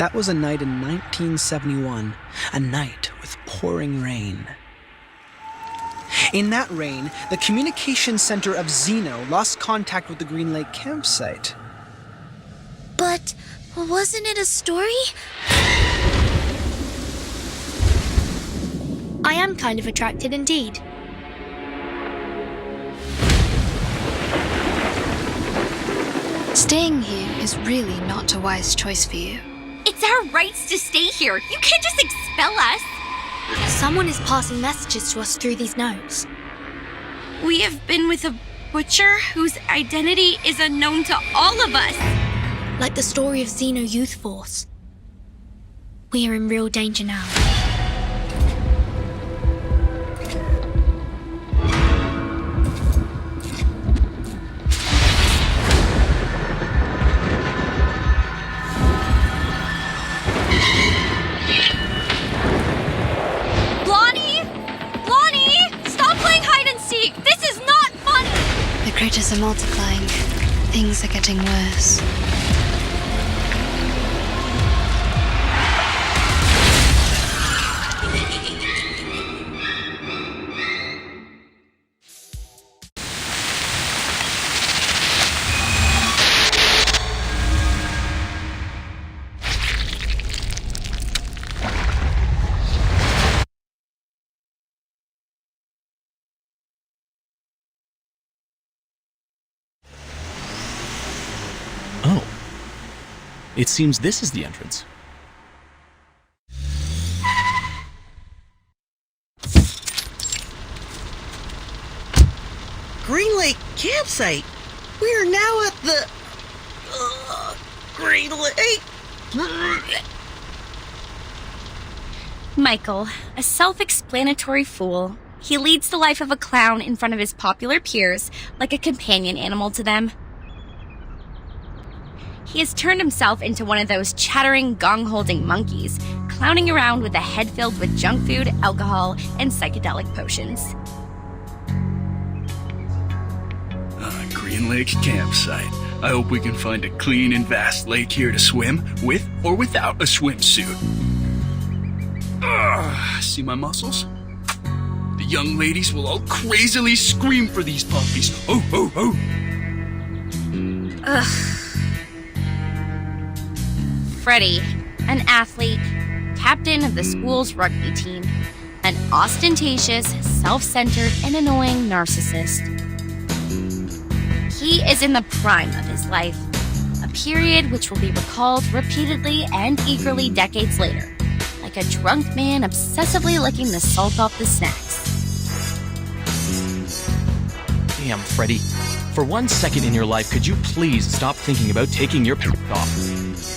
That was a night in 1971, a night with pouring rain. In that rain, the communications center of Xeno lost contact with the Green Lake campsite. But wasn't it a story? I am kind of attracted indeed. Staying here is really not a wise choice for you. It's our rights to stay here. You can't just expel us. Someone is passing messages to us through these notes. We have been with a butcher whose identity is unknown to all of us. Like the story of Xeno Youth Force. We are in real danger now. The critters are multiplying. Things are getting worse. Oh. It seems this is the entrance. Green Lake campsite. We are now at the Green Lake. Michael, a self-explanatory fool. He leads the life of a clown in front of his popular peers, like a companion animal to them. He has turned himself into one of those chattering, gong-holding monkeys, clowning around with a head filled with junk food, alcohol, and psychedelic potions. Green Lake campsite. I hope we can find a clean and vast lake here to swim, with or without a swimsuit. See my muscles? The young ladies will all crazily scream for these puppies. Ho, ho, ho! Freddie, an athlete, captain of the school's rugby team, an ostentatious, self-centered, and annoying narcissist. He is in the prime of his life, a period which will be recalled repeatedly and eagerly decades later, like a drunk man obsessively licking the salt off the snacks. Damn, Freddie. For 1 second in your life, could you please stop thinking about taking your pants off?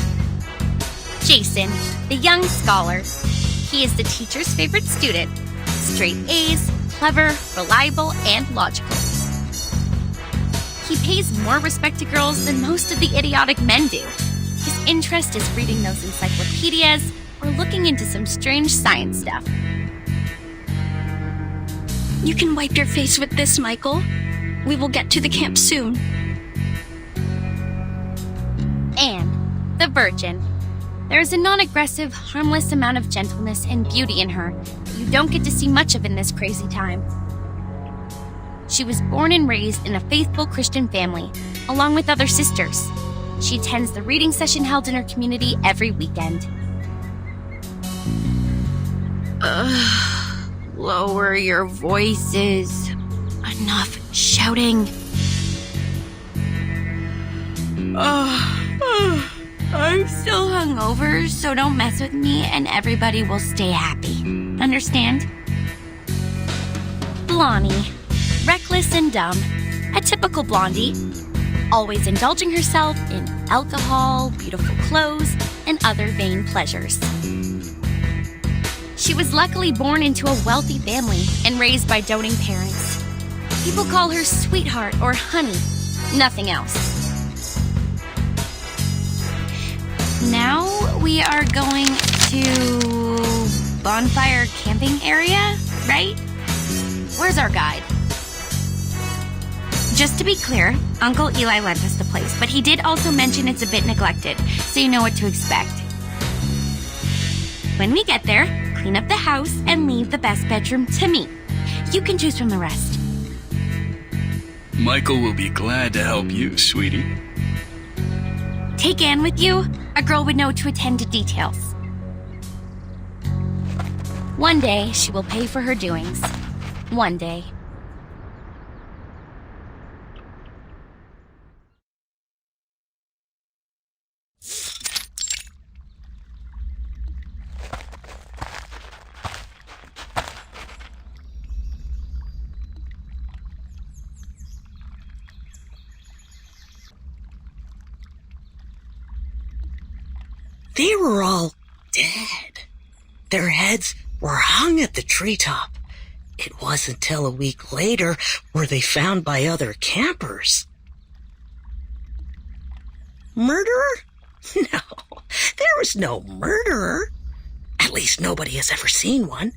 Jason, the young scholar. He is the teacher's favorite student. Straight A's, clever, reliable, and logical. He pays more respect to girls than most of the idiotic men do. His interest is reading those encyclopedias or looking into some strange science stuff. You can wipe your face with this, Michael. We will get to the camp soon. Anne, the virgin. There is a non-aggressive, harmless amount of gentleness and beauty in her that you don't get to see much of in this crazy time. She was born and raised in a faithful Christian family, along with other sisters. She attends the reading session held in her community every weekend. Lower your voices. Enough shouting. I'm still hungover, so don't mess with me and everybody will stay happy. Understand? Blondie. Reckless and dumb. A typical blondie. Always indulging herself in alcohol, beautiful clothes, and other vain pleasures. She was luckily born into a wealthy family and raised by doting parents. People call her sweetheart or honey. Nothing else. Now we are going to bonfire camping area, right? Where's our guide? Just to be clear, Uncle Eli lent us the place, but he did also mention it's a bit neglected, so you know what to expect. When we get there, clean up the house and leave the best bedroom to me. You can choose from the rest. Michael will be glad to help you, sweetie. Take Anne with you. A girl would know to attend to details. One day, she will pay for her doings. One day. They were all dead. Their heads were hung at the treetop. It wasn't till a week later were they found by other campers. Murderer? No, there was no murderer. At least nobody has ever seen one.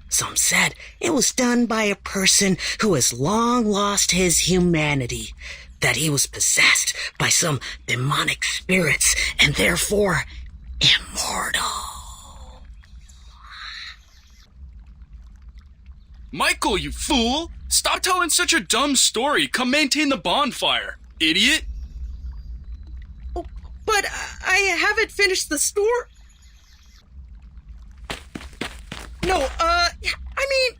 Some said it was done by a person who has long lost his humanity, that he was possessed by some demonic spirits and therefore immortal. Michael, you fool! Stop telling such a dumb story. Come maintain the bonfire, idiot. Oh, but I haven't finished the story. No, I mean,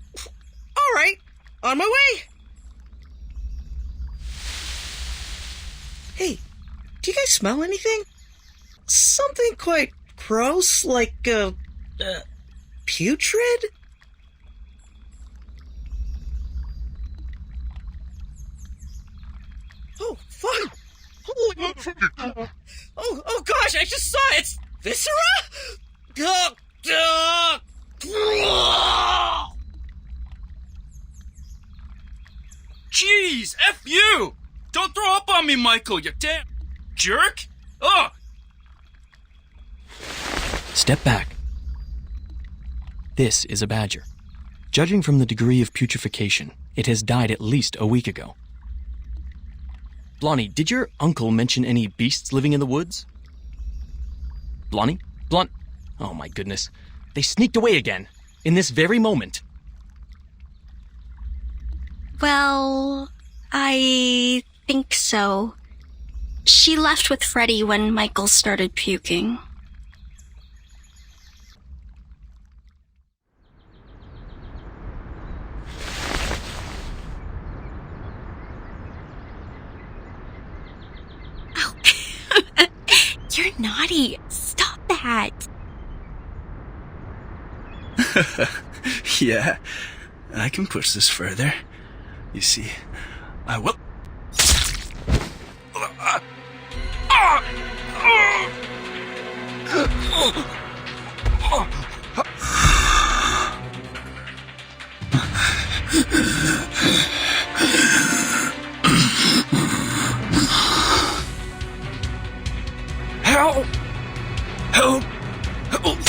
all right, on my way. Hey, do you guys smell anything? Something quite gross, like, putrid? Oh, fuck! Holy... Oh gosh, I just saw it! It's viscera? Jeez, F you! Don't throw up on me, Michael, you damn jerk! Ugh! Step back. This is a badger. Judging from the degree of putrefaction, it has died at least a week ago. Blondie, did your uncle mention any beasts living in the woods? Blondie? Oh my goodness. They sneaked away again. In this very moment. Well, I think so. She left with Freddy when Michael started puking. You're naughty. Stop that. Yeah, I can push this further. You see, I will... Help! Help! Help!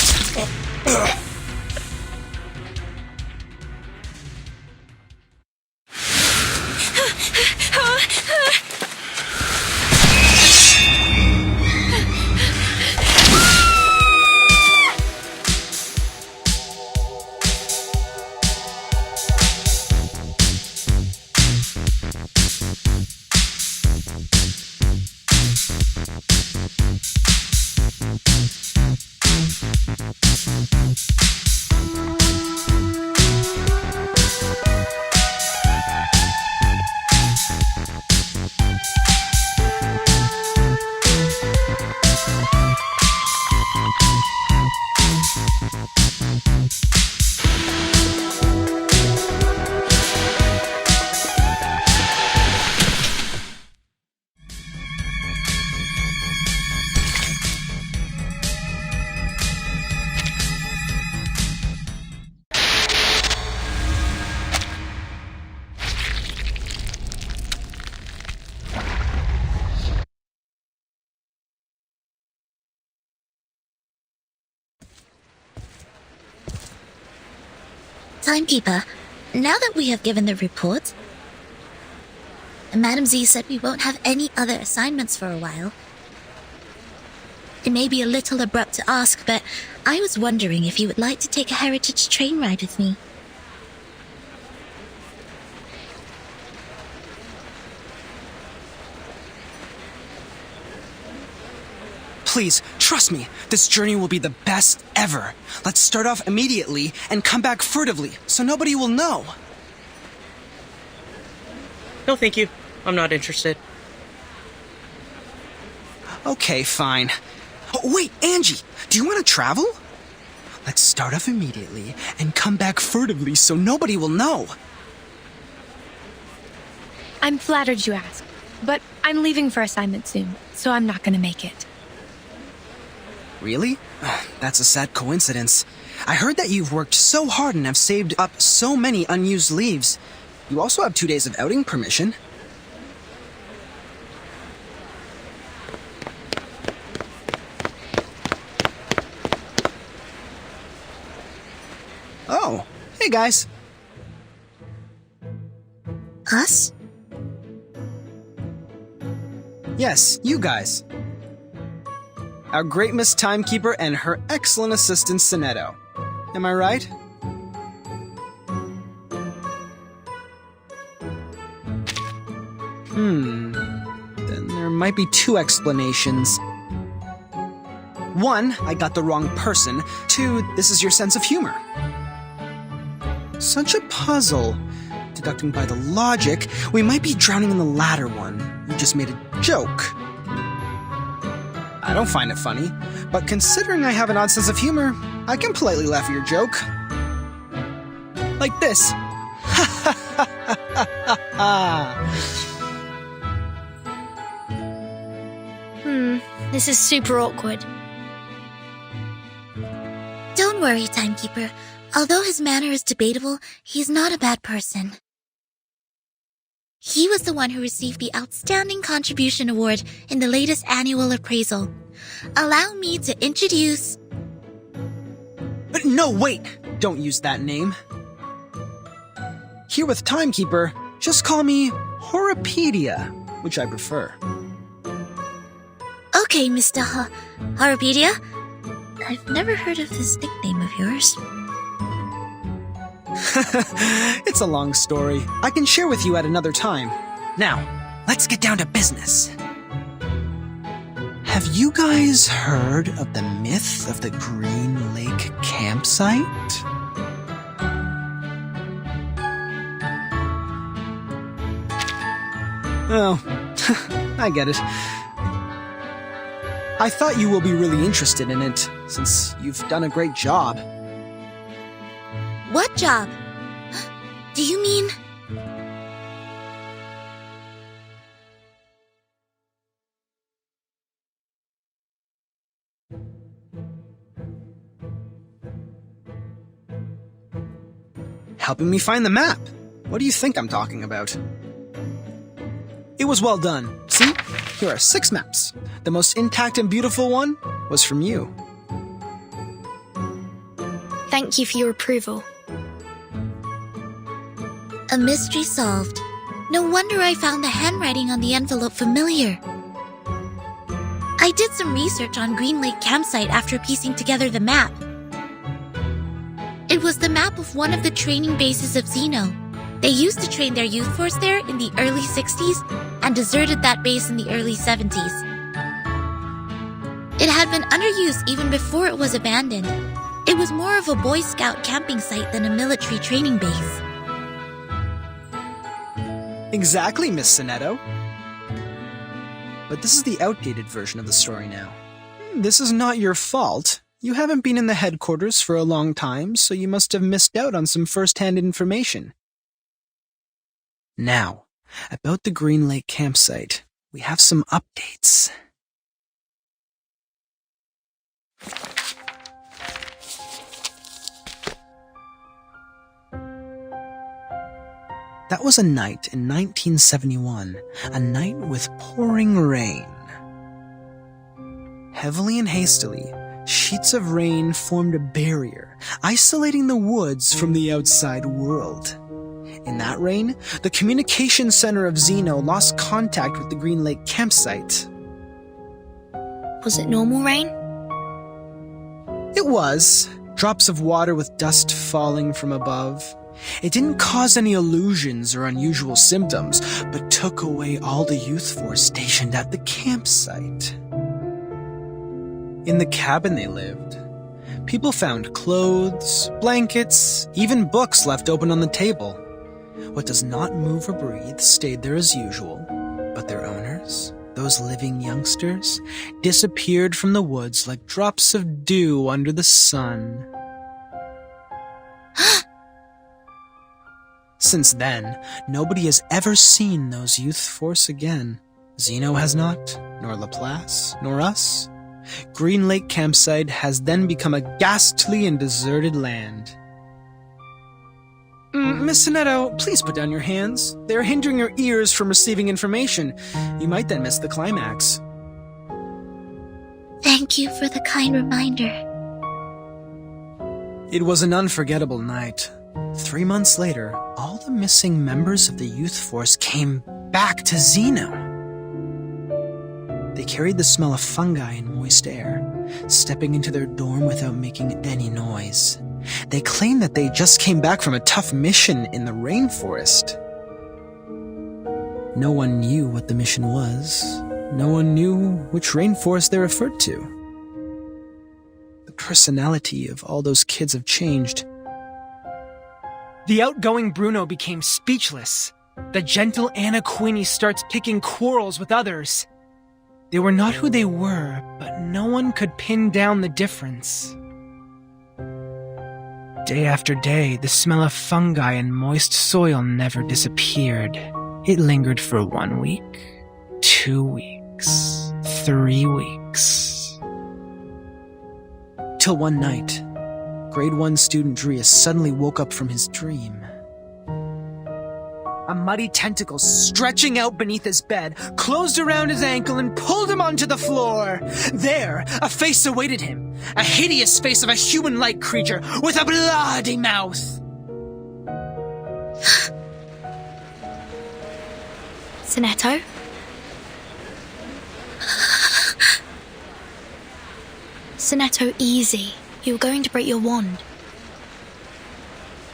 Timekeeper, now that we have given the report, Madam Z said we won't have any other assignments for a while. It may be a little abrupt to ask, but I was wondering if you would like to take a heritage train ride with me. Please, trust me, this journey will be the best ever. Let's start off immediately and come back furtively, so nobody will know. No, thank you. I'm not interested. Okay, fine. Oh, wait, Angie, do you want to travel? Let's start off immediately and come back furtively so nobody will know. I'm flattered you asked, but I'm leaving for assignment soon, so I'm not gonna make it. Really? That's a sad coincidence. I heard that you've worked so hard and have saved up so many unused leaves. You also have 2 days of outing permission. Oh, hey guys. Us? Yes, you guys. Our great Miss Timekeeper and her excellent assistant, Sonetto. Am I right? Then there might be 2 explanations. 1, I got the wrong person. 2, this is your sense of humor. Such a puzzle. Deducting by the logic, we might be drowning in the latter one. You just made a joke. I don't find it funny, but considering I have an odd sense of humor, I can politely laugh at your joke. Like this. This is super awkward. Don't worry, Timekeeper. Although his manner is debatable, he's not a bad person. He was the one who received the Outstanding Contribution Award in the latest annual appraisal. Allow me to introduce... No, wait! Don't use that name. Here with Timekeeper, just call me Horopedia, which I prefer. Okay, Mr. Horopedia. I've never heard of this nickname of yours. It's a long story. I can share with you at another time. Now, let's get down to business. Have you guys heard of the myth of the Green Lake campsite? Oh, I get it. I thought you will be really interested in it, since you've done a great job. What job? Do you mean... Helping me find the map. What do you think I'm talking about? It was well done. See? Here are 6 maps. The most intact and beautiful one was from you. Thank you for your approval. A mystery solved. No wonder I found the handwriting on the envelope familiar. I did some research on Green Lake Campsite after piecing together the map. It was the map of one of the training bases of Xeno. They used to train their youth force there in the early 60s and deserted that base in the early 70s. It had been under use even before it was abandoned. It was more of a Boy Scout camping site than a military training base. Exactly, Miss Sonetto. But this is the outdated version of the story now. This is not your fault. You haven't been in the headquarters for a long time, so you must have missed out on some first-hand information. Now, about the Green Lake campsite, we have some updates. That was a night in 1971, a night with pouring rain. Heavily and hastily, sheets of rain formed a barrier, isolating the woods from the outside world. In that rain, the communication center of Xeno lost contact with the Green Lake campsite. Was it normal rain? It it was, drops of water with dust falling from above. It didn't cause any illusions or unusual symptoms, but took away all the youth force stationed at the campsite. In the cabin they lived, people found clothes, blankets, even books left open on the table. What does not move or breathe stayed there as usual, but their owners, those living youngsters, disappeared from the woods like drops of dew under the sun. Since then, nobody has ever seen those youth force again. Zeno has not, nor Laplace, nor us. Green Lake Campsite has then become a ghastly and deserted land. Miss Sonetto, please put down your hands. They are hindering your ears from receiving information. You might then miss the climax. Thank you for the kind reminder. It was an unforgettable night. 3 months later, all the missing members of the youth force came back to Zeno. They carried the smell of fungi and moist air, stepping into their dorm without making any noise. They claimed that they just came back from a tough mission in the rainforest. No one knew what the mission was. No one knew which rainforest they referred to. The personality of all those kids have changed. The outgoing Bruno became speechless. The gentle Anna Queenie starts picking quarrels with others. They were not who they were, but no one could pin down the difference. Day after day, the smell of fungi and moist soil never disappeared. It lingered for 1 week, 2 weeks, 3 weeks. Till one night, Grade 1 student Drius suddenly woke up from his dream. A muddy tentacle stretching out beneath his bed closed around his ankle and pulled him onto the floor. There, a face awaited him. A hideous face of a human-like creature with a bloody mouth. Sonetto? Sonetto, easy. You're going to break your wand.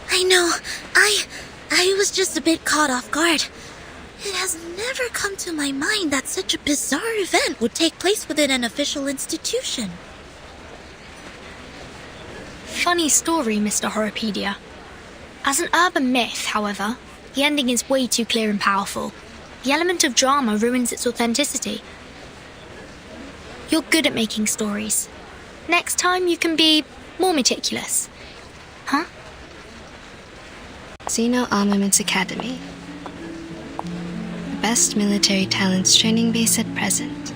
I know. I was just a bit caught off guard. It has never come to my mind that such a bizarre event would take place within an official institution. Funny story, Mr. Horopedia. As an urban myth, however, the ending is way too clear and powerful. The element of drama ruins its authenticity. You're good at making stories. Next time you can be more meticulous. Huh? Zeno Armaments Academy. The best military talents training base at present.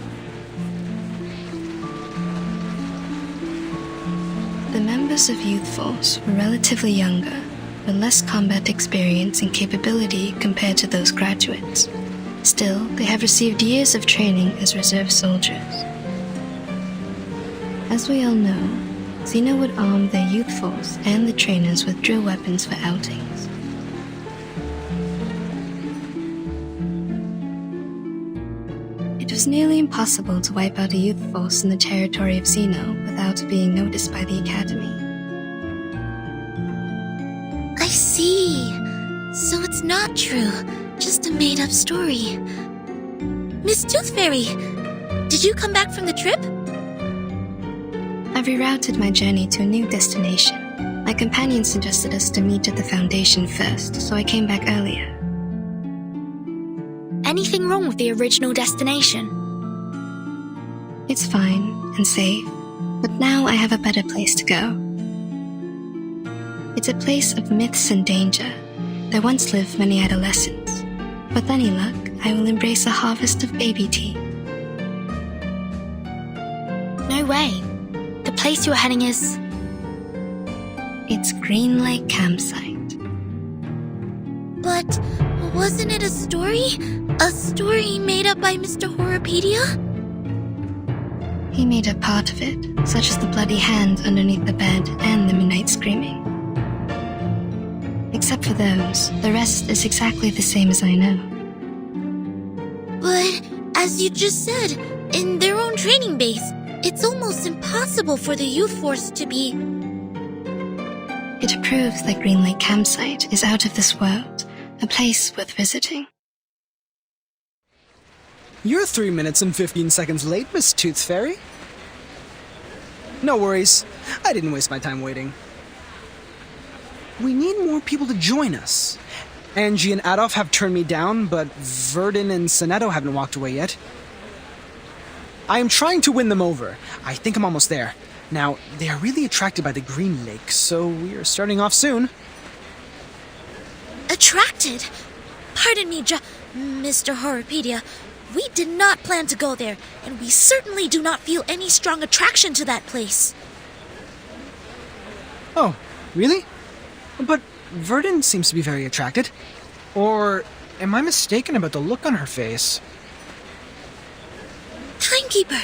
The members of Youth Force were relatively younger, with less combat experience and capability compared to those graduates. Still, they have received years of training as reserve soldiers. As we all know, Zeno would arm their youth force and the trainers with drill weapons for outings. It was nearly impossible to wipe out a youth force in the territory of Zeno without being noticed by the Academy. I see. So it's not true, just a made-up story. Miss Tooth Fairy, did you come back from the trip? I've rerouted my journey to a new destination. My companion suggested us to meet at the Foundation first, so I came back earlier. Anything wrong with the original destination? It's fine and safe, but now I have a better place to go. It's a place of myths and danger. There once lived many adolescents. With any luck, I will embrace a harvest of baby tea. No way. The place you're heading is... It's Green Lake Campsite. But wasn't it a story? A story made up by Mr. Horopedia? He made up part of it, such as the bloody hand underneath the bed and the midnight screaming. Except for those, the rest is exactly the same as I know. But, as you just said, in their own training base, It's almost impossible for the youth force to be... It proves that Green Lake Campsite is out of this world, a place worth visiting. You're 3 minutes and 15 seconds late, Miss Tooth Fairy. No worries. I didn't waste my time waiting. We need more people to join us. Angie and Adolf have turned me down, but Verdun and Sonetto haven't walked away yet. I am trying to win them over. I think I'm almost there. Now, they are really attracted by the Green Lake, so we are starting off soon. Attracted? Pardon me, Mr. Horrorpedia. We did not plan to go there, and we certainly do not feel any strong attraction to that place. Oh, really? But Verdun seems to be very attracted. Or am I mistaken about the look on her face? Timekeeper!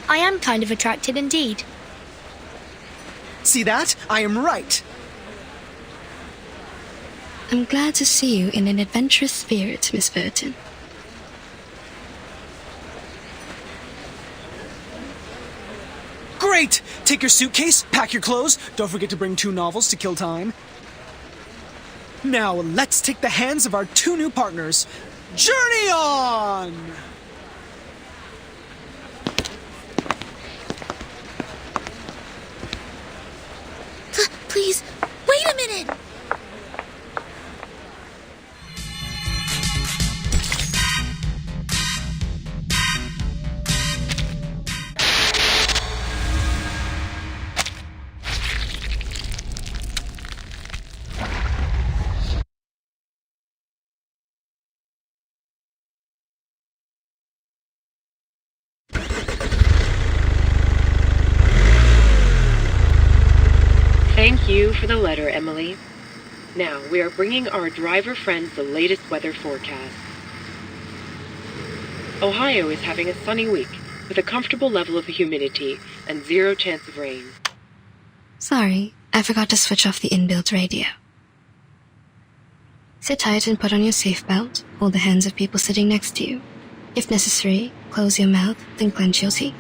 I am kind of attracted indeed. See that? I am right. I'm glad to see you in an adventurous spirit, Miss Verdun. Great! Take your suitcase, pack your clothes, don't forget to bring 2 novels to kill time. Now, let's take the hands of our 2 new partners. Journey on! Please, wait a minute! Thank you for the letter, Emily. Now, we are bringing our driver friends the latest weather forecast. Ohio is having a sunny week, with a comfortable level of humidity and 0 chance of rain. Sorry, I forgot to switch off the inbuilt radio. Sit tight and put on your seatbelt. Hold the hands of people sitting next to you. If necessary, close your mouth, then clench your teeth.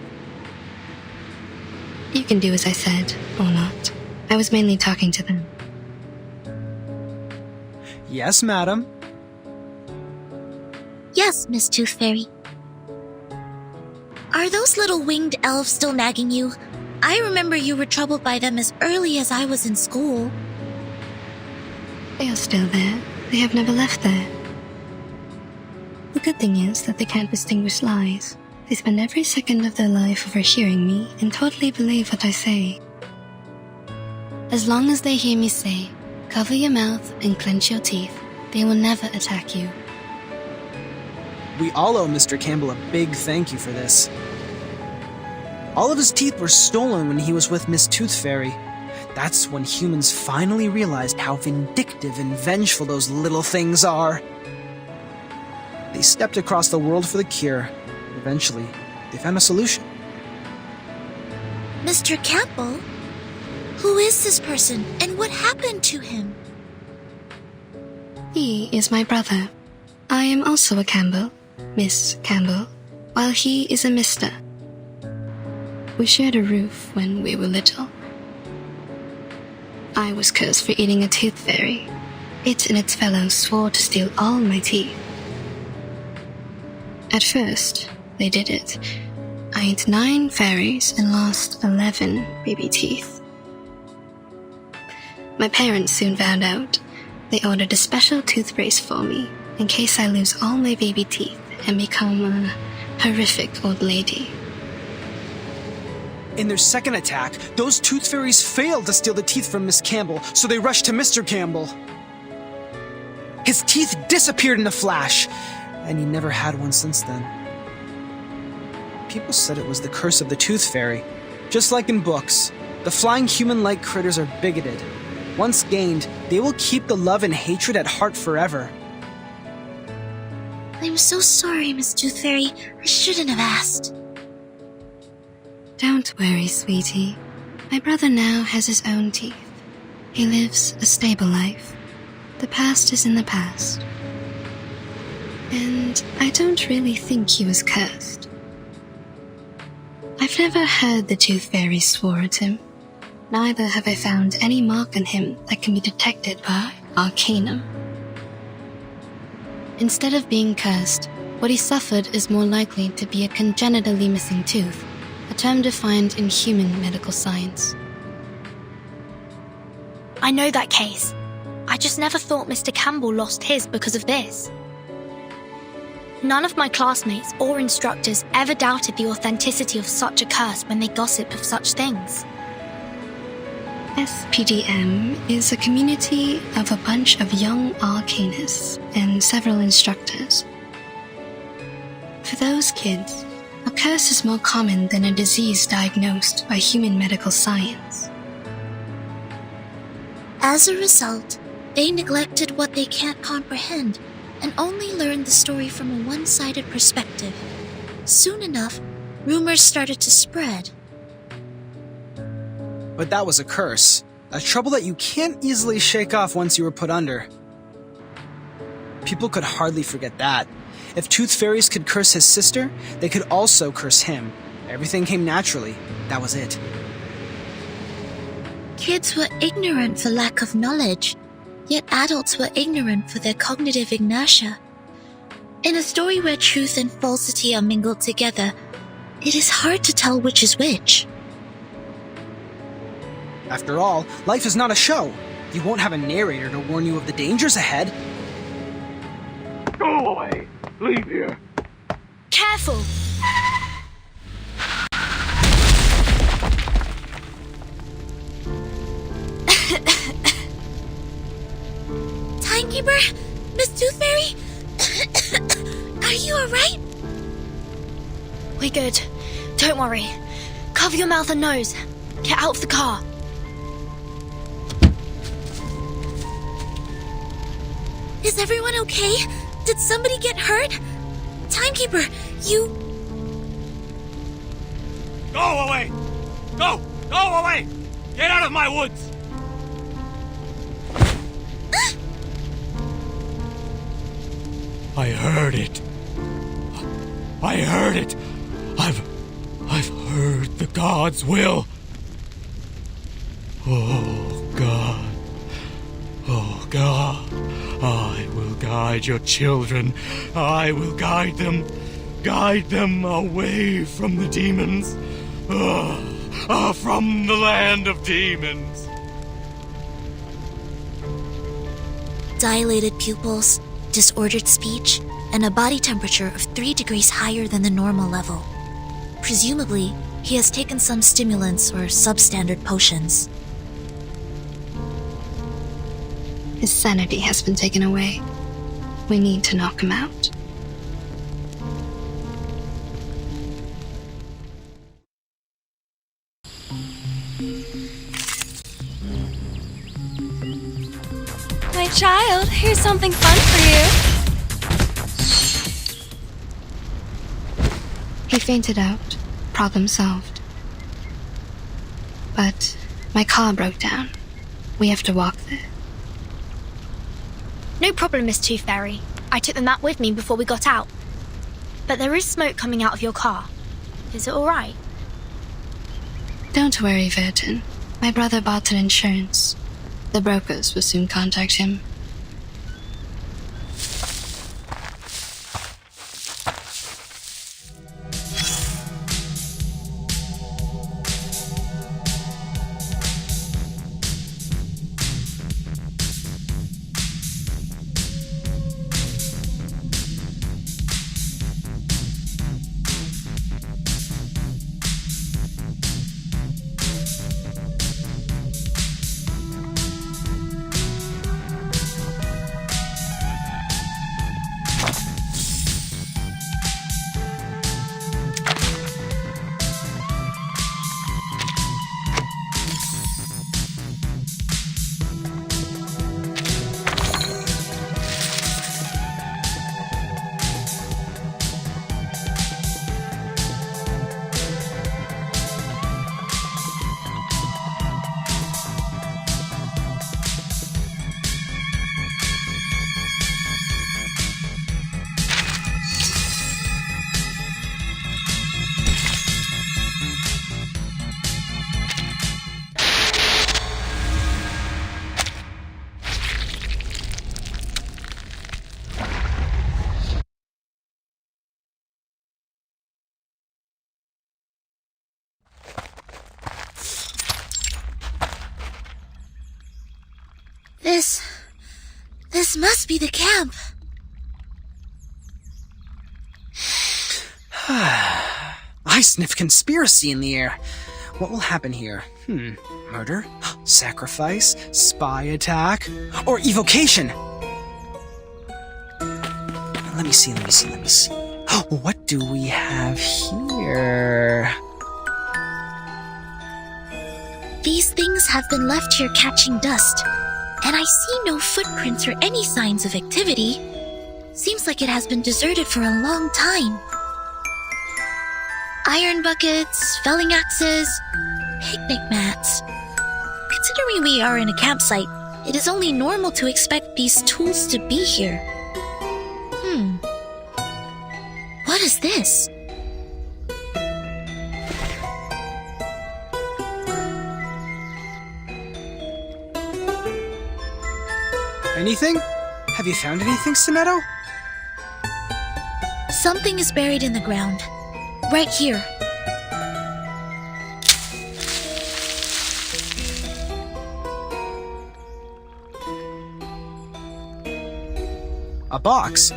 You can do as I said, or not. I was mainly talking to them. Yes, madam. Yes, Miss Tooth Fairy. Are those little winged elves still nagging you? I remember you were troubled by them as early as I was in school. They are still there. They have never left there. The good thing is that they can't distinguish lies. They spend every second of their life overhearing me and totally believe what I say. As long as they hear me say, cover your mouth and clench your teeth, they will never attack you. We all owe Mr. Campbell a big thank you for this. All of his teeth were stolen when he was with Miss Tooth Fairy. That's when humans finally realized how vindictive and vengeful those little things are. They stepped across the world for the cure. Eventually, they found a solution. Mr. Campbell? Who is this person, and what happened to him? He is my brother. I am also a Campbell, Miss Campbell, while he is a Mr. We shared a roof when we were little. I was cursed for eating a tooth fairy. It and its fellows swore to steal all my teeth. At first, they did it. I ate 9 fairies and lost 11 baby teeth. My parents soon found out. They ordered a special tooth brace for me, in case I lose all my baby teeth and become a horrific old lady. In their second attack, those tooth fairies failed to steal the teeth from Miss Campbell, so they rushed to Mr. Campbell. His teeth disappeared in a flash, and he never had one since then. People said it was the curse of the tooth fairy. Just like in books, the flying human-like critters are bigoted. Once gained, they will keep the love and hatred at heart forever. I'm so sorry, Miss Tooth Fairy. I shouldn't have asked. Don't worry, sweetie. My brother now has his own teeth. He lives a stable life. The past is in the past. And I don't really think he was cursed. I've never heard the Tooth Fairy swore at him. Neither have I found any mark on him that can be detected by Arcanum. Instead of being cursed, what he suffered is more likely to be a congenitally missing tooth, a term defined in human medical science. I know that case. I just never thought Mr. Campbell lost his because of this. None of my classmates or instructors ever doubted the authenticity of such a curse when they gossip of such things. SPDM is a community of a bunch of young arcanists and several instructors. For those kids, a curse is more common than a disease diagnosed by human medical science. As a result, they neglected what they can't comprehend and only learned the story from a one-sided perspective. Soon enough, rumors started to spread. But that was a curse. A trouble that you can't easily shake off once you were put under. People could hardly forget that. If Tooth Fairies could curse his sister, they could also curse him. Everything came naturally. That was it. Kids were ignorant for lack of knowledge, yet adults were ignorant for their cognitive inertia. In a story where truth and falsity are mingled together, it is hard to tell which is which. After all, life is not a show. You won't have a narrator to warn you of the dangers ahead. Go away! Leave here! Careful! Timekeeper? Miss Tooth Fairy? Are you alright? We're good. Don't worry. Cover your mouth and nose. Get out of the car. Is everyone okay? Did somebody get hurt? Timekeeper, you... Go away! Go! Go away! Get out of my woods! I heard it. I heard it. I've heard the gods' will. Oh, God. Oh, God. I will guide your children. I will guide them. Guide them away from the demons. From the land of demons. Dilated pupils, disordered speech, and a body temperature of 3 degrees higher than the normal level. Presumably, he has taken some stimulants or substandard potions. His sanity has been taken away. We need to knock him out. My child, here's something fun for you. He fainted out. Problem solved. But my car broke down. We have to walk there. No problem, Miss Tooth Fairy. I took the map with me before we got out. But there is smoke coming out of your car. Is it alright? Don't worry, Vertin. My brother bought an insurance. The brokers will soon contact him. This must be the camp. I sniff conspiracy in the air. What will happen here? Murder? Sacrifice? Spy attack? Or evocation? Let me see. What do we have here? These things have been left here catching dust, and I see no footprints or any signs of activity. Seems like it has been deserted for a long time. Iron buckets, felling axes, picnic mats. Considering we are in a campsite, it is only normal to expect these tools to be here. What is this? Anything? Have you found anything, Sonetto? Something is buried in the ground. Right here. A box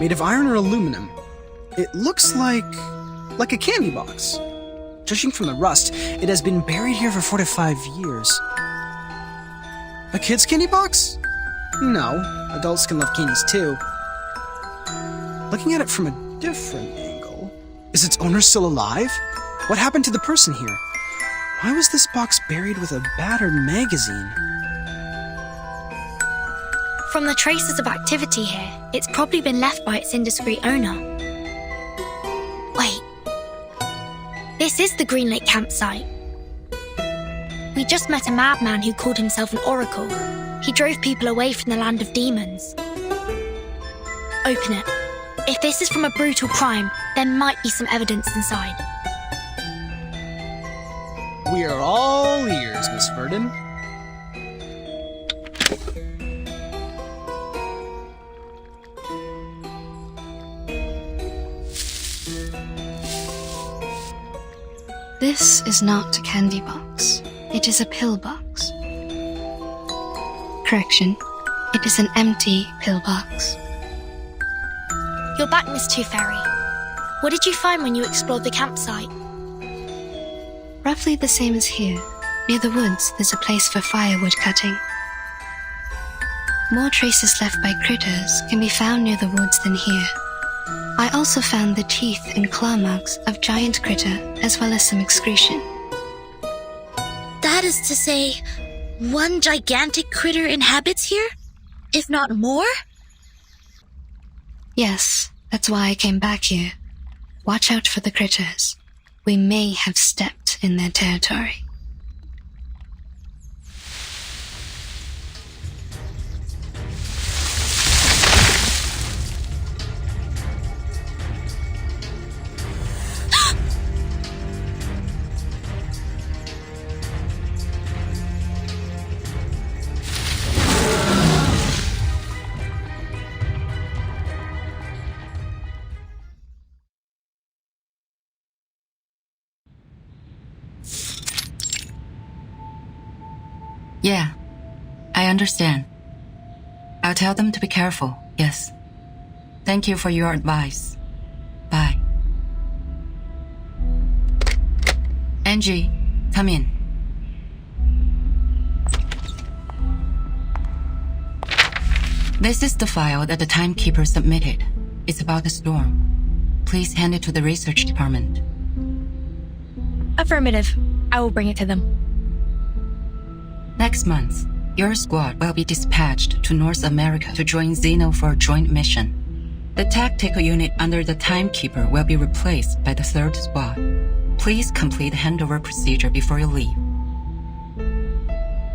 made of iron or aluminum. It looks like a candy box. Judging from the rust, it has been buried here for 4 to 5 years. A kid's candy box? No, adults can love candies too. Looking at it from a different angle, is its owner still alive? What happened to the person here? Why was this box buried with a battered magazine? From the traces of activity here, it's probably been left by its indiscreet owner. Wait. This is the Green Lake campsite. We just met a madman who called himself an oracle. He drove people away from the land of demons. Open it. If this is from a brutal crime, there might be some evidence inside. We are all ears, Miss Verdon. This is not a candy box. It is a pill box. Correction. It is an empty pill box. You're back, Miss Tooth Fairy. What did you find when you explored the campsite? Roughly the same as here. Near the woods, there's a place for firewood cutting. More traces left by critters can be found near the woods than here. I also found the teeth and claw marks of giant critter, as well as some excretion. That is to say, one gigantic critter inhabits here? If not more? Yes, that's why I came back here. Watch out for the critters. We may have stepped in their territory. Yeah, I understand. I'll tell them to be careful, yes. Thank you for your advice. Bye. Angie, come in. This is the file that the timekeeper submitted. It's about the storm. Please hand it to the research department. Affirmative. I will bring it to them. Next month, your squad will be dispatched to North America to join Xeno for a joint mission. The tactical unit under the Timekeeper will be replaced by the 3rd Squad. Please complete the handover procedure before you leave.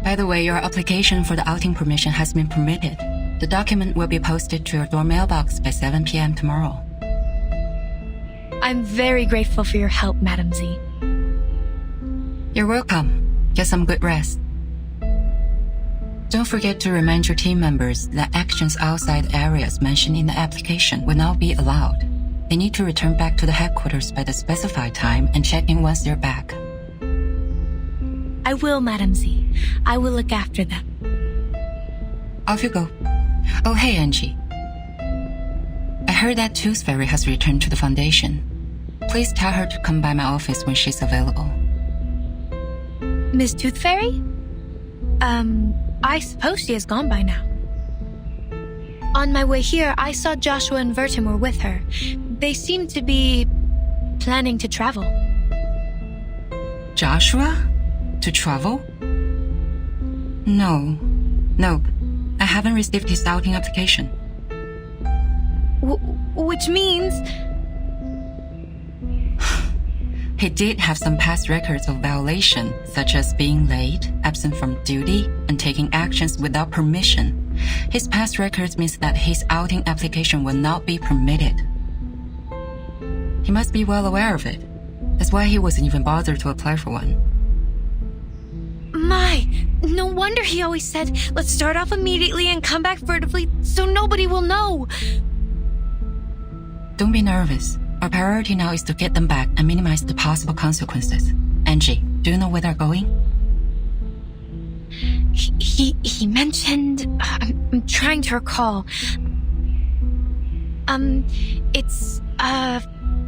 By the way, your application for the outing permission has been permitted. The document will be posted to your door mailbox by 7 p.m. tomorrow. I'm very grateful for your help, Madam Z. You're welcome. Get some good rest. Don't forget to remind your team members that actions outside areas mentioned in the application will not be allowed. They need to return back to the headquarters by the specified time and check in once they're back. I will, Madam Z. I will look after them. Off you go. Oh, hey, Angie. I heard that Tooth Fairy has returned to the Foundation. Please tell her to come by my office when she's available. Miss Tooth Fairy? I suppose she has gone by now. On my way here, I saw Joshua and Vertin were with her. They seem to be planning to travel. Joshua? To travel? No. Nope. I haven't received his outing application. Which means... He did have some past records of violation, such as being late, absent from duty, and taking actions without permission. His past records means that his outing application will not be permitted. He must be well aware of it. That's why he wasn't even bothered to apply for one. My, no wonder he always said, let's start off immediately and come back furtively so nobody will know. Don't be nervous. Our priority now is to get them back and minimize the possible consequences. Angie, do you know where they're going? He mentioned... I'm trying to recall. It's,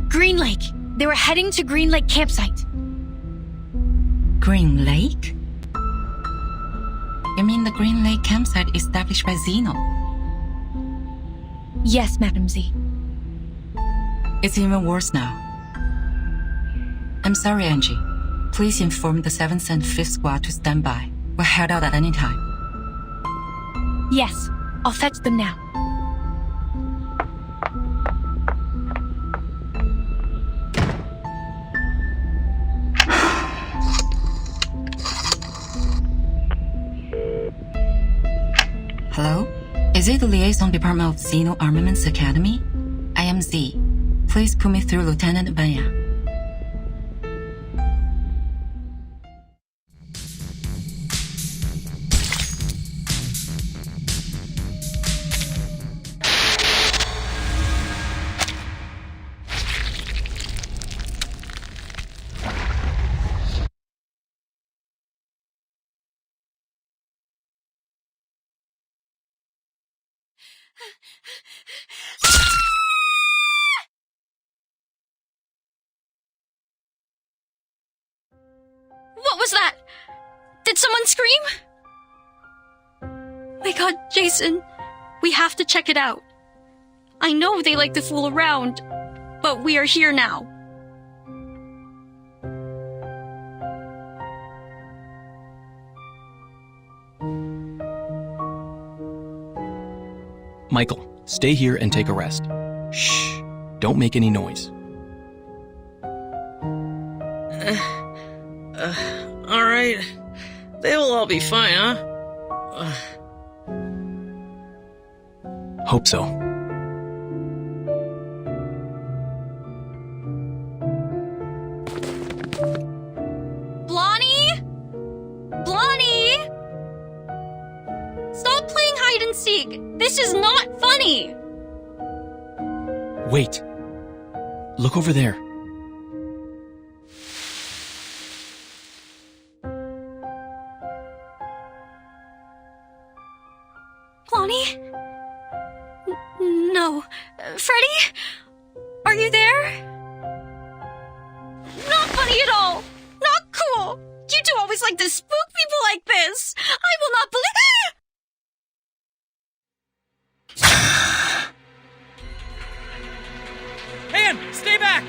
Green Lake. They were heading to Green Lake campsite. Green Lake? You mean the Green Lake campsite established by Zeno? Yes, Madam Z. It's even worse now. I'm sorry, Angie. Please inform the 7th and 5th Squad to stand by. We'll head out at any time. Yes, I'll fetch them now. Hello? Is it the Liaison Department of Zeno Armaments Academy? I am Z. Please put me through Lieutenant Banya. What was that? Did someone scream? My God, Jason, we have to check it out. I know they like to fool around, but we are here now. Michael, stay here and take a rest. Shh. Don't make any noise. All right. They will all be fine, huh? Hope so. Blondie? Blondie? Stop playing hide and seek. This is not funny. Wait. Look over there. Blondie? No. Freddy? Are you there? Not funny at all. Not cool. You two always like to spook people like this. I will not believe... Anne, stay back!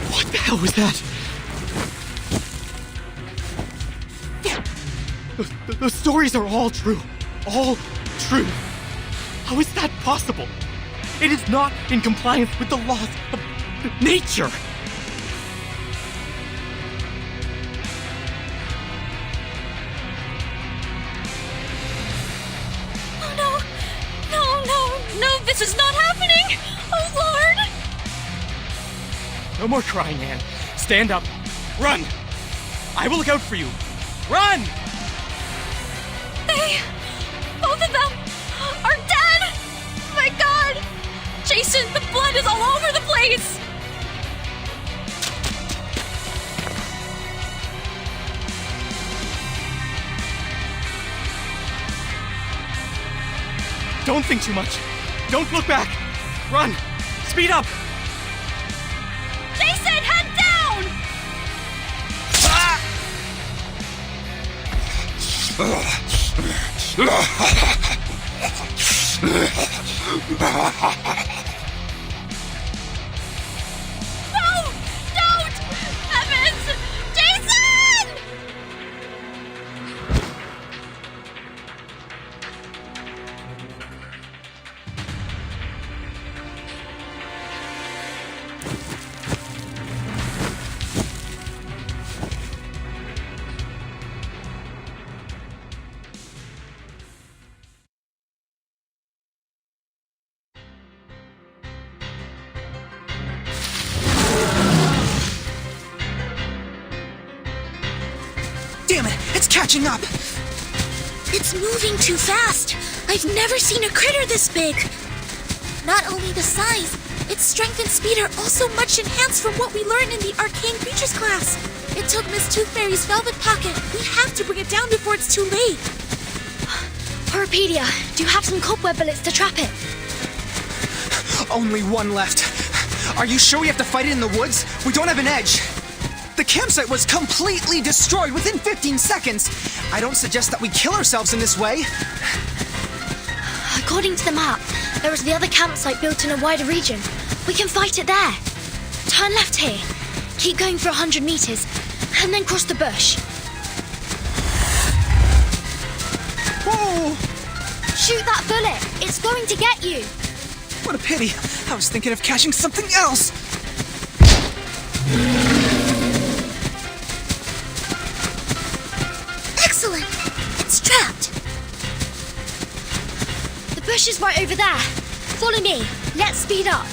What the hell was that? Those stories are all true. All true. How is that possible? It is not in compliance with the laws of nature. Oh no! No, this is not happening! Oh Lord! No more crying, Anne. Stand up. Run! I will look out for you. Run! Both of them are dead! My god! Jason, the blood is all over the place! Don't think too much. Don't look back. Run. Speed up. Jason, head down! No! Don't! Evans! Jason! Damn it! It's catching up! It's moving too fast. I've never seen a critter this big. Not only the size, its strength and speed are also much enhanced from what we learned in the Arcane Creatures class. It took Miss Tooth Fairy's velvet pocket. We have to bring it down before it's too late. Horopedia, do you have some cobweb bullets to trap it? Only one left. Are you sure we have to fight it in the woods? We don't have an edge. The campsite was completely destroyed within 15 seconds. I don't suggest that we kill ourselves in this way. According to the map, there is the other campsite built in a wider region. We can fight it there. Turn left here. Keep going for 100 meters, and then cross the bush. Whoa! Shoot that bullet. It's going to get you. What a pity. I was thinking of catching something else. Excellent. It's trapped. The bush is right over there. Follow me. Let's speed up.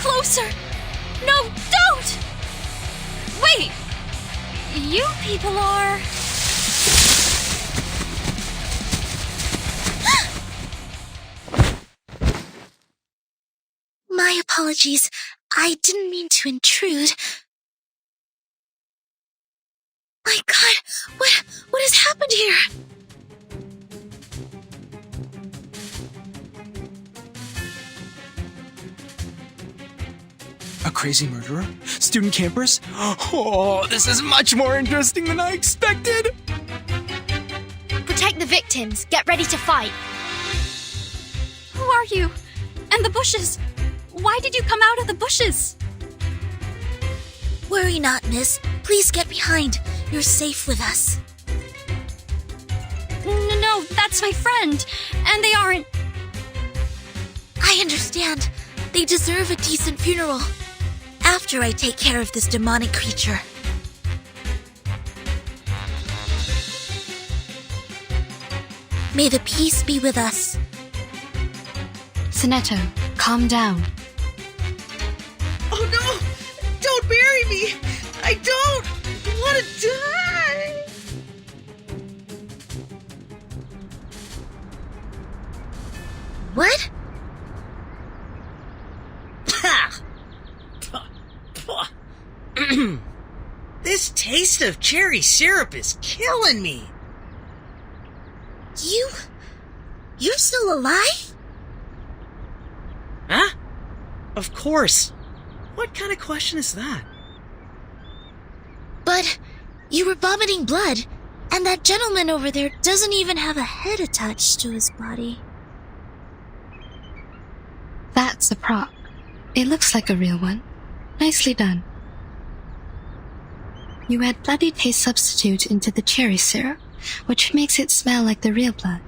Closer! No, don't! Wait! You people are... My apologies. I didn't mean to intrude. My god, what has happened here? A crazy murderer? Student campers? Oh, this is much more interesting than I expected! Protect the victims. Get ready to fight. Who are you? And the bushes? Why did you come out of the bushes? Worry not, miss. Please get behind. You're safe with us. No, that's my friend. And they aren't... I understand. They deserve a decent funeral. After I take care of this demonic creature. May the peace be with us. Sonetto, calm down. Oh no! Don't bury me! I don't want to die! What? This taste of cherry syrup is killing me. You're still alive? Huh? Of course. What kind of question is that? But You were vomiting blood, and that gentleman over there doesn't even have a head attached to his body. That's a prop. It looks like a real one. Nicely done. You add bloody taste substitute into the cherry syrup, which makes it smell like the real blood.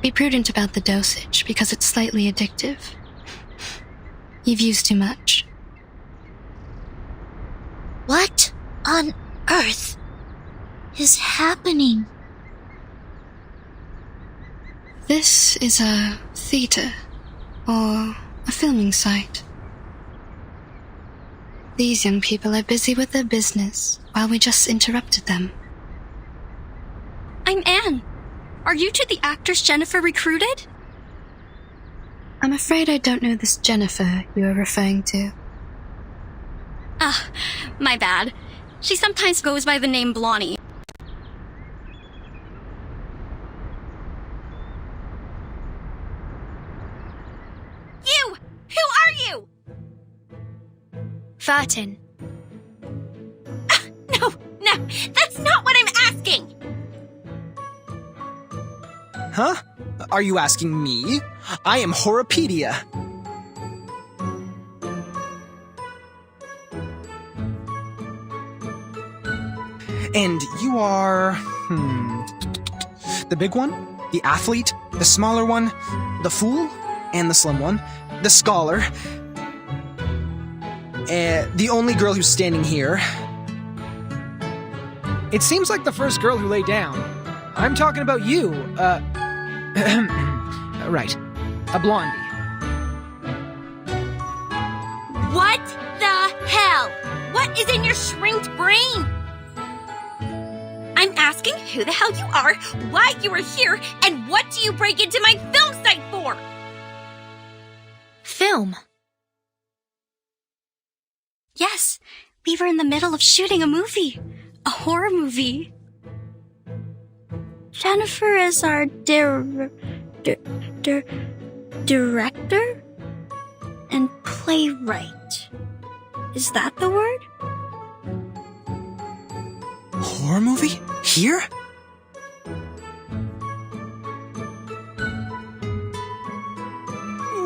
Be prudent about the dosage, because it's slightly addictive. You've used too much. What on earth is happening? This is a theater, or a filming site. These young people are busy with their business, while we just interrupted them. I'm Anne. Are you two the actress Jennifer recruited? I'm afraid I don't know this Jennifer you are referring to. Ah, my bad. She sometimes goes by the name Blondie. You! Who are you? Vertin. No, that's not what I'm asking! Huh? Are you asking me? I am Horopedia. And you are... The big one? The athlete? The smaller one? The fool? And the slim one? The scholar? The only girl who's standing here? It seems like the first girl who lay down. I'm talking about you, right. A blondie. What the hell? What is in your shrinked brain? I'm asking who the hell you are, why you are here, and what do you break into my film site for? Film? Yes, we were in the middle of shooting a movie. A horror movie. Jennifer is our director and playwright. Is that the word? Horror movie? Here?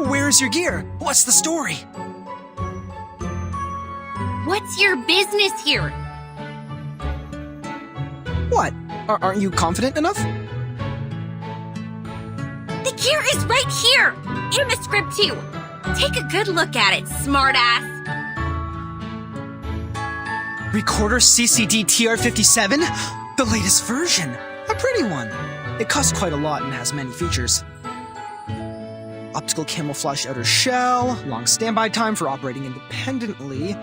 Where's your gear? What's the story? What's your business here? What? Aren't you confident enough? The gear is right here! In the script, too! Take a good look at it, smartass! Recorder CCD TR57? The latest version! A pretty one! It costs quite a lot and has many features. Optical camouflage outer shell, long standby time for operating independently,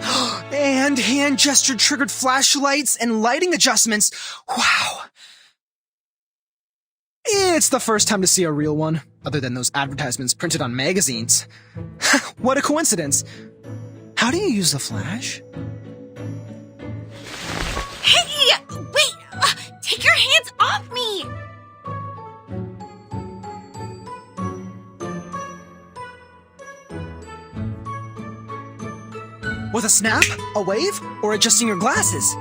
and hand gesture triggered flashlights and lighting adjustments. Wow! It's the first time to see a real one, other than those advertisements printed on magazines. What a coincidence! How do you use the flash? Hey! Wait! Take your hands off me! With a snap, a wave, or adjusting your glasses?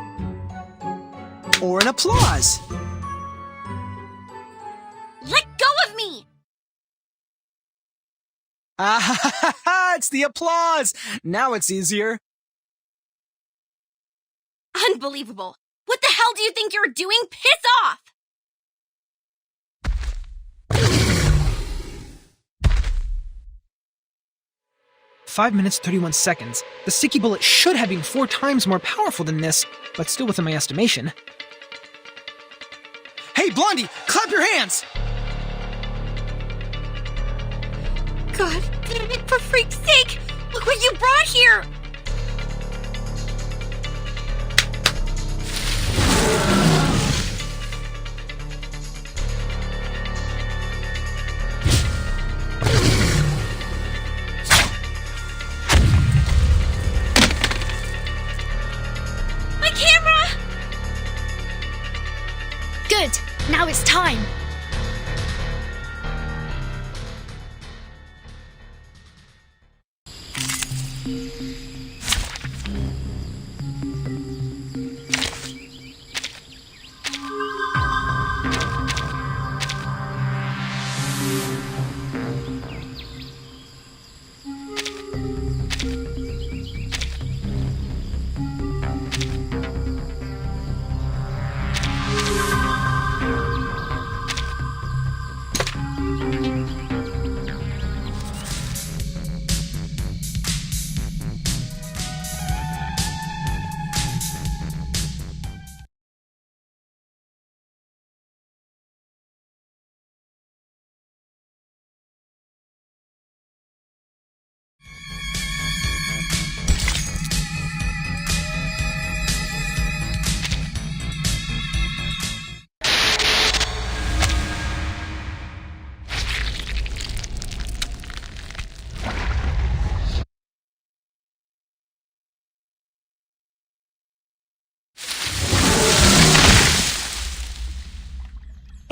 Or an applause? Let go of me! Ah ha ha ha! It's the applause! Now it's easier. Unbelievable! What the hell do you think you're doing? Piss off! 5 minutes, 31 seconds. The sticky bullet should have been 4 times more powerful than this, but still within my estimation. Hey, Blondie! Clap your hands! God damn it, for freak's sake! Look what you brought here! My camera! Good. Now it's time.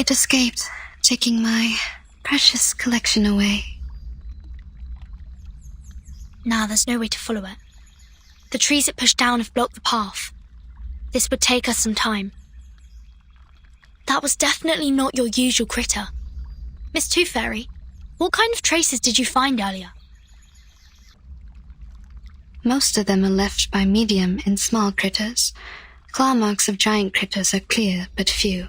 It escaped, taking my precious collection away. Now there's no way to follow it. The trees it pushed down have blocked the path. This would take us some time. That was definitely not your usual critter. Miss Tooth Fairy, what kind of traces did you find earlier? Most of them are left by medium and small critters. Claw marks of giant critters are clear, but few.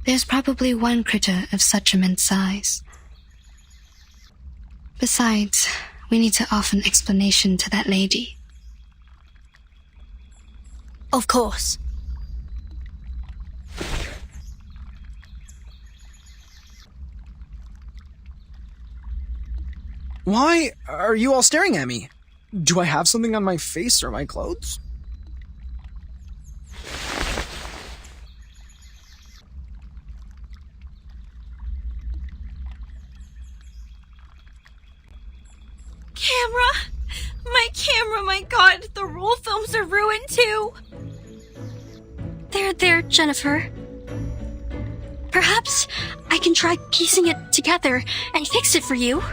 There's probably one critter of such immense size. Besides, we need to offer an explanation to that lady. Of course. Why are you all staring at me? Do I have something on my face or my clothes? Camera, my god, the roll films are ruined too. There, Jennifer. Perhaps I can try piecing it together and fix it for you.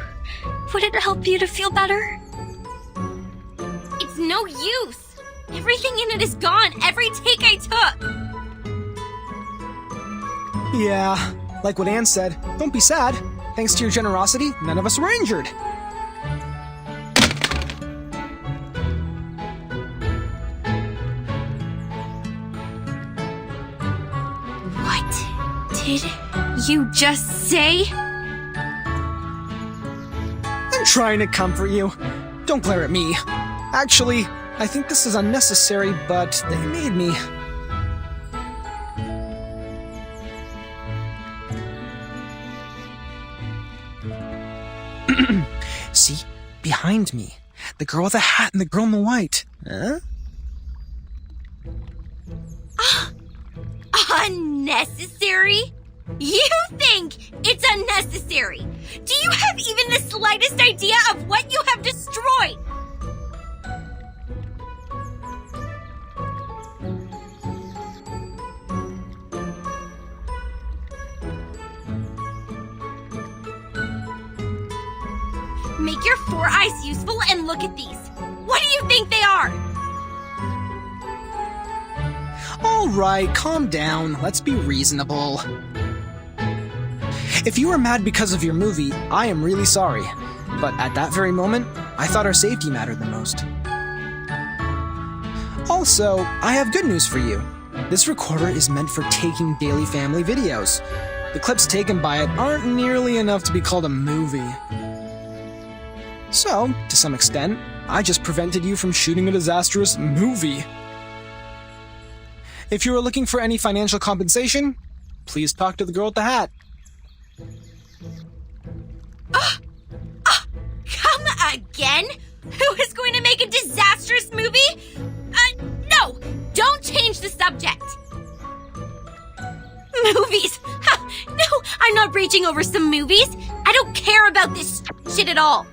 Would it help you to feel better? It's no use. Everything in it is gone. Every take I took. Yeah, like what Anne said, don't be sad. Thanks to your generosity, none of us were injured. Did you just say? I'm trying to comfort you. Don't glare at me. Actually, I think this is unnecessary, but they made me. See? Behind me. The girl with the hat and the girl in the white. Huh? Unnecessary? You think it's unnecessary? Do you have even the slightest idea of what you have destroyed? Make your 4 eyes useful and look at these. What do you think they are? All right, calm down. Let's be reasonable. If you were mad because of your movie, I am really sorry. But at that very moment, I thought our safety mattered the most. Also, I have good news for you. This recorder is meant for taking daily family videos. The clips taken by it aren't nearly enough to be called a movie. So, to some extent, I just prevented you from shooting a disastrous movie. If you are looking for any financial compensation, please talk to the girl with the hat. Come again? Who is going to make a disastrous movie? No! Don't change the subject! Movies? No, I'm not raging over some movies. I don't care about this shit at all.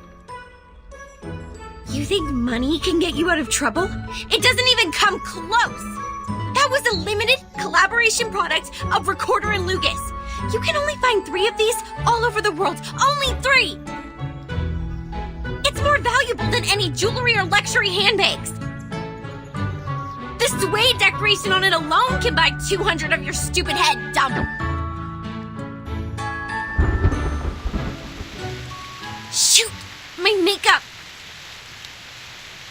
You think money can get you out of trouble? It doesn't even come close. That was a limited collaboration product of Recorder and Lucas. You can only find 3 of these all over the world. Only 3! It's more valuable than any jewelry or luxury handbags. The suede decoration on it alone can buy 200 of your stupid head, dumb. Shoot! My makeup!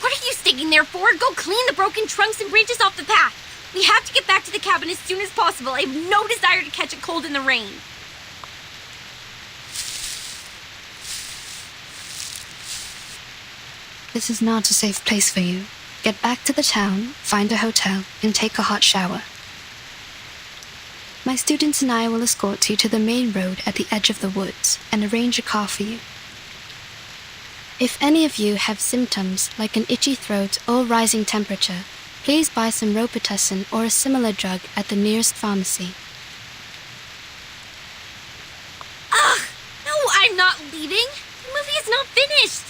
What are you sticking there for? Go clean the broken trunks and branches off the path. We have to get back to the cabin as soon as possible. I have no desire to catch a cold in the rain. This is not a safe place for you. Get back to the town, find a hotel, and take a hot shower. My students and I will escort you to the main road at the edge of the woods and arrange a car for you. If any of you have symptoms like an itchy throat or rising temperature, please buy some Robitussin or a similar drug at the nearest pharmacy. Ugh! No, I'm not leaving. The movie is not finished.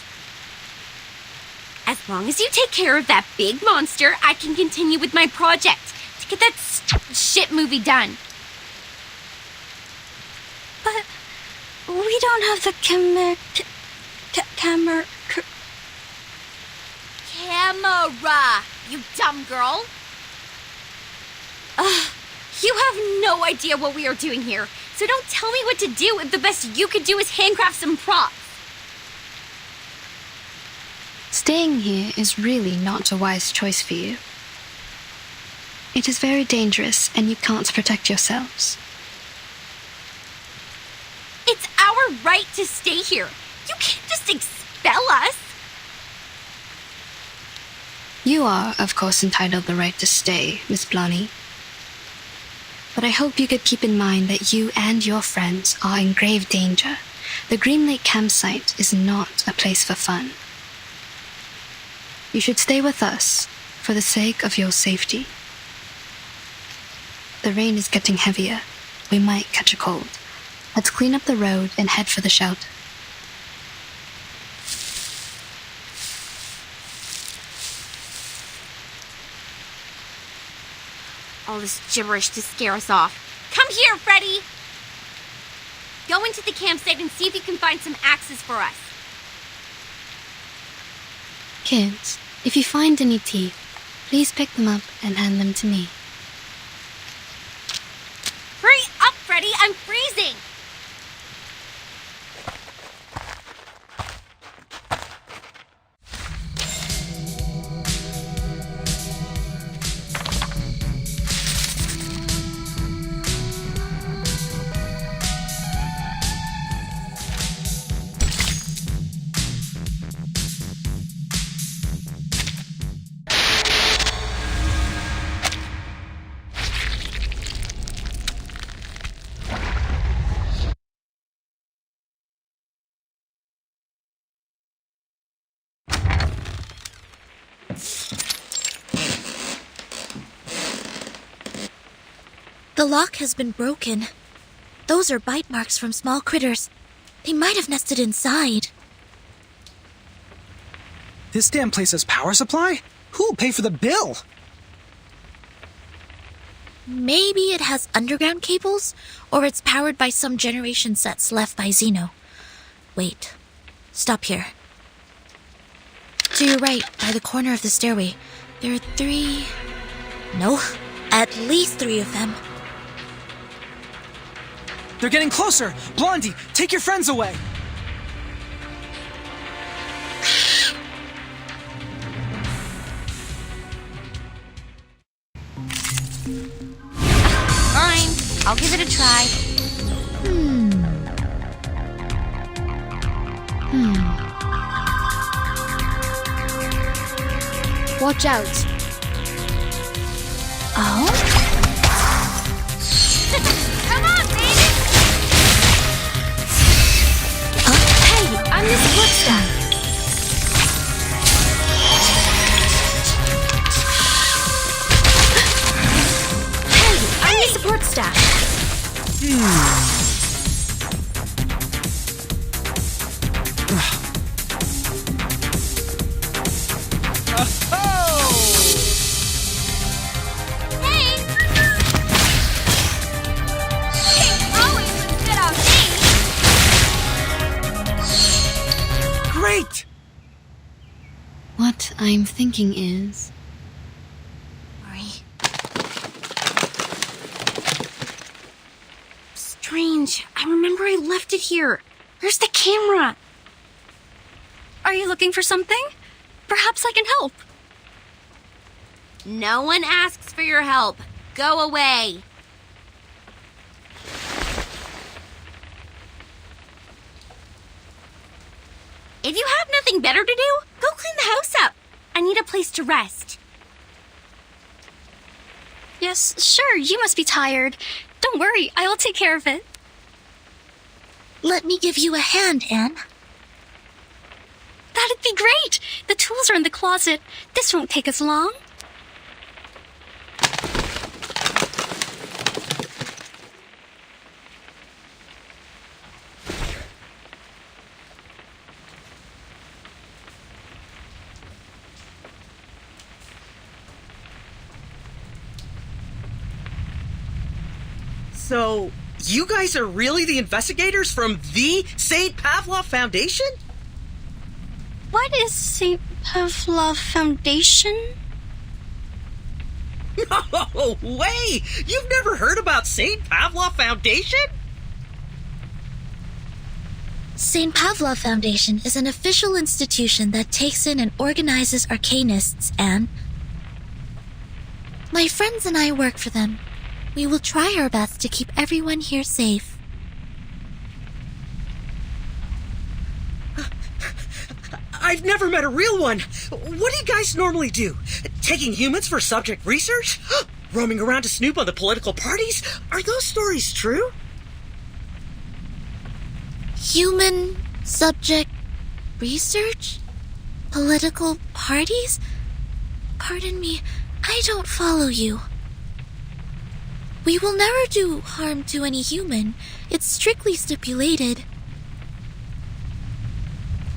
As long as you take care of that big monster, I can continue with my project to get that shit movie done. We don't have the camera. Camera, you dumb girl. You have no idea what we are doing here, so don't tell me what to do if the best you could do is handcraft some props. Staying here is really not a wise choice for you. It is very dangerous, and you can't protect yourselves. It's our right to stay here. You can't just expel us. You are, of course, entitled the right to stay, Miss Blonny. But I hope you could keep in mind that you and your friends are in grave danger. The Green Lake campsite is not a place for fun. You should stay with us for the sake of your safety. The rain is getting heavier. We might catch a cold. Let's clean up the road and head for the shelter. All this gibberish to scare us off. Come here, Freddy! Go into the campsite and see if you can find some axes for us. Kids, if you find any teeth, please pick them up and hand them to me. Hurry up, Freddy! I'm freezing! The lock has been broken. Those are bite marks from small critters. They might have nested inside. This damn place has power supply? Who'll pay for the bill? Maybe it has underground cables, or it's powered by some generation sets left by Zeno. Wait. Stop here. To your right, by the corner of the stairway, there are 3... No, at least 3 of them. They're getting closer! Blondie, take your friends away! Fine, I'll give it a try. Watch out. Oh? Come on, baby! Hey, I'm Miss Woodstaff. Hey, I'm the support staff. Great! What I'm thinking is... Strange. I remember I left it here. Where's the camera? Are you looking for something? Perhaps I can help. No one asks for your help. Go away. If you have nothing better to do, go clean the house up. I need a place to rest. Yes, sure, you must be tired. Don't worry, I will take care of it. Let me give you a hand, Anne. That'd be great. The tools are in the closet. This won't take us long. So, You guys are really the investigators from the St. Pavlov Foundation? What is St. Pavlov Foundation? No way! You've never heard about St. Pavlov Foundation? St. Pavlov Foundation is an official institution that takes in and organizes arcanists, and my friends and I work for them. We will try our best to keep everyone here safe. I've never met a real one. What do you guys normally do? Taking humans for subject research? Roaming around to snoop on the political parties? Are those stories true? Human subject research? Political parties? Pardon me, I don't follow you. We will never do harm to any human. It's strictly stipulated.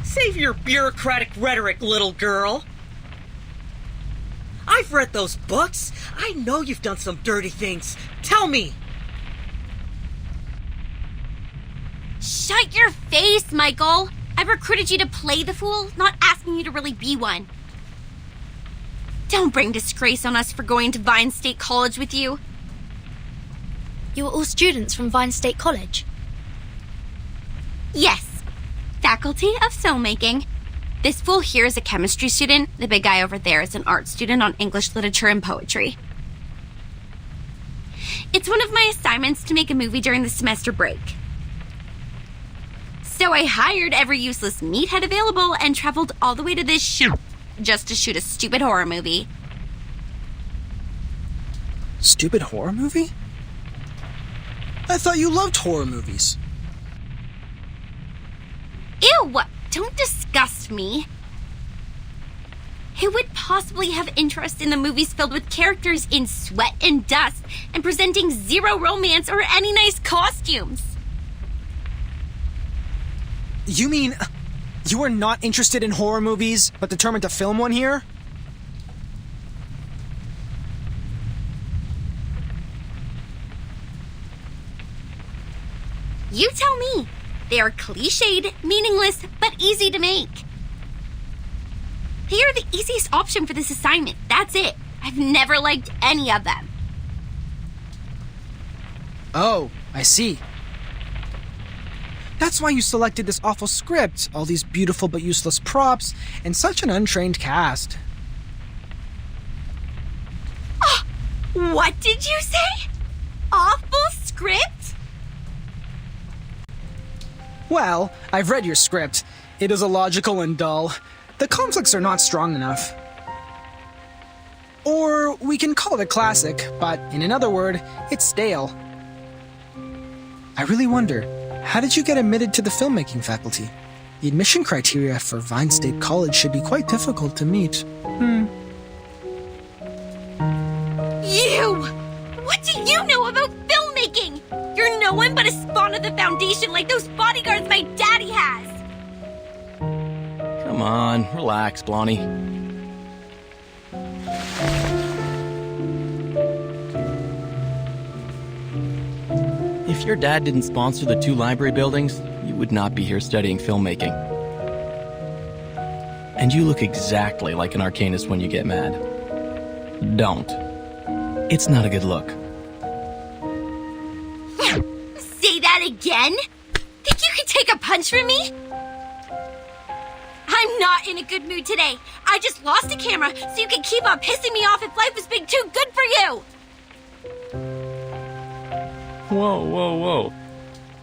Save your bureaucratic rhetoric, little girl. I've read those books. I know you've done some dirty things. Tell me. Shut your face, Michael! I recruited you to play the fool, not asking you to really be one. Don't bring disgrace on us for going to Vine State College with you. You are all students from Vine State College? Yes. Faculty of Filmmaking. This fool here is a chemistry student. The big guy over there is an art student on English literature and poetry. It's one of my assignments to make a movie during the semester break. So I hired every useless meathead available and traveled all the way to this shoot just to shoot a stupid horror movie. Stupid horror movie? I thought you loved horror movies. Ew! Don't disgust me. Who would possibly have interest in the movies filled with characters in sweat and dust and presenting zero romance or any nice costumes? You mean you are not interested in horror movies, but determined to film one here? You tell me. They are cliched, meaningless, but easy to make. They are the easiest option for this assignment. That's it. I've never liked any of them. Oh, I see. That's why you selected this awful script, all these beautiful but useless props, and such an untrained cast. Oh, what did you say? Awful script? Well, I've read your script. It is illogical and dull. The conflicts are not strong enough. Or we can call it a classic, but in another word, it's stale. I really wonder, how did you get admitted to the filmmaking faculty? The admission criteria for Vine State College should be quite difficult to meet. You! What do you know about filmmaking? You're no one but a spawn of the Foundation like those bodyguards my daddy has! Come on, relax, Blondie. If your dad didn't sponsor the 2 library buildings, you would not be here studying filmmaking. And you look exactly like an arcanist when you get mad. Don't. It's not a good look. Say that again? Think you can take a punch from me? I'm not in a good mood today. I just lost a camera, so you can keep on pissing me off if life is being too good for you! Whoa, whoa, whoa.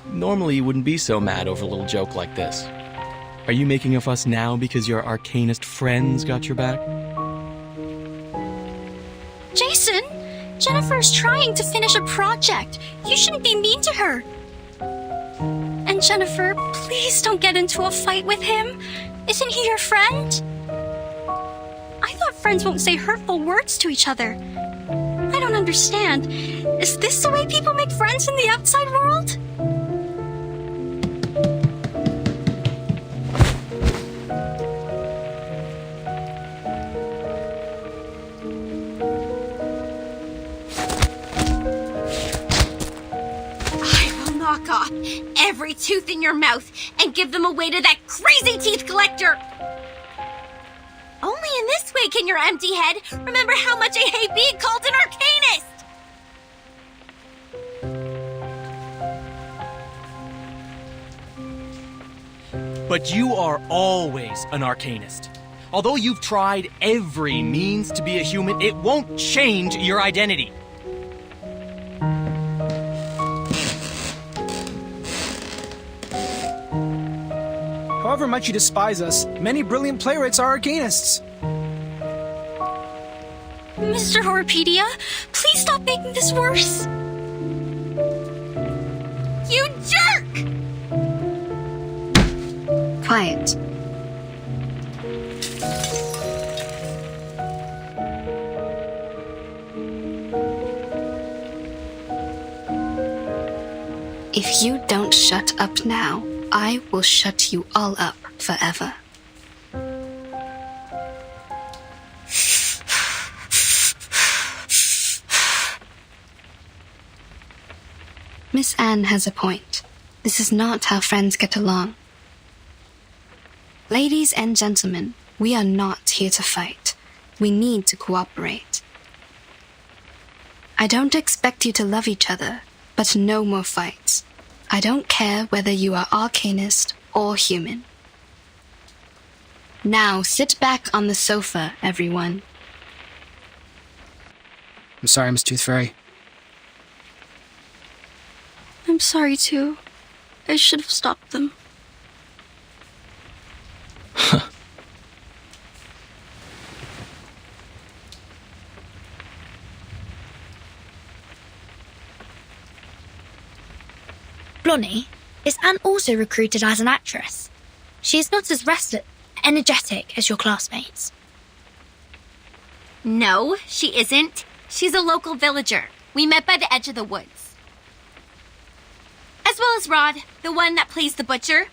Normally you wouldn't be so mad over a little joke like this. Are you making a fuss now because your arcanist friends got your back? Jason, Jennifer's trying to finish a project. You shouldn't be mean to her. And Jennifer, please don't get into a fight with him. Isn't he your friend? I thought friends won't say hurtful words to each other. I don't understand. Is this the way people make friends in the outside world? I every tooth in your mouth and give them away to that crazy teeth collector! Only in this way can your empty head remember how much I hate being called an arcanist! But you are always an arcanist. Although you've tried every means to be a human, it won't change your identity. However much you despise us, many brilliant playwrights are arcanists. Mr. Horpedia, please stop making this worse. You jerk! Quiet. If you don't shut up now, I will shut you all up forever. Miss Anne has a point. This is not how friends get along. Ladies and gentlemen, we are not here to fight. We need to cooperate. I don't expect you to love each other, but no more fights. I don't care whether you are arcanist or human. Now sit back on the sofa, everyone. I'm sorry, Miss Tooth Fairy. I'm sorry too. I should have stopped them. Blonnie, is Anne also recruited as an actress? She is not as energetic as your classmates. No, she isn't. She's a local villager. We met by the edge of the woods. As well as Rod, the one that plays the butcher.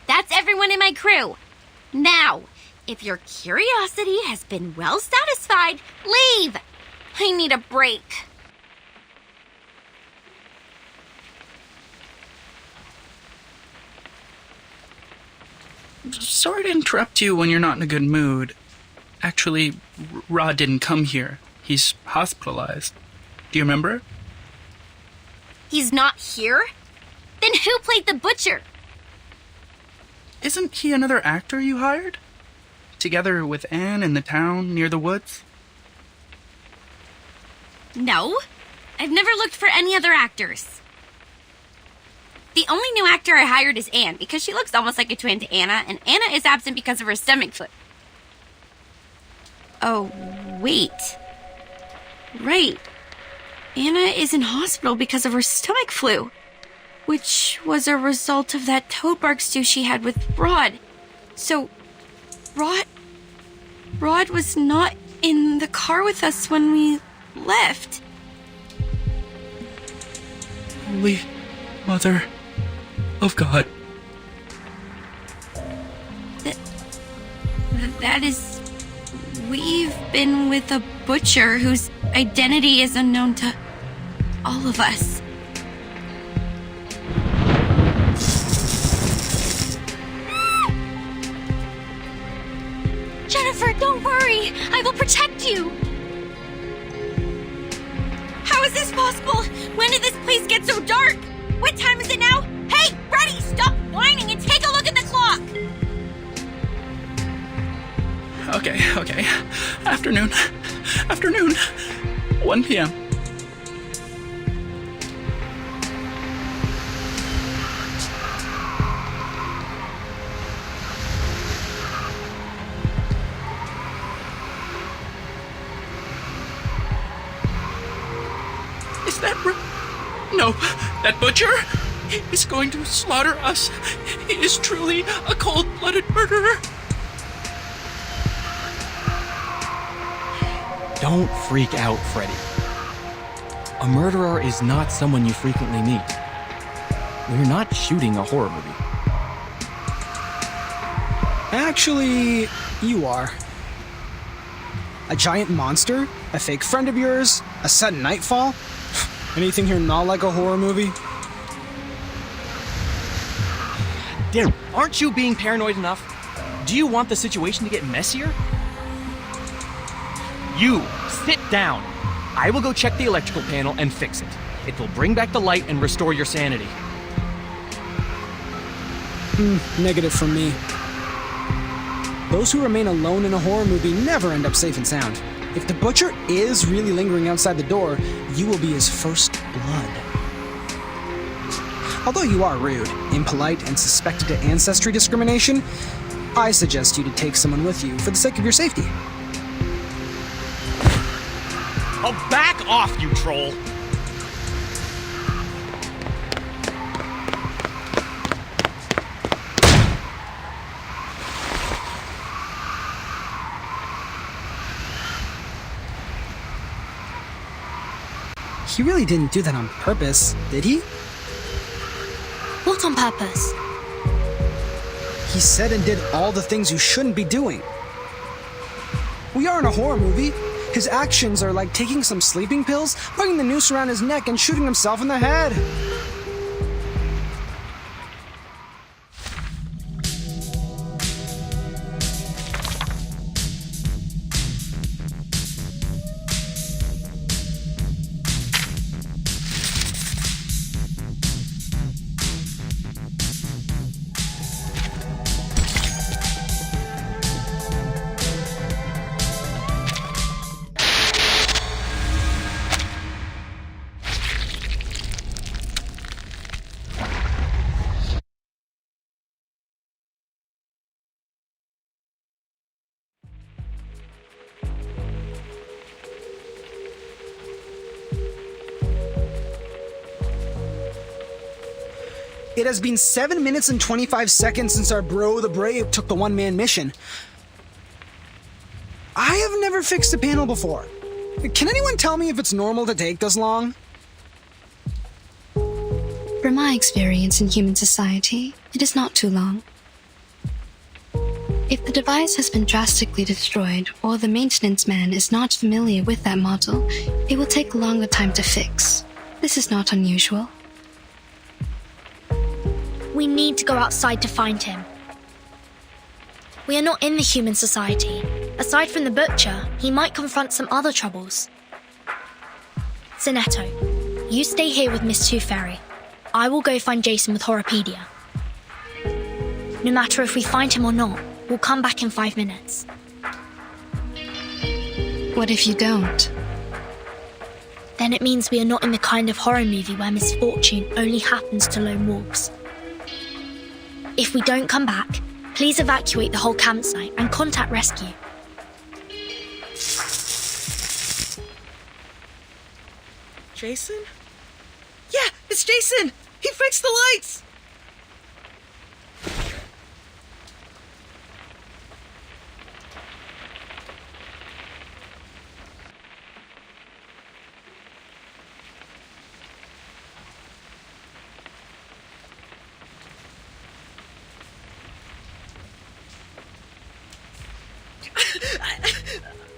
That's everyone in my crew. Now, if your curiosity has been well satisfied, leave! I need a break. Sorry to interrupt you when you're not in a good mood. Actually, Rod didn't come here. He's hospitalized. Do you remember? He's not here? Then who played the butcher? Isn't he another actor you hired? Together with Anne in the town near the woods? No. I've never looked for any other actors. The only new actor I hired is Anne, because she looks almost like a twin to Anna, and Anna is absent because of her stomach flu. Oh, wait. Right. Anna is in hospital because of her stomach flu, which was a result of that toad bark stew she had with Rod. So, Rod was not in the car with us when we left. Holy Mother of God. That is... We've been with a butcher whose identity is unknown to all of us. Jennifer, don't worry. I will protect you. How is this possible? When did this place get so dark? What time is it now? Hey, Reddy, stop whining and take a look at the clock! Okay. Afternoon. 1 p.m. Is that No, that butcher is going to slaughter us. He is truly a cold-blooded murderer. Don't freak out, Freddy. A murderer is not someone you frequently meet. We're not shooting a horror movie. Actually, you are. A giant monster? A fake friend of yours? A sudden nightfall? Anything here not like a horror movie? Aren't you being paranoid enough? Do you want the situation to get messier? You, sit down. I will go check the electrical panel and fix it. It will bring back the light and restore your sanity. Negative from me. Those who remain alone in a horror movie never end up safe and sound. If the butcher is really lingering outside the door, you will be his first blood. Although you are rude, impolite, and suspected of ancestry discrimination, I suggest you to take someone with you for the sake of your safety. Oh, back off, you troll! He really didn't do that on purpose, did he? What on purpose? He said and did all the things you shouldn't be doing. We are in a horror movie. His actions are like taking some sleeping pills, putting the noose around his neck, and shooting himself in the head. It has been 7 minutes and 25 seconds since our bro, the Brave, took the one-man mission. I have never fixed a panel before. Can anyone tell me if it's normal to take this long? From my experience in human society, it is not too long. If the device has been drastically destroyed or the maintenance man is not familiar with that model, it will take a longer time to fix. This is not unusual. We need to go outside to find him. We are not in the human society. Aside from the butcher, he might confront some other troubles. Zenetto, you stay here with Miss Tooth Fairy. I will go find Jason with Horrorpedia. No matter if we find him or not, we'll come back in 5 minutes. What if you don't? Then it means we are not in the kind of horror movie where misfortune only happens to lone wolves. If we don't come back, please evacuate the whole campsite and contact rescue. Jason? Yeah, it's Jason! He fixed the lights!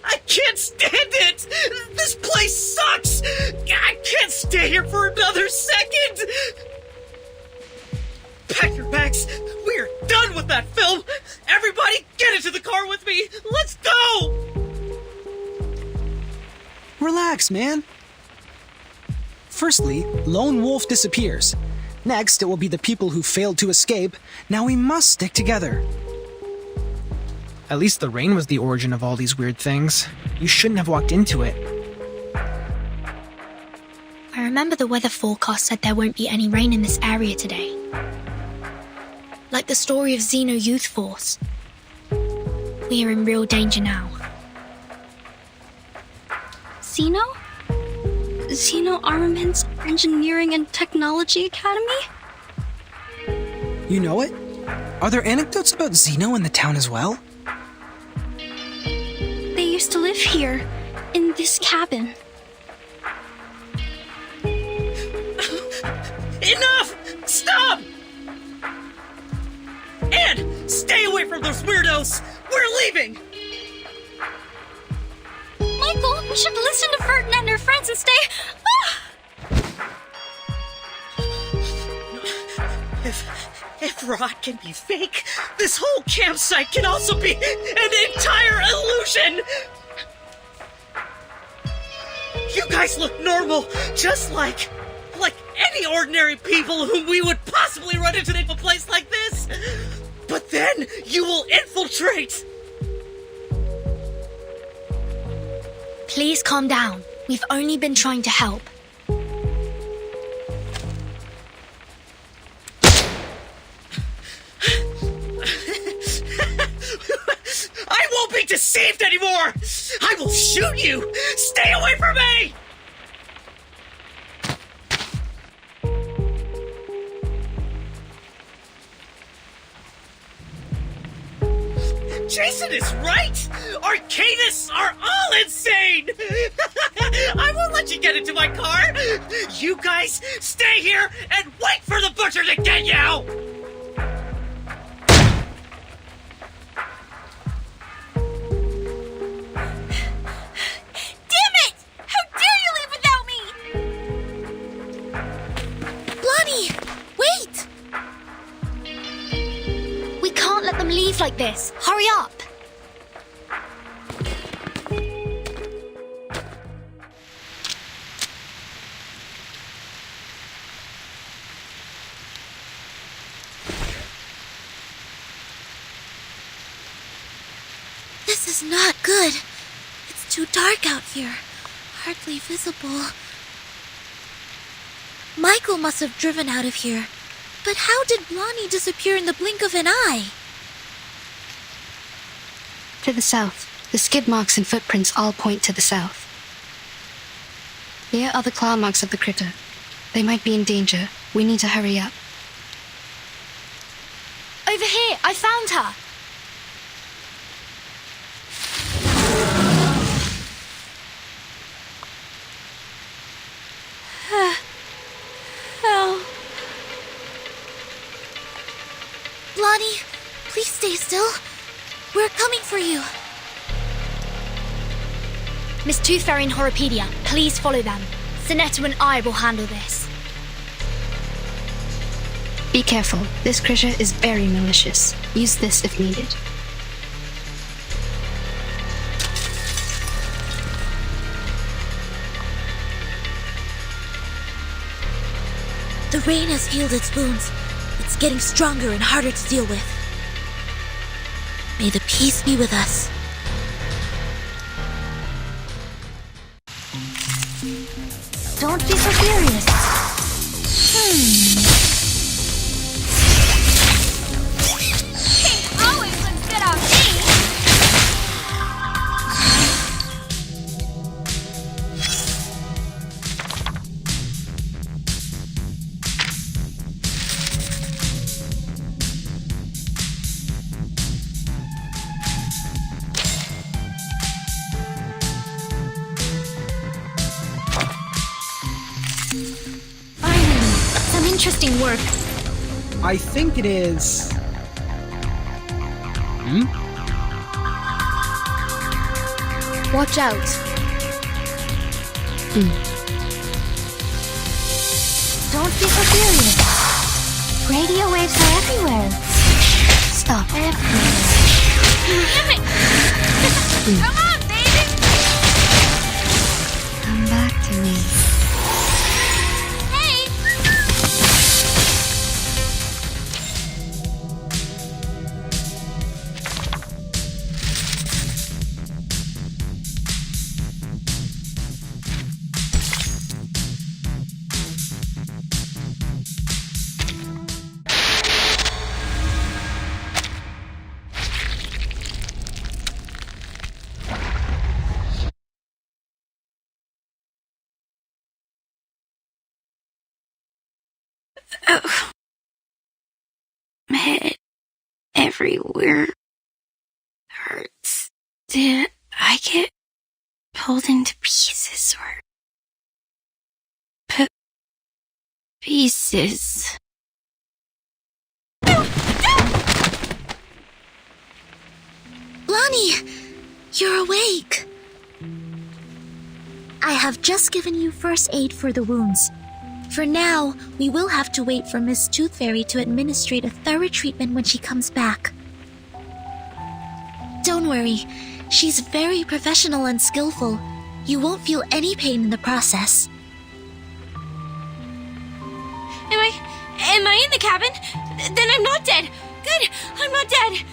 I can't stand it! This place sucks! I can't stay here for another second! Pack your bags! We're done with that film! Everybody get into the car with me! Let's go! Relax, man. Firstly, Lone Wolf disappears. Next, it will be the people who failed to escape. Now we must stick together. At least the rain was the origin of all these weird things. You shouldn't have walked into it. I remember the weather forecast said there won't be any rain in this area today. Like the story of Xeno Youth Force. We are in real danger now. Xeno? Xeno Armaments Engineering and Technology Academy? You know it? Are there anecdotes about Xeno in the town as well? They used to live here, in this cabin. Enough! Stop! And stay away from those weirdos! We're leaving! Michael, you should listen to Ferdinand and her friends and stay... If rot can be fake, this whole campsite can also be an entire illusion! You guys look normal, just like any ordinary people whom we would possibly run into in a place like this. But then you will infiltrate! Please calm down. We've only been trying to help. I won't be deceived anymore! I will shoot you! Stay away from me! Jason is right! Arcanists are all insane! I won't let you get into my car! You guys stay here and wait for the butcher to get you! Like this. Hurry up! This is not good. It's too dark out here. Hardly visible. Michael must have driven out of here. But how did Blondie disappear in the blink of an eye? To the south, the skid marks and footprints all point to the south. There are the claw marks of the critter. They might be in danger. We need to hurry up. Over here! I found her! Help. Blondie, please stay still. We're coming for you. Miss Tooth Fairy and Horopedia, please follow them. Sonetta and I will handle this. Be careful. This critter is very malicious. Use this if needed. The rain has healed its wounds. It's getting stronger and harder to deal with. May the peace be with us. Don't be so serious. He always looks good on me! Interesting work. I think it is... Watch out. Don't be so serious. Radio waves are everywhere. Stop. Everywhere. Damn it! Come on, baby! Come back to me. Oh. My head everywhere hurts. Did I get pulled into pieces or pieces? Lonnie, you're awake. I have just given you first aid for the wounds. For now, we will have to wait for Miss Tooth Fairy to administrate a thorough treatment when she comes back. Don't worry, she's very professional and skillful. You won't feel any pain in the process. Am I in the cabin? Then I'm not dead. Good, I'm not dead.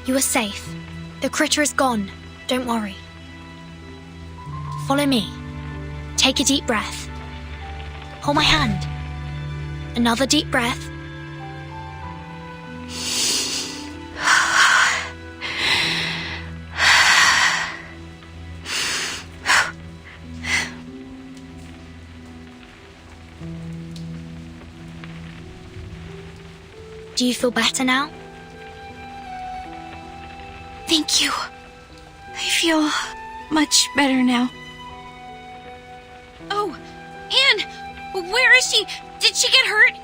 You are safe. The critter is gone. Don't worry. Follow me. Take a deep breath. Hold my hand. Another deep breath. Do you feel better now? Thank you. I feel much better now. Oh, Anne! Where is she? Did she get hurt?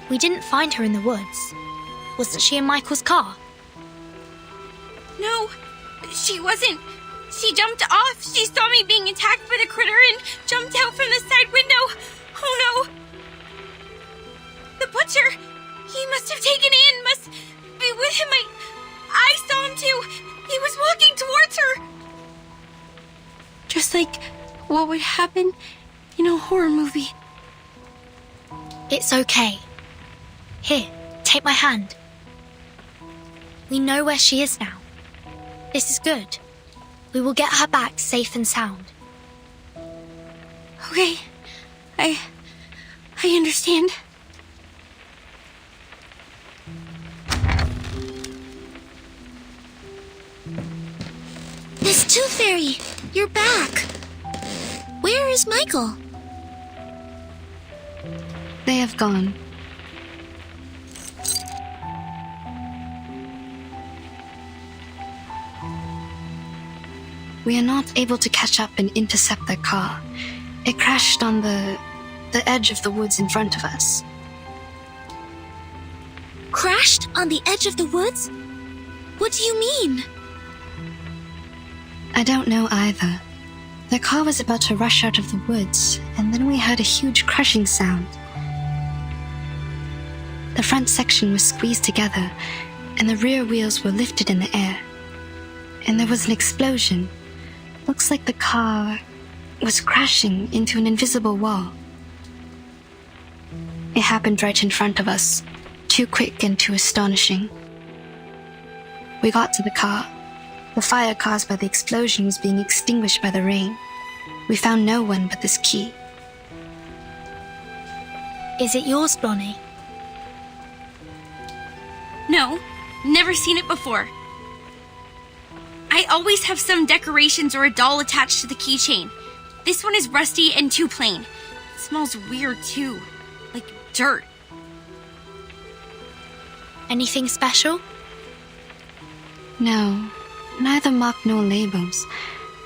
We didn't find her in the woods. Wasn't she in Michael's car? No, she wasn't. She jumped off. She saw me being attacked by the critter and jumped out from the side window. Oh no! The butcher! He must have taken Anne, must be with him. I saw him too. He was walking towards her. Just like what would happen in a horror movie. It's okay. Here, take my hand. We know where she is now. This is good. We will get her back safe and sound. Okay. I understand. Miss Tooth Fairy, you're back. Where is Michael? They have gone. We are not able to catch up and intercept their car. It crashed on the edge of the woods in front of us. Crashed on the edge of the woods? What do you mean? I don't know either. The car was about to rush out of the woods, and then we heard a huge crushing sound. The front section was squeezed together, and the rear wheels were lifted in the air. And there was an explosion. Looks like the car was crashing into an invisible wall. It happened right in front of us, too quick and too astonishing. We got to the car. The fire caused by the explosion was being extinguished by the rain. We found no one but this key. Is it yours, Blonnie? No, never seen it before. I always have some decorations or a doll attached to the keychain. This one is rusty and too plain. It smells weird too, like dirt. Anything special? No, neither mark nor labels.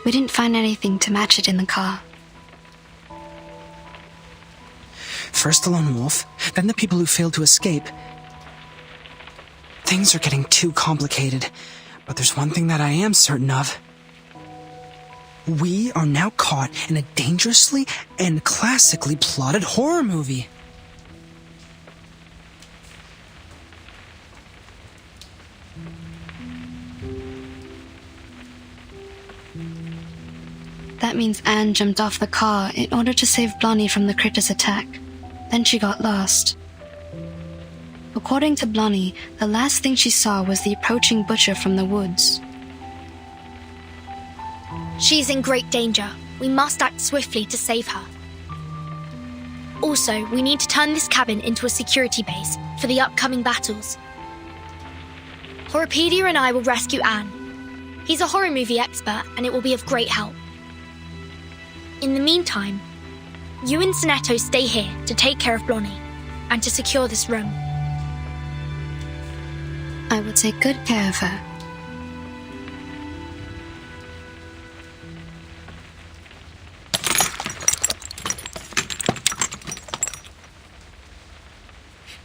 We didn't find anything to match it in the car. First the lone wolf, then the people who failed to escape. Things are getting too complicated, but there's one thing that I am certain of. We are now caught in a dangerously and classically plotted horror movie. That means Anne jumped off the car in order to save Blonnie from the critter's attack. Then she got lost. According to Blonnie, the last thing she saw was the approaching butcher from the woods. She's in great danger. We must act swiftly to save her. Also, we need to turn this cabin into a security base for the upcoming battles. Horrorpedia and I will rescue Anne. He's a horror movie expert, and it will be of great help. In the meantime, you and Sonetto stay here to take care of Blonnie and to secure this room. I will take good care of her.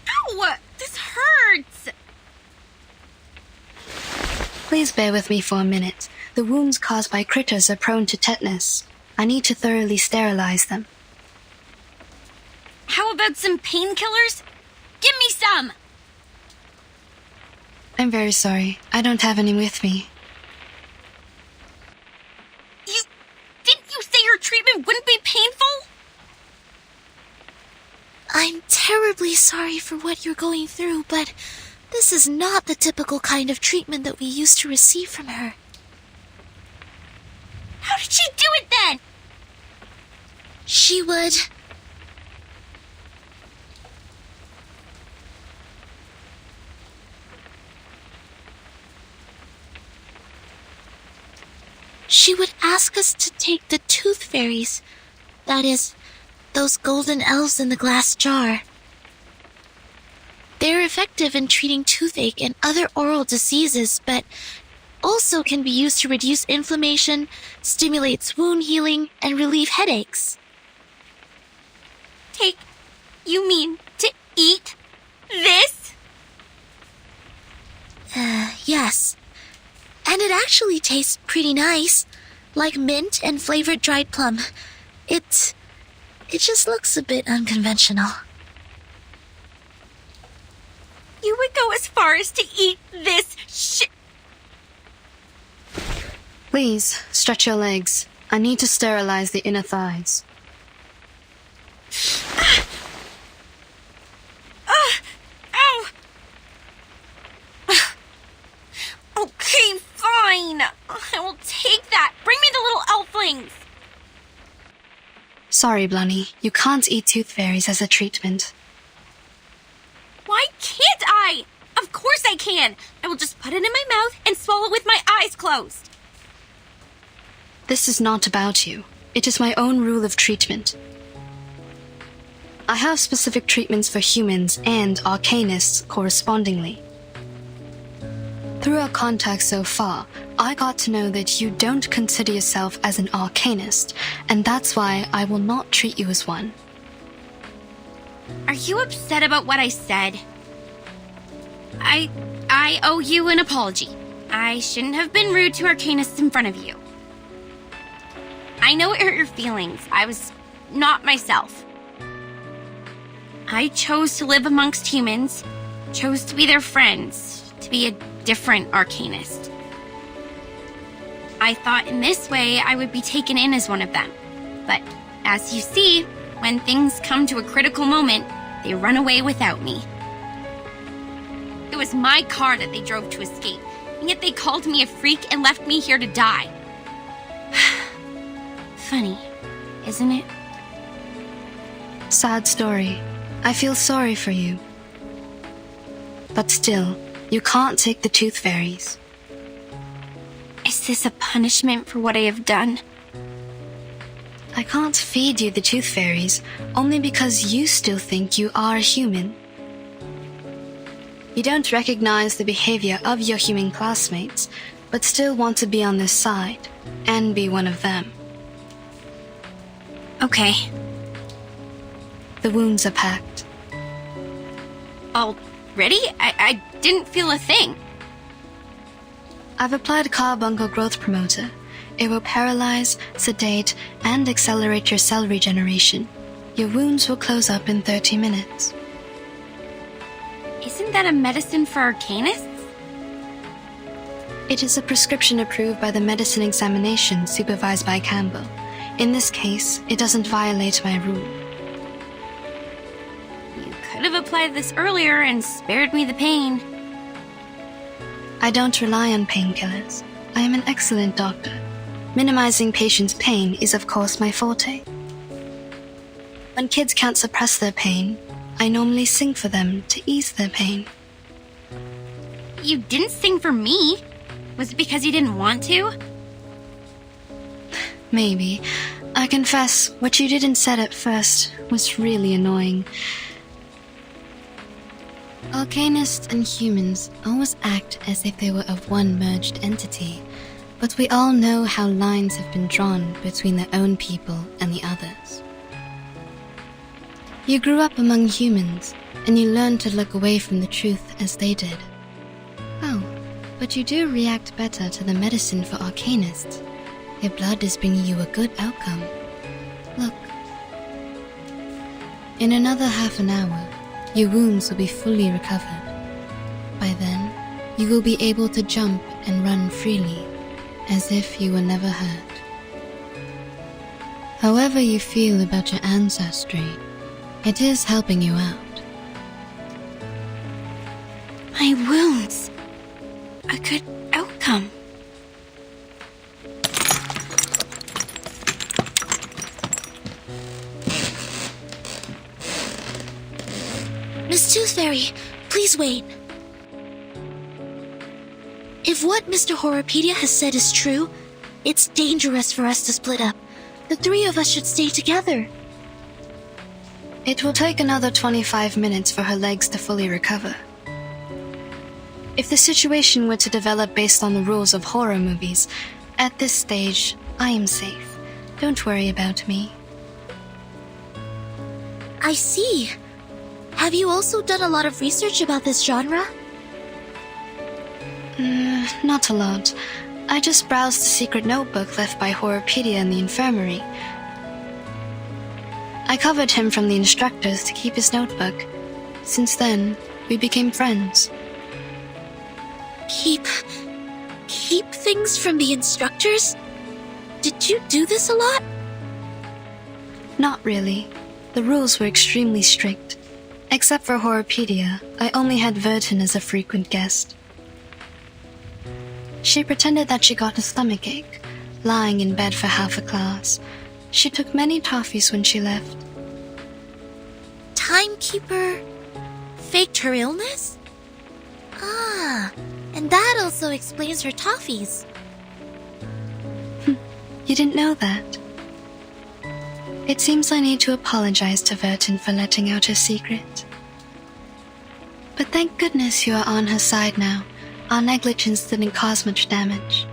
Ow! This hurts! Please bear with me for a minute. The wounds caused by critters are prone to tetanus. I need to thoroughly sterilize them. How about some painkillers? Give me some! I'm very sorry. I don't have any with me. Didn't you say her treatment wouldn't be painful? I'm terribly sorry for what you're going through, but this is not the typical kind of treatment that we used to receive from her. How did she do it then? She would... She would ask us to take the tooth fairies. That is, those golden elves in the glass jar. They're effective in treating toothache and other oral diseases, but also can be used to reduce inflammation, stimulates wound healing, and relieve headaches. You mean to eat this? Yes. And it actually tastes pretty nice, like mint and flavored dried plum. It just looks a bit unconventional. You would go as far as to eat this shit? Please, stretch your legs. I need to sterilize the inner thighs. Ow! Okay, fine. I will take that. Bring me the little elflings. Sorry, Blunny. You can't eat tooth fairies as a treatment. Why can't I? Of course I can. I will just put it in my mouth and swallow it with my eyes closed. This is not about you. It is my own rule of treatment. I have specific treatments for humans and arcanists correspondingly. Through our contact so far, I got to know that you don't consider yourself as an arcanist, and that's why I will not treat you as one. Are you upset about what I said? I owe you an apology. I shouldn't have been rude to arcanists in front of you. I know it hurt your feelings. I was not myself. I chose to live amongst humans, chose to be their friends, to be a different arcanist. I thought in this way I would be taken in as one of them. But as you see, when things come to a critical moment, they run away without me. It was my car that they drove to escape, and yet they called me a freak and left me here to die. Funny, isn't it? Sad story. I feel sorry for you. But still, you can't take the tooth fairies. Is this a punishment for what I have done? I can't feed you the tooth fairies only because you still think you are a human. You don't recognize the behavior of your human classmates, but still want to be on their side and be one of them. Okay. The wounds are packed. Already? I didn't feel a thing. I've applied carbuncle growth promoter. It will paralyze, sedate, and accelerate your cell regeneration. Your wounds will close up in 30 minutes. Isn't that a medicine for arcanists? It is a prescription approved by the medicine examination supervised by Campbell. In this case, it doesn't violate my rule. You could have applied this earlier and spared me the pain. I don't rely on painkillers. I am an excellent doctor. Minimizing patients' pain is of course my forte. When kids can't suppress their pain, I normally sing for them to ease their pain. You didn't sing for me. Was it because you didn't want to? Maybe. I confess, what you did and said at first was really annoying. Arcanists and humans always act as if they were of one merged entity, but we all know how lines have been drawn between their own people and the others. You grew up among humans, and you learned to look away from the truth as they did. Oh, But you do react better to the medicine for arcanists. Your blood is bringing you a good outcome. Look. In another half an hour, your wounds will be fully recovered. By then, you will be able to jump and run freely, as if you were never hurt. However you feel about your ancestry, it is helping you out. My wounds. A good outcome. Miss Tooth Fairy, please wait. If what Mr. Horopedia has said is true, it's dangerous for us to split up. The three of us should stay together. It will take another 25 minutes for her legs to fully recover. If the situation were to develop based on the rules of horror movies, at this stage, I am safe. Don't worry about me. I see. Have you also done a lot of research about this genre? Not a lot. I just browsed the secret notebook left by Horopedia in the infirmary. I covered him from the instructors to keep his notebook. Since then, we became friends. Keep things from the instructors? Did you do this a lot? Not really. The rules were extremely strict. Except for Horopedia, I only had Vertin as a frequent guest. She pretended that she got a stomachache, lying in bed for half a class. She took many toffees when she left. Timekeeper faked her illness? Ah, and that also explains her toffees. You didn't know that? It seems I need to apologize to Vertin for letting out her secret. But thank goodness you are on her side now. Our negligence didn't cause much damage.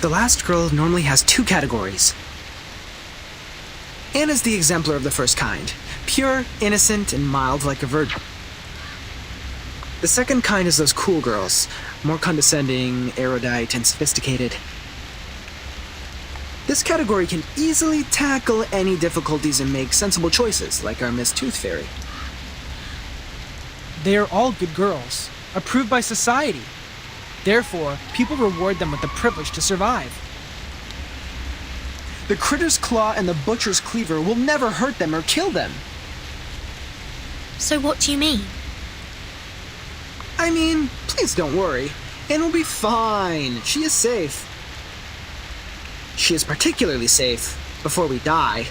The last girl normally has two categories. Anna's the exemplar of the first kind. Pure, innocent, and mild like a virgin. The second kind is those cool girls. More condescending, erudite, and sophisticated. This category can easily tackle any difficulties and make sensible choices, like our Miss Tooth Fairy. They are all good girls, approved by society. Therefore, people reward them with the privilege to survive. The Critter's Claw and the Butcher's Cleaver will never hurt them or kill them. So what do you mean? I mean, please don't worry. Anne will be fine. She is safe. She is particularly safe before we die.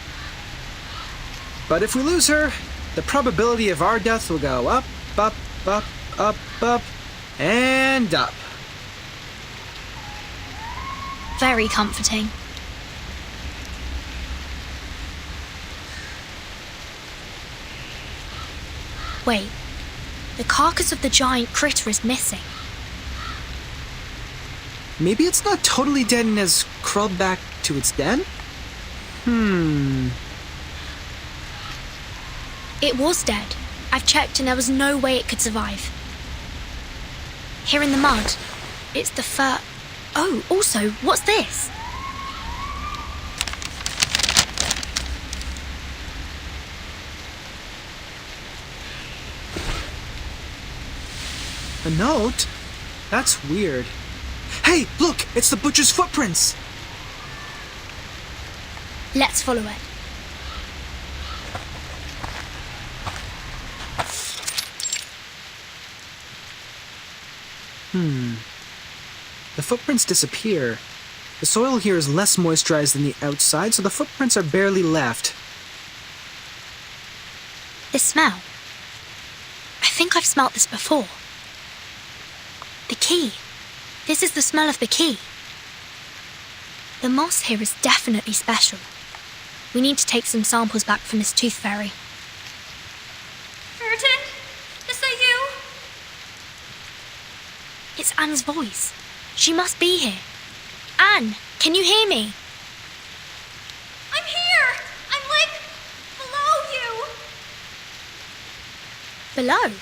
But if we lose her, the probability of our death will go up, up, up, up, up, and up. Very comforting. Wait, the carcass of the giant critter is missing. Maybe it's not totally dead and has crawled back to its den? It was dead. I've checked and there was no way it could survive. Here in the mud, it's the fur... Oh, also, what's this? A note? That's weird. Hey, look! It's the butcher's footprints! Let's follow it. The footprints disappear, The soil here is less moisturized than the outside, so the footprints are barely left. This smell. I think I've smelt this before. The key. This is the smell of the key. The moss here is definitely special. We need to take some samples back from this tooth fairy. Burton? Is that you? It's Anne's voice. She must be here. Anne, can you hear me? I'm here! I'm like below you! Below?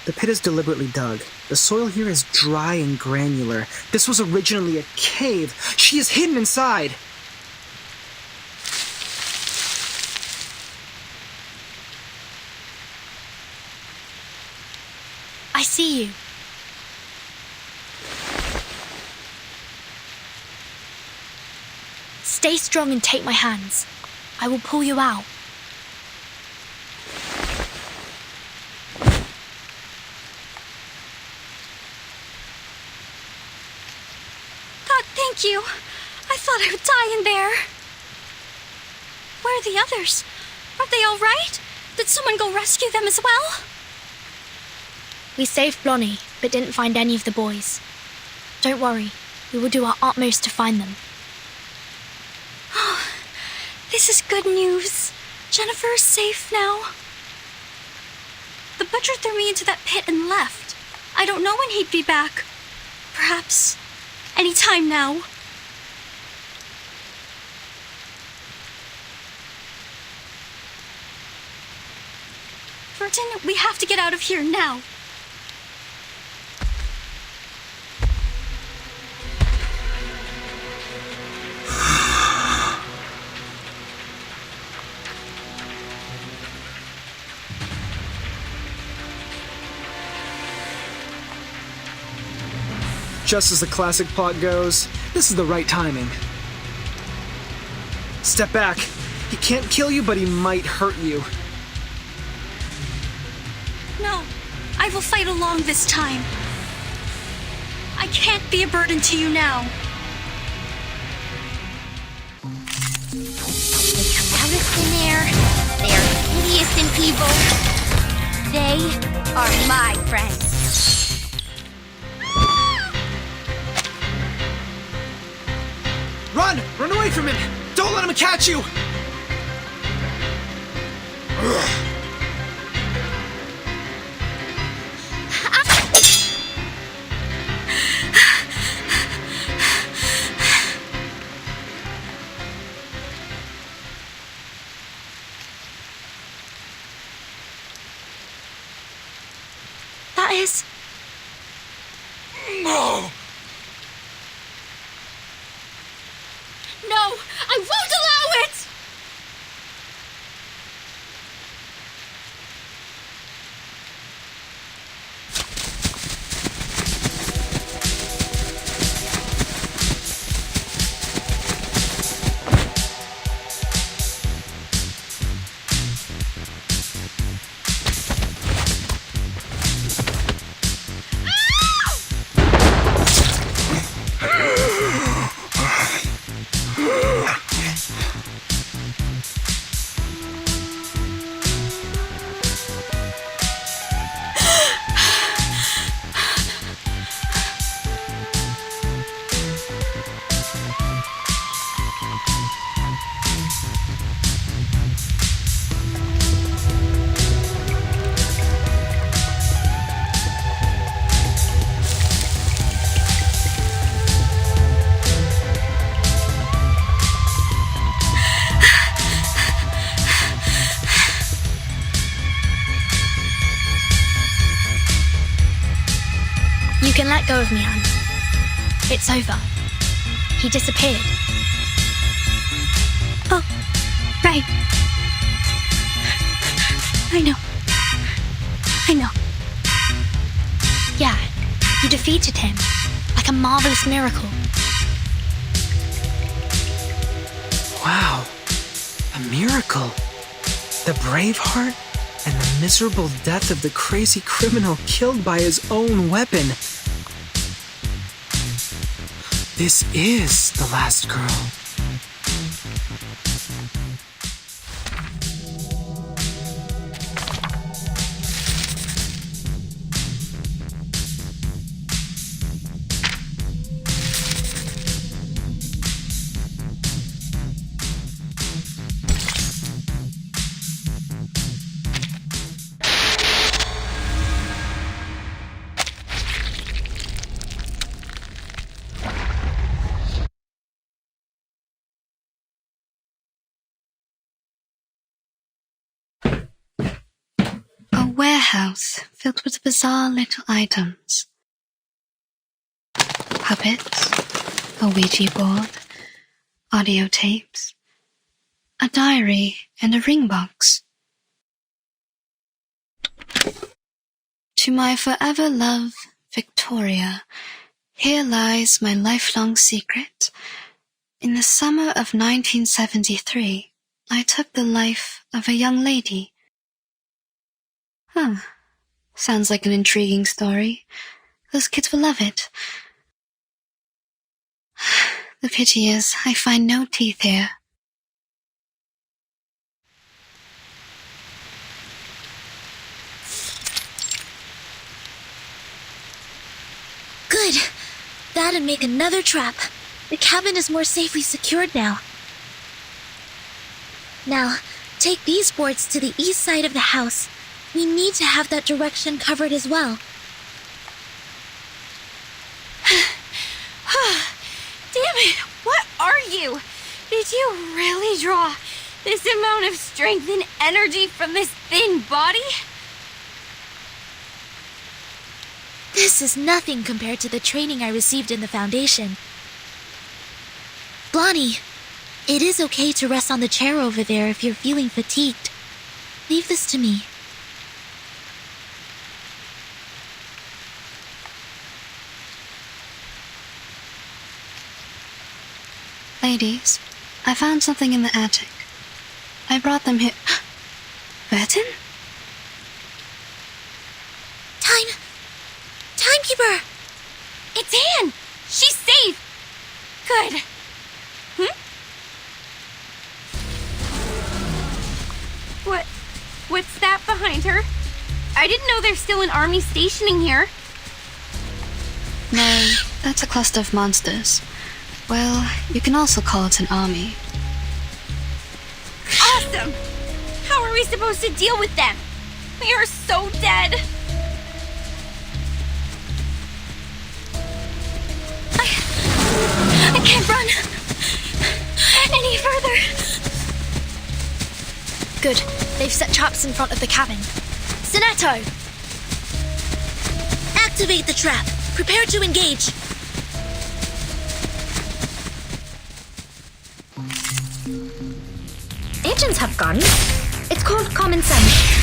The pit is deliberately dug. The soil here is dry and granular. This was originally a cave. She is hidden inside. I see you. Stay strong and take my hands. I will pull you out. God, thank you. I thought I would die in there. Where are the others? Are they all right? Did someone go rescue them as well? We saved Blonnie, but didn't find any of the boys. Don't worry, we will do our utmost to find them. Oh, this is good news. Jennifer is safe now. The butcher threw me into that pit and left. I don't know when he'd be back. Perhaps any time now. Burton, we have to get out of here now. Just as the classic plot goes, this is the right timing. Step back. He can't kill you, but he might hurt you. No, I will fight along this time. I can't be a burden to you now. They come out of thin air. They are hideous and evil. They are my friends. Run! Run away from him! Don't let him catch you! That is... No! No, I won't allow it! You can let go of me, Anne. It's over. He disappeared. Oh, right. I know. Yeah, you defeated him. Like a marvelous miracle. Wow. A miracle. The Braveheart miserable death of the crazy criminal killed by his own weapon. This is the last girl. A warehouse filled with bizarre little items. Puppets, a Ouija board, audio tapes, a diary, and a ring box. To my forever love, Victoria, here lies my lifelong secret. In the summer of 1973, I took the life of a young lady. Sounds like an intriguing story. Those kids will love it. The pity is, I find no teeth here. Good. That'd make another trap. The cabin is more safely secured now. Now, take these boards to the east side of the house. We need to have that direction covered as well. Damn it! What are you? Did you really draw this amount of strength and energy from this thin body? This is nothing compared to the training I received in the Foundation. Blondie, it is okay to rest on the chair over there if you're feeling fatigued. Leave this to me. Ladies, I found something in the attic. I brought them here. Vertin? Timekeeper! It's Anne! She's safe! Good. What's that behind her? I didn't know there's still an army stationing here. No, that's a cluster of monsters. Well, you can also call it an army. Awesome! How are we supposed to deal with them? We are so dead! I can't run any further. Good. They've set traps in front of the cabin. Sonetto! Activate the trap. Prepare to engage. Agents have guns. It's called common sense.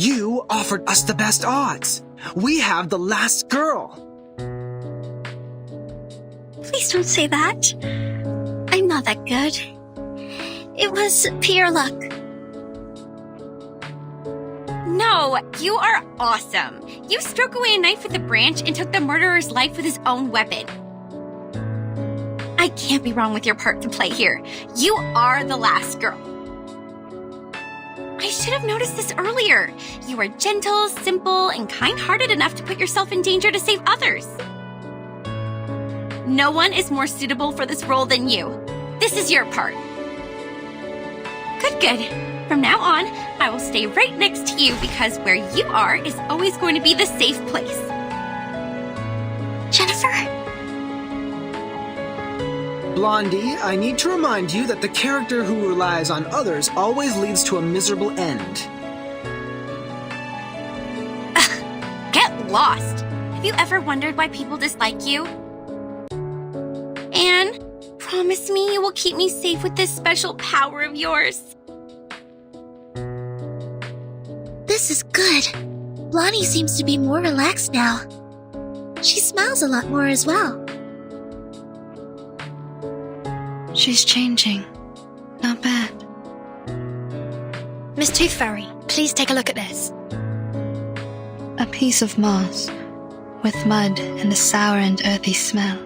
You offered us the best odds. We have the last girl. Please don't say that. I'm not that good. It was pure luck. No, you are awesome. You struck away a knife with a branch and took the murderer's life with his own weapon. I can't be wrong with your part to play here. You are the last girl. I should have noticed this earlier. You are gentle, simple, and kind-hearted enough to put yourself in danger to save others. No one is more suitable for this role than you. This is your part. Good. From now on, I will stay right next to you because where you are is always going to be the safe place. Jennifer? Blondie, I need to remind you that the character who relies on others always leads to a miserable end. Get lost. Have you ever wondered why people dislike you? Anne, promise me you will keep me safe with this special power of yours. This is good. Blondie seems to be more relaxed now. She smiles a lot more as well. She's changing. Not bad. Miss Tooth Fairy, please take a look at this. A piece of moss, with mud and a sour and earthy smell.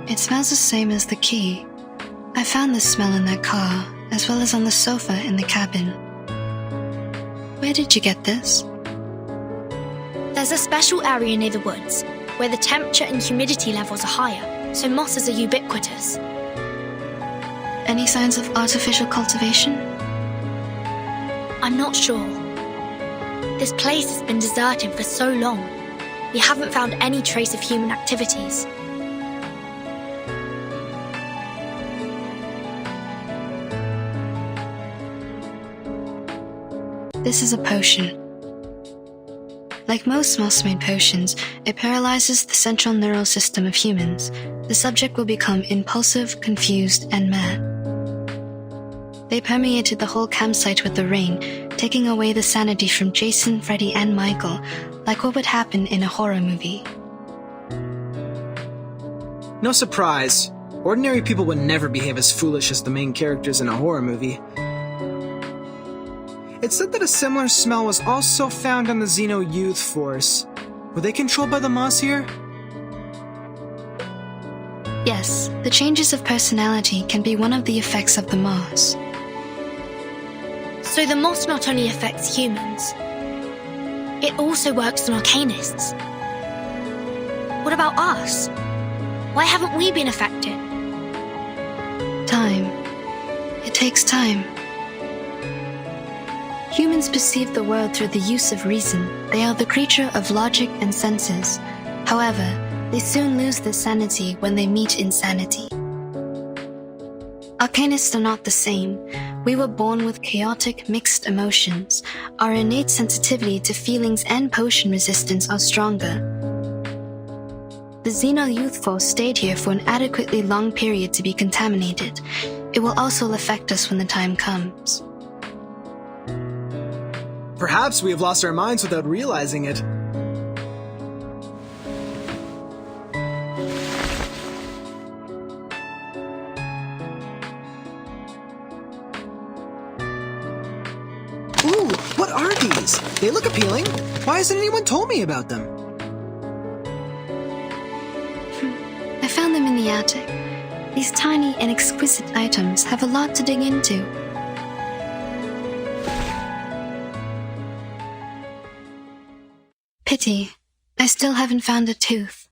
It smells the same as the key. I found this smell in that car, as well as on the sofa in the cabin. Where did you get this? There's a special area near the woods, where the temperature and humidity levels are higher, so mosses are ubiquitous. Any signs of artificial cultivation? I'm not sure. This place has been deserted for so long. We haven't found any trace of human activities. This is a potion. Like most moss-made potions, it paralyzes the central neural system of humans. The subject will become impulsive, confused, and mad. They permeated the whole campsite with the rain, taking away the sanity from Jason, Freddy, and Michael, like what would happen in a horror movie. No surprise. Ordinary people would never behave as foolish as the main characters in a horror movie. It's said that a similar smell was also found on the Xeno Youth Force. Were they controlled by the moss here? Yes, the changes of personality can be one of the effects of the moss. So the moss not only affects humans, it also works on arcanists. What about us? Why haven't we been affected? Time. It takes time. Humans perceive the world through the use of reason. They are the creature of logic and senses. However, they soon lose their sanity when they meet insanity. Arcanists are not the same. We were born with chaotic, mixed emotions. Our innate sensitivity to feelings and potion resistance are stronger. The Xeno Youth Force stayed here for an adequately long period to be contaminated. It will also affect us when the time comes. Perhaps we have lost our minds without realizing it. Ooh, what are these? They look appealing. Why hasn't anyone told me about them? I found them in the attic. These tiny and exquisite items have a lot to dig into. Pity, I still haven't found a tooth.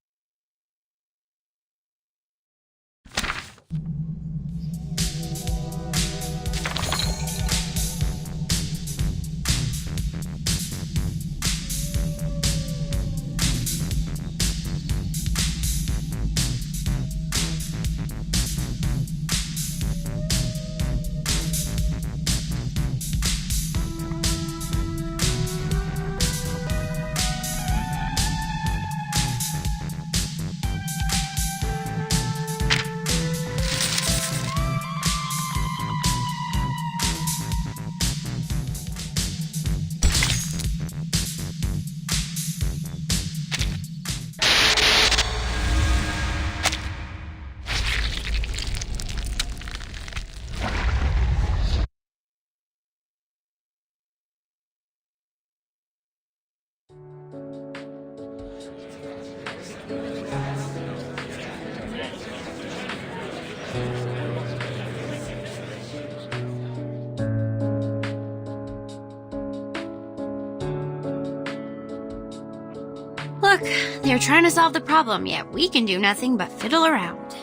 they're trying to solve the problem, yet we can do nothing but fiddle around.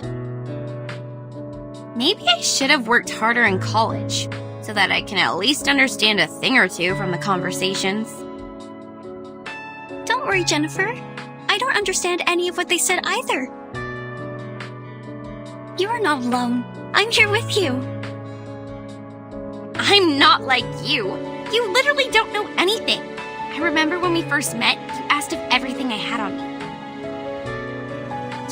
Maybe I should have worked harder in college, so that I can at least understand a thing or two from the conversations. Don't worry, Jennifer. I don't understand any of what they said either. You are not alone. I'm here with you. I'm not like you. You literally don't know anything. I remember when we first met, you asked if everything I had on me.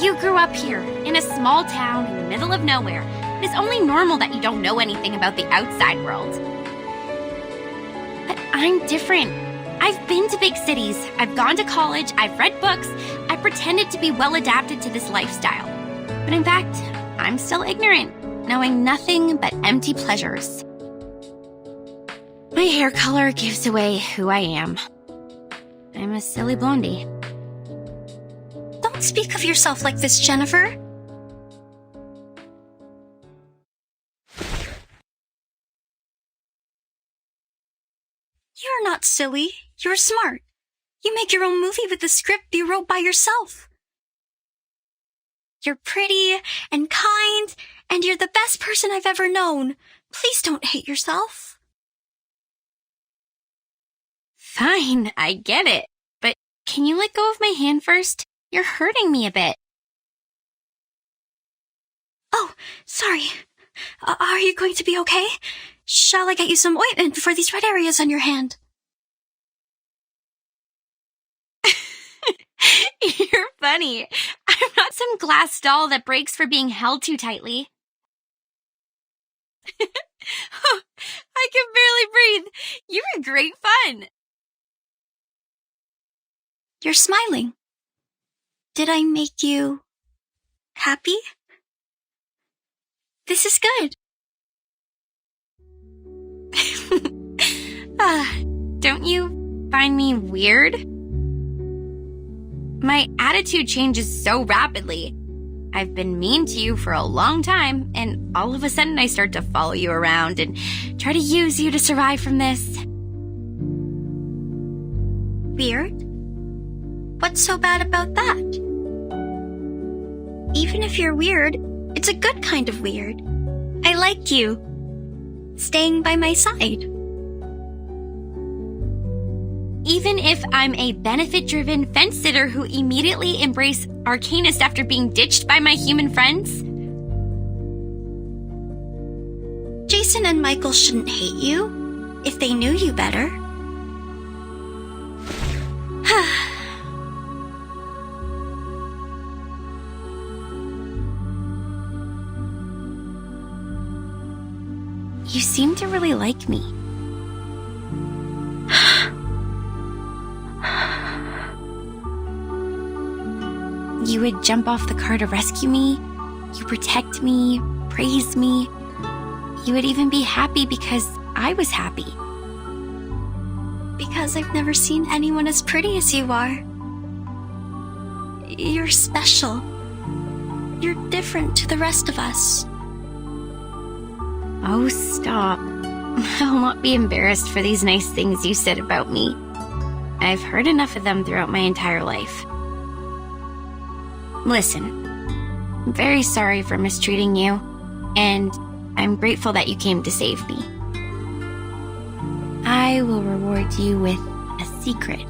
You grew up here, in a small town in the middle of nowhere. It is only normal that you don't know anything about the outside world. But I'm different. I've been to big cities, I've gone to college, I've read books, I pretended to be well adapted to this lifestyle. But in fact, I'm still ignorant, knowing nothing but empty pleasures. My hair color gives away who I am. I'm a silly blondie. Don't speak of yourself like this, Jennifer. You're not silly. You're smart. You make your own movie with the script you wrote by yourself. You're pretty and kind, and you're the best person I've ever known. Please don't hate yourself. Fine, I get it. But can you let go of my hand first? You're hurting me a bit. Oh, sorry. Are you going to be okay? Shall I get you some ointment for these red areas on your hand? You're funny. I'm not some glass doll that breaks for being held too tightly. I can barely breathe. You were great fun. You're smiling. Did I make you happy? This is good. Don't you find me weird? My attitude changes so rapidly. I've been mean to you for a long time, and all of a sudden I start to follow you around and try to use you to survive from this. Weird? What's so bad about that? Even if you're weird, it's a good kind of weird. I like you. Staying by my side. Even if I'm a benefit-driven fence-sitter who immediately embraced Arcanist after being ditched by my human friends? Jason and Michael shouldn't hate you if they knew you better. You seem to really like me. You would jump off the car to rescue me. You protect me, praise me. You would even be happy because I was happy. Because I've never seen anyone as pretty as you are. You're special. You're different to the rest of us. Oh, stop. I'll not be embarrassed for these nice things you said about me. I've heard enough of them throughout my entire life. Listen, I'm very sorry for mistreating you, and I'm grateful that you came to save me. I will reward you with a secret.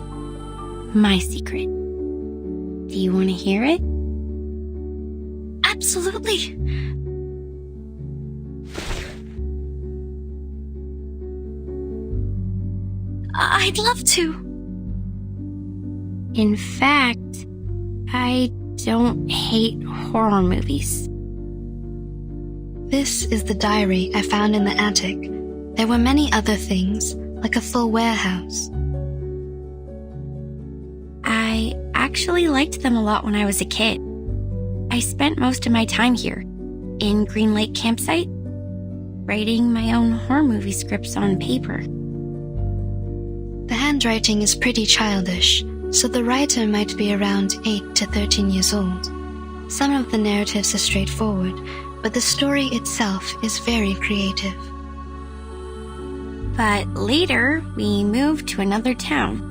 My secret. Do you want to hear it? Absolutely. I'd love to. In fact, I don't hate horror movies. This is the diary I found in the attic. There were many other things, like a full warehouse. I actually liked them a lot when I was a kid. I spent most of my time here, in Green Lake Campsite, writing my own horror movie scripts on paper. The handwriting is pretty childish, so the writer might be around 8 to 13 years old. Some of the narratives are straightforward, but the story itself is very creative. But later, we moved to another town.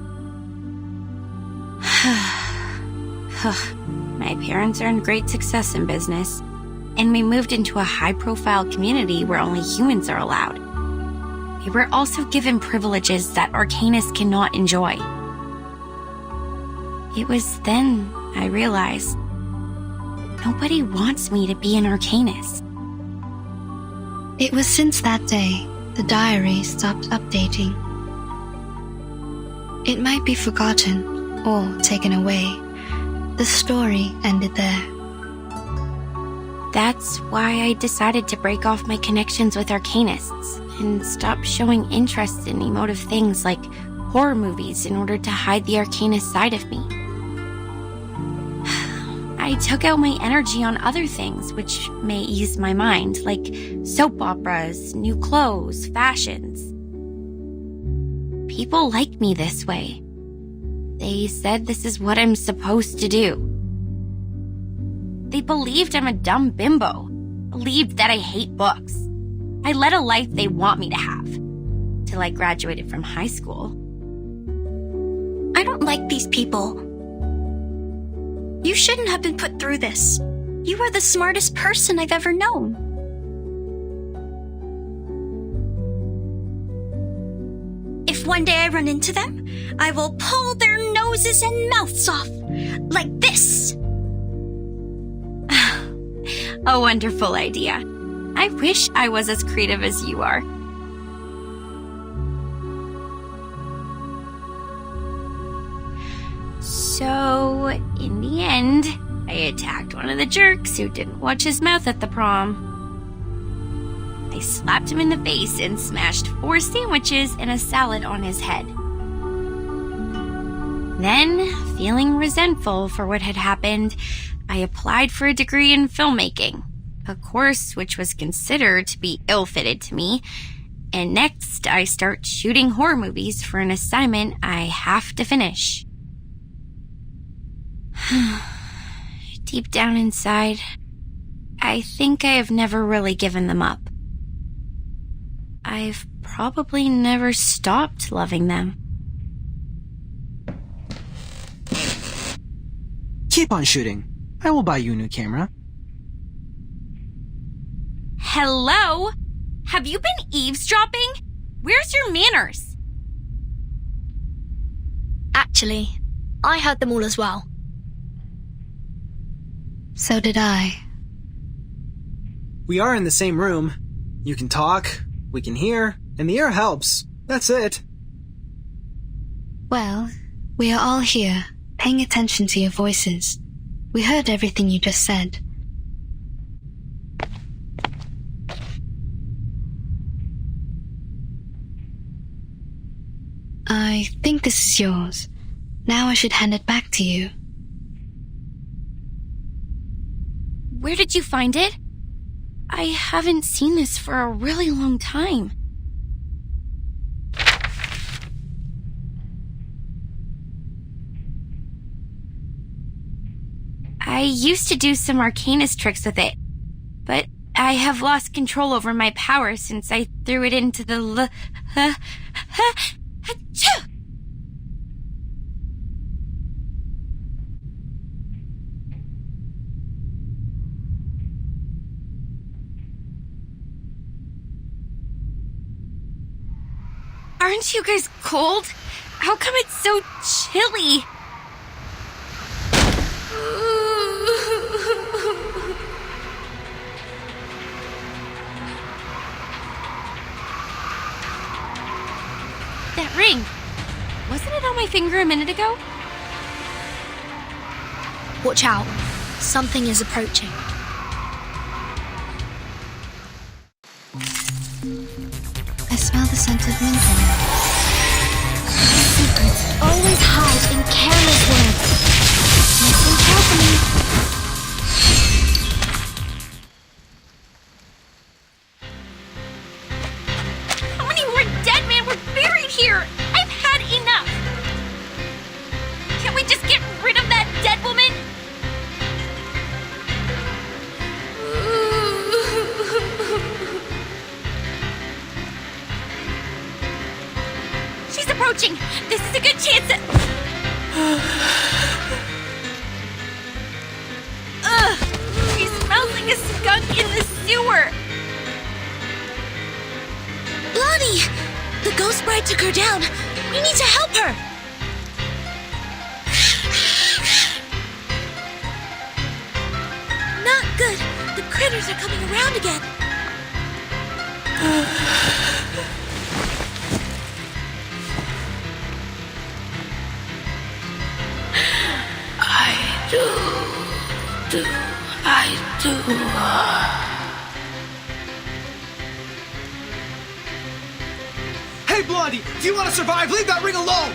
My parents earned great success in business, and we moved into a high-profile community where only humans are allowed. We were also given privileges that Arcanists cannot enjoy. It was then I realized nobody wants me to be an Arcanist. It was since that day the diary stopped updating. It might be forgotten or taken away. The story ended there. That's why I decided to break off my connections with Arcanists and stop showing interest in emotive things like horror movies in order to hide the Arcanist side of me. I took out my energy on other things which may ease my mind, like soap operas, new clothes, fashions. People like me this way. They said this is what I'm supposed to do. They believed I'm a dumb bimbo, believed that I hate books. I led a life they want me to have, till I graduated from high school. I don't like these people. You shouldn't have been put through this. You are the smartest person I've ever known. If one day I run into them, I will pull their noses and mouths off. Like this. A wonderful idea. I wish I was as creative as you are. So, in the end, I attacked one of the jerks who didn't watch his mouth at the prom. I slapped him in the face and smashed 4 sandwiches and a salad on his head. Then, feeling resentful for what had happened, I applied for a degree in filmmaking, a course which was considered to be ill-fitted to me, and next I start shooting horror movies for an assignment I have to finish. Deep down inside, I think I have never really given them up. I've probably never stopped loving them. Keep on shooting. I will buy you a new camera. Hello? Have you been eavesdropping? Where's your manners? Actually, I heard them all as well. So did I. We are in the same room. You can talk, we can hear, and the air helps. That's it. Well, we are all here, paying attention to your voices. We heard everything you just said. I think this is yours. Now I should hand it back to you. Where did you find it? I haven't seen this for a really long time. I used to do some Arcanist tricks with it, but I have lost control over my power since I threw it into the Aren't you guys cold? How come it's so chilly? That ring. Wasn't it on my finger a minute ago? Watch out. Something is approaching. I smell the scent of mint oil. Secrets always hide in careless words. Listen carefully. How many more dead men were buried here? I've had enough. Can't we just get rid of that dead woman? She's approaching. This is a good chance. stuck in the sewer. Blondie! The ghost bride took her down. We need to help her. Not good. The critters are coming around again. I do. Hey, Blondie! If you want to survive, leave that ring alone!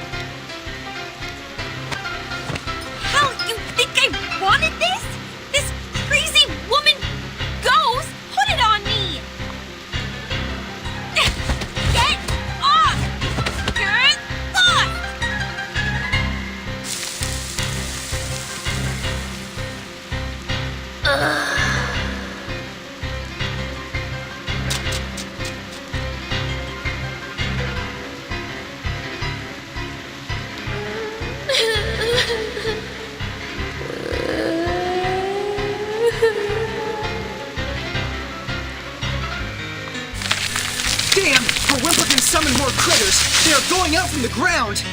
Hell, you think I wanted this? This crazy woman ghost put it on me! Get off! You're lost! Damn! Her whimper can summon more critters! They are going out from the ground!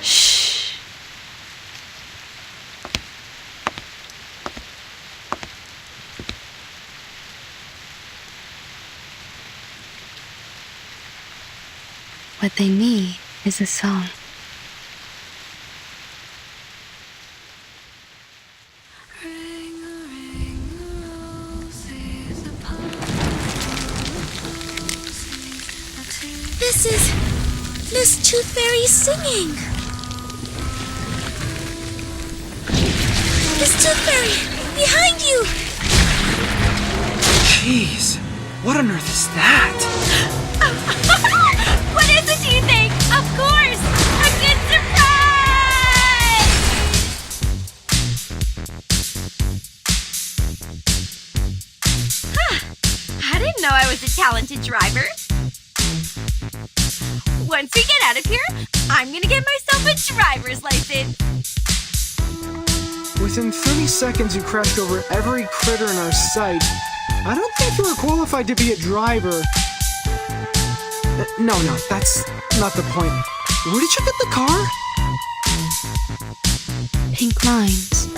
Shh. What they need is a song. This is Miss Tooth Fairy singing. Miss Tooth Fairy, behind you! Jeez, what on earth is that? What is it, do you think? Of course! A good surprise! I didn't know I was a talented driver. Once we get out of here, I'm gonna get myself a driver's license. Within 30 seconds, you crashed over every critter in our sight. I don't think you were qualified to be a driver. No, that's not the point. Where did you get the car? Pink lines.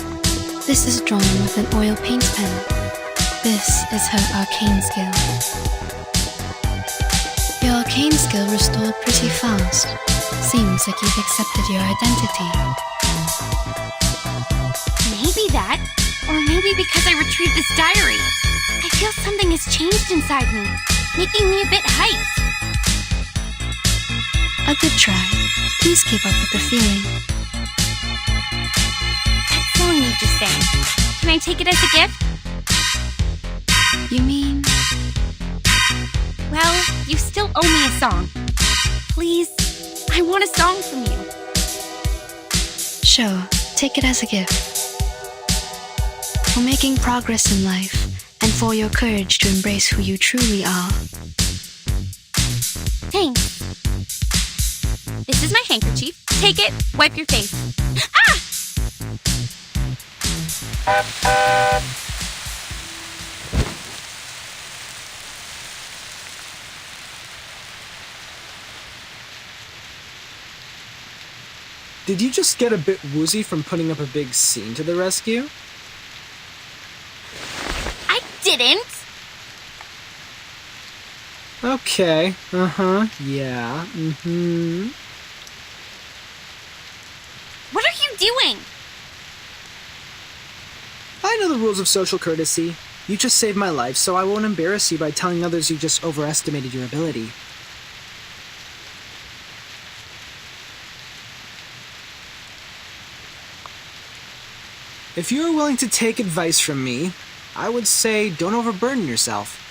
This is drawn with an oil paint pen. This is her arcane skill. Your arcane skill restored pretty fast. Seems like you've accepted your identity. Maybe that, or maybe because I retrieved this diary. I feel something has changed inside me, making me a bit hyped. A good try. Please keep up with the feeling. That song you just sang, can I take it as a gift? You mean? Well, you still owe me a song. Please, I want a song from you. Sure, take it as a gift. For making progress in life, and for your courage to embrace who you truly are. Thanks. This is my handkerchief. Take it, wipe your face. Ah! Did you just get a bit woozy from putting up a big scene to the rescue? I didn't. Okay, yeah, What are you doing? I know the rules of social courtesy. You just saved my life, so I won't embarrass you by telling others you just overestimated your ability. If you're willing to take advice from me, I would say don't overburden yourself.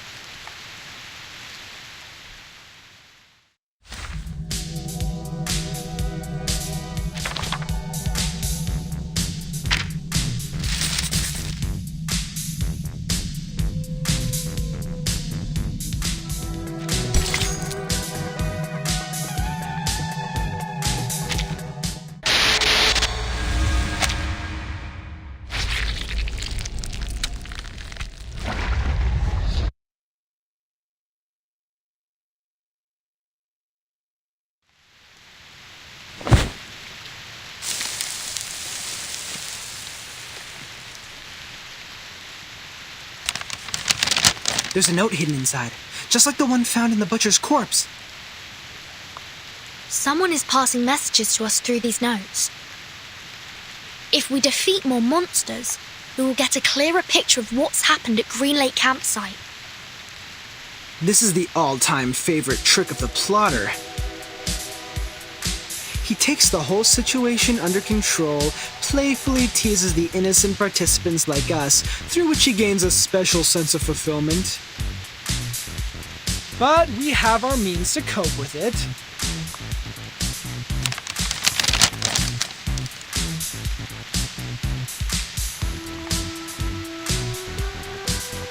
There's a note hidden inside, just like the one found in the butcher's corpse. Someone is passing messages to us through these notes. If we defeat more monsters, we will get a clearer picture of what's happened at Green Lake Campsite. This is the all-time favorite trick of the plotter. He takes the whole situation under control, playfully teases the innocent participants like us, through which he gains a special sense of fulfillment. But we have our means to cope with it.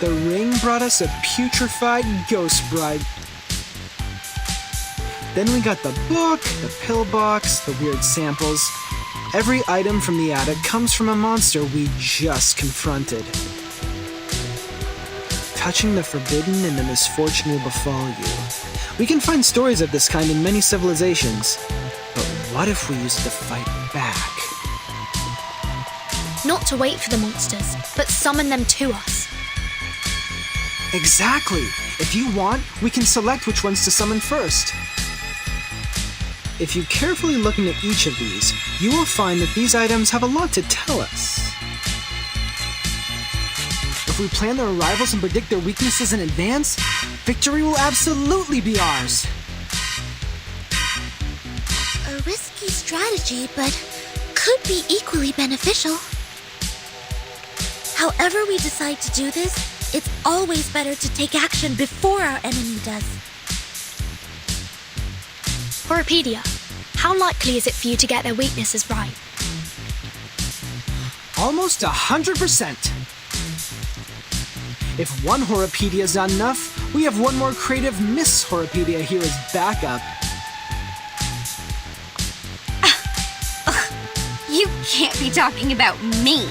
The ring brought us a putrefied ghost bride. Then we got the book, the pillbox, the weird samples. Every item from the attic comes from a monster we just confronted. Touching the forbidden and the misfortune will befall you. We can find stories of this kind in many civilizations. But what if we use it to fight back? Not to wait for the monsters, but summon them to us. Exactly! If you want, we can select which ones to summon first. If you carefully look into each of these, you will find that these items have a lot to tell us. If we plan their arrivals and predict their weaknesses in advance, victory will absolutely be ours. A risky strategy, but could be equally beneficial. However we decide to do this, it's always better to take action before our enemy does. Horopedia, how likely is it for you to get their weaknesses right? Almost 100%. If one Horopedia is not enough, we have one more creative Miss Horopedia here as backup. You can't be talking about me.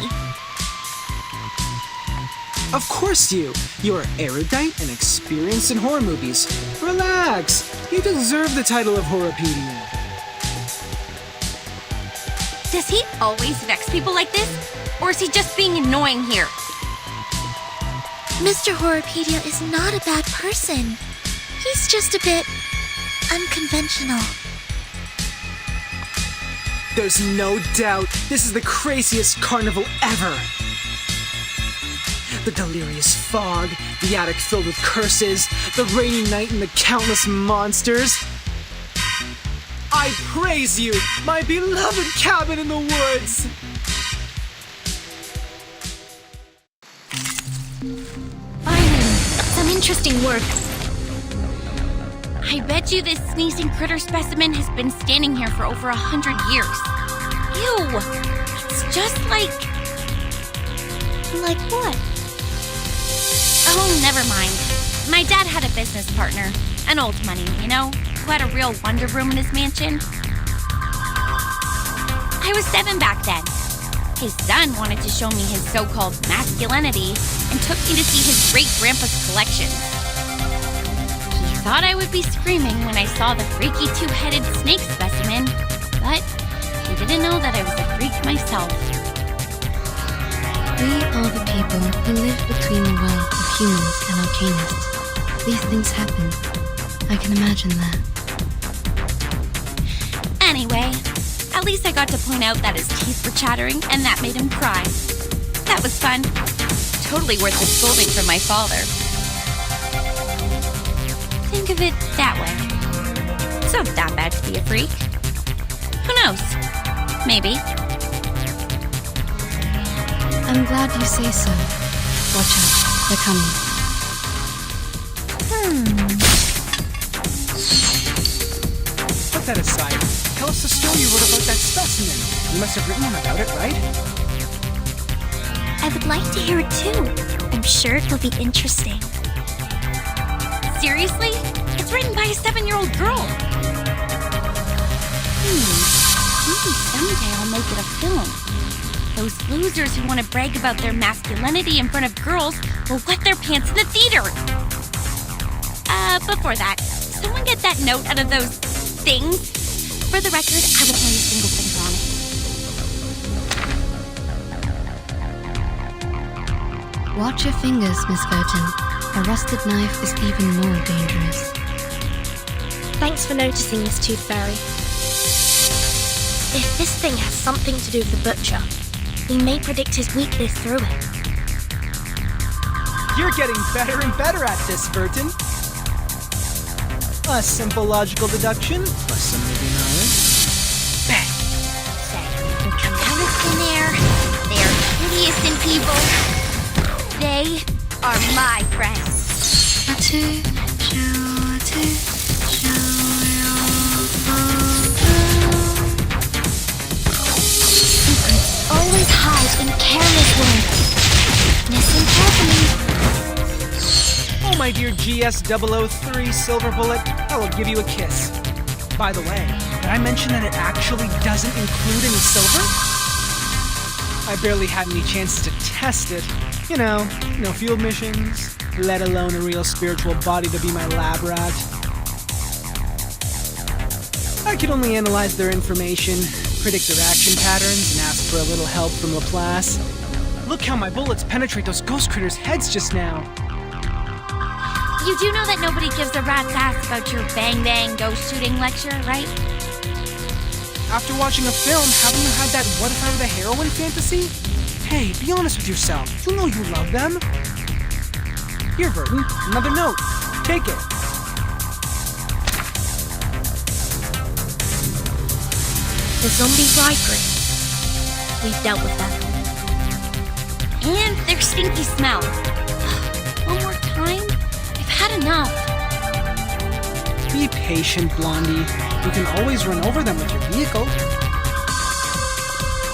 Of course you! You're erudite and experienced in horror movies. Relax! You deserve the title of Horopedia. Does he always vex people like this? Or is he just being annoying here? Mr. Horopedia is not a bad person. He's just a bit unconventional. There's no doubt this is the craziest carnival ever. The delirious fog, the attic filled with curses, the rainy night and the countless monsters. I praise you, my beloved cabin in the woods! Finally, some interesting work. I bet you this sneezing critter specimen has been standing here for over 100 years. Ew! It's just like... Like what? Oh, never mind. My dad had a business partner, an old money, you know, who had a real wonder room in his mansion. I was 7 back then. His son wanted to show me his so-called masculinity and took me to see his great-grandpa's collection. He thought I would be screaming when I saw the freaky two-headed snake specimen, but he didn't know that I was a freak myself. We are the people who live between the world of humans and arcanists. These things happen. I can imagine that. Anyway, at least I got to point out that his teeth were chattering and that made him cry. That was fun. Totally worth the scolding from my father. Think of it that way. It's not that bad to be a freak. Who knows? Maybe. I'm glad you say so. Watch out, they're coming. Put that aside. Tell us the story you wrote about that specimen. You must have written one about it, right? I would like to hear it too. I'm sure it will be interesting. Seriously? It's written by a 7-year-old girl. Maybe someday I'll make it a film. Those losers who want to brag about their masculinity in front of girls will wet their pants in the theater. Before that, someone get that note out of those things. For the record, I will play a single finger on it. Watch your fingers, Miss Virgin. A rusted knife is even more dangerous. Thanks for noticing, Miss Tooth Fairy. If this thing has something to do with the Butcher, we may predict his weakness through it. You're getting better and better at this, Burton. A simple logical deduction, plus some movie knowledge. Bang! They come out of thin air. They are hideous and evil. They are my friends. Secrets always hide in careless words. Listen carefully. Oh, my dear GS003 Silver Bullet, I will give you a kiss. By the way, did I mention that it actually doesn't include any silver? I barely had any chances to test it. You know, no field missions, let alone a real spiritual body to be my lab rat. I could only analyze their information, predict their action patterns, and ask for a little help from Laplace. Look how my bullets penetrate those ghost critters' heads just now. You do know that nobody gives a rat's ass about your bang-bang ghost shooting lecture, right? After watching a film, haven't you had that what if I were the heroine fantasy? Hey, be honest with yourself. You know you love them. Here, Burton, another note. Take it. The zombie bridegrooms. We've dealt with them. And their stinky smell. One more time? I've had enough. Be patient, Blondie. You can always run over them with your vehicle.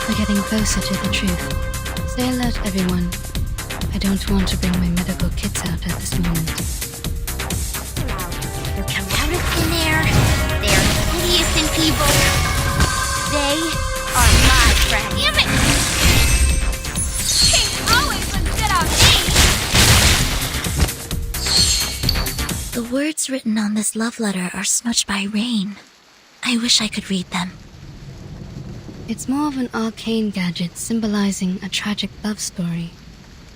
We're getting closer to the truth. Stay alert, everyone. I don't want to bring my medical kits out at this moment. They'll come out of thin air. They are hideous and evil. They are my friends. Damn it! King always looks good on me! The words written on this love letter are smudged by rain. I wish I could read them. It's more of an arcane gadget symbolizing a tragic love story.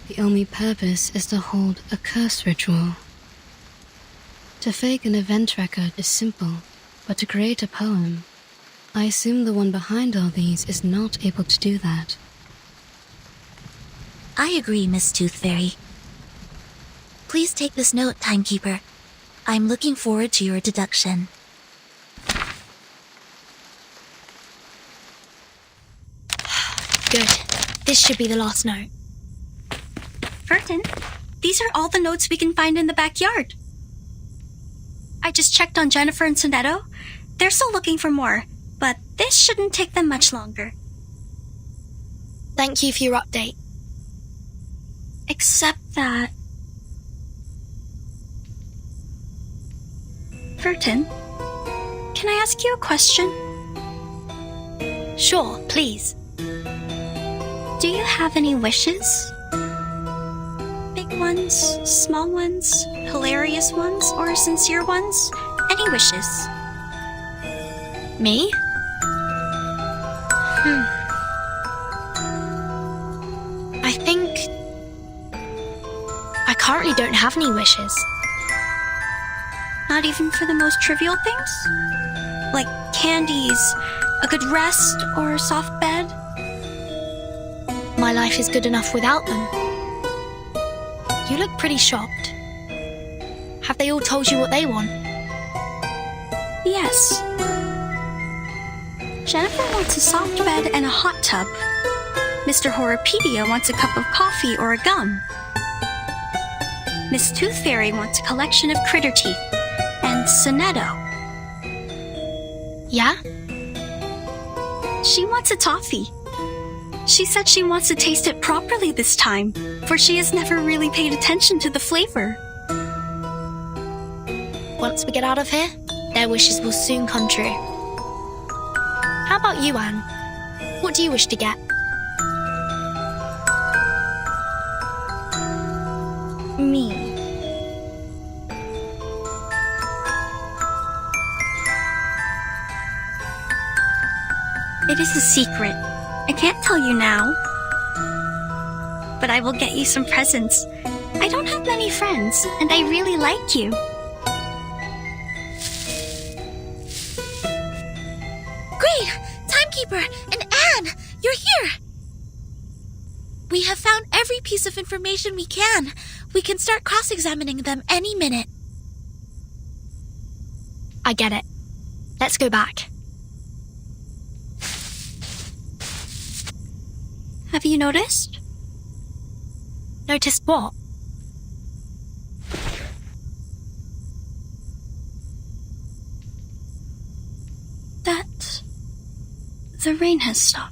The only purpose is to hold a curse ritual. To fake an event record is simple, but to create a poem, I assume the one behind all these is not able to do that. I agree, Miss Tooth Fairy. Please take this note, Timekeeper. I'm looking forward to your deduction. Good. This should be the last note. Burton, these are all the notes we can find in the backyard. I just checked on Jennifer and Sonetto. They're still looking for more, but this shouldn't take them much longer. Thank you for your update. Except that... Burton, can I ask you a question? Sure, please. Do you have any wishes? Big ones, small ones, hilarious ones, or sincere ones? Any wishes? Me? I think... I currently don't have any wishes. Not even for the most trivial things? Like candies, a good rest, or a soft bed? My life is good enough without them. You look pretty shocked. Have they all told you what they want? Yes. Jennifer wants a soft bed and a hot tub. Mr. Horopedia wants a cup of coffee or a gum. Miss Tooth Fairy wants a collection of critter teeth. And Sonetto. Yeah? She wants a toffee. She said she wants to taste it properly this time, for she has never really paid attention to the flavor. Once we get out of here, their wishes will soon come true. How about you, Anne? What do you wish to get? Me. It is a secret. I can't tell you now. But I will get you some presents, I don't have many friends, and I really like you. Great! Timekeeper and Anne, you're here! We have found every piece of information we can. We can start cross-examining them any minute. I get it. Let's go back. Have you noticed? Noticed what? That the rain has stopped.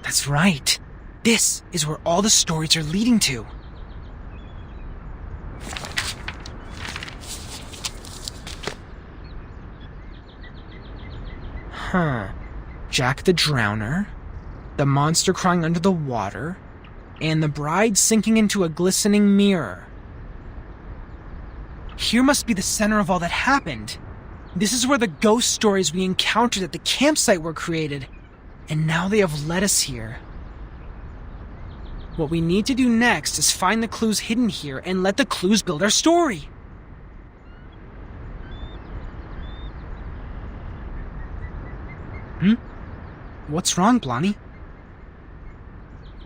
That's right. This is where all the stories are leading to. Huh. Jack the Drowner, the monster crying under the water, and the bride sinking into a glistening mirror. Here must be the center of all that happened. This is where the ghost stories we encountered at the campsite were created, and now they have led us here. What we need to do next is find the clues hidden here and let the clues build our story. What's wrong, Blondie?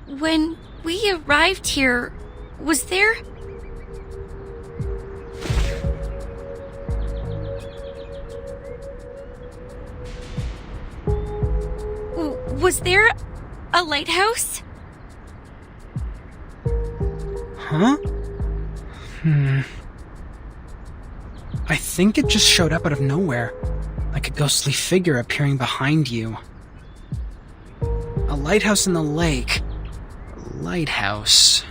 When we arrived here, was there... Was there a lighthouse? Huh? I think it just showed up out of nowhere, like a ghostly figure appearing behind you. lighthouse in the lake. A lighthouse.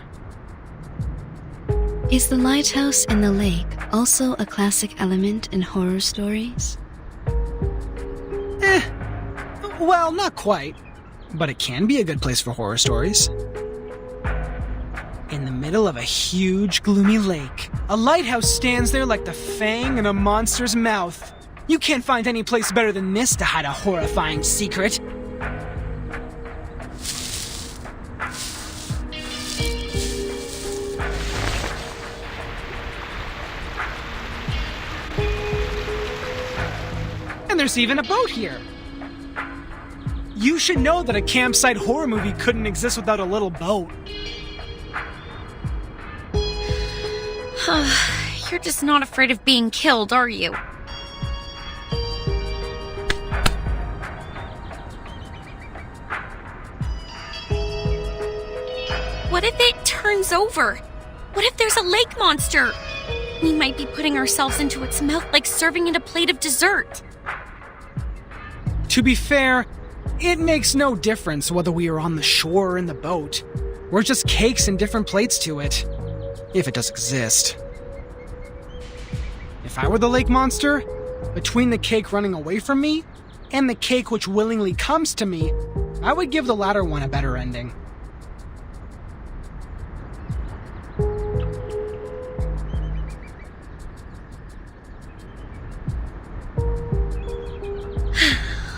Is the lighthouse in the lake also a classic element in horror stories? Well, not quite. But it can be a good place for horror stories. In the middle of a huge, gloomy lake, a lighthouse stands there like the fang in a monster's mouth. You can't find any place better than this to hide a horrifying secret. And there's even a boat here. You should know that a campsite horror movie couldn't exist without a little boat. You're just not afraid of being killed, are you? What if it turns over? What if there's a lake monster? We might be putting ourselves into its mouth like serving it a plate of dessert. To be fair, it makes no difference whether we are on the shore or in the boat. We're just cakes and different plates to it. If it does exist. If I were the lake monster, between the cake running away from me and the cake which willingly comes to me, I would give the latter one a better ending.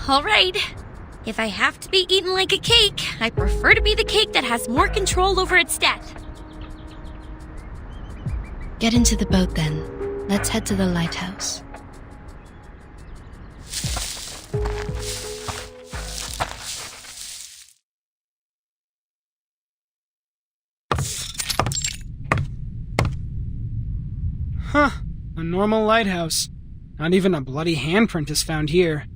All right. If I have to be eaten like a cake, I prefer to be the cake that has more control over its death. Get into the boat then. Let's head to the lighthouse. Huh. A normal lighthouse. Not even a bloody handprint is found here.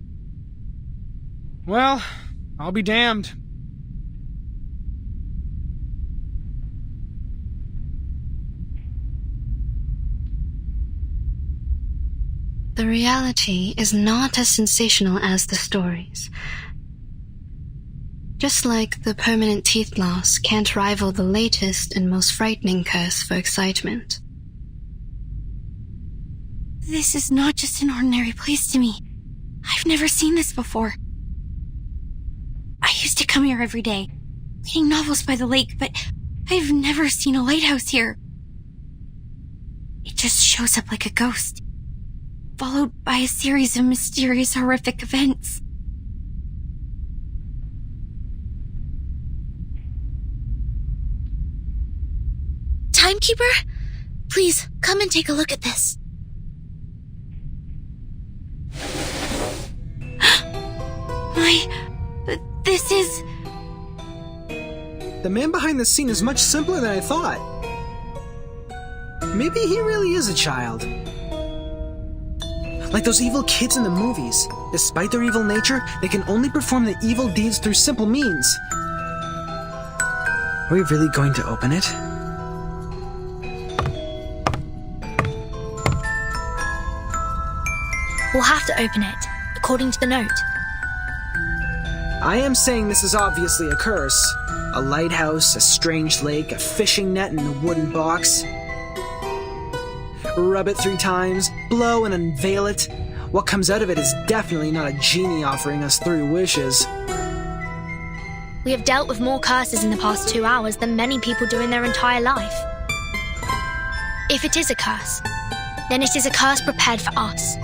Well, I'll be damned. The reality is not as sensational as the stories. Just like the permanent teeth loss can't rival the latest and most frightening curse for excitement. This is not just an ordinary place to me. I've never seen this before. I used to come here every day, reading novels by the lake, but I've never seen a lighthouse here. It just shows up like a ghost, followed by a series of mysterious, horrific events. Timekeeper? Please, come and take a look at this. This is... The man behind the scene is much simpler than I thought. Maybe he really is a child. Like those evil kids in the movies. Despite their evil nature, they can only perform the evil deeds through simple means. Are we really going to open it? We'll have to open it, according to the note. I am saying this is obviously a curse. A lighthouse, a strange lake, a fishing net, and a wooden box. Rub it 3 times, blow and unveil it. What comes out of it is definitely not a genie offering us 3 wishes. We have dealt with more curses in the past 2 hours than many people do in their entire life. If it is a curse, then it is a curse prepared for us.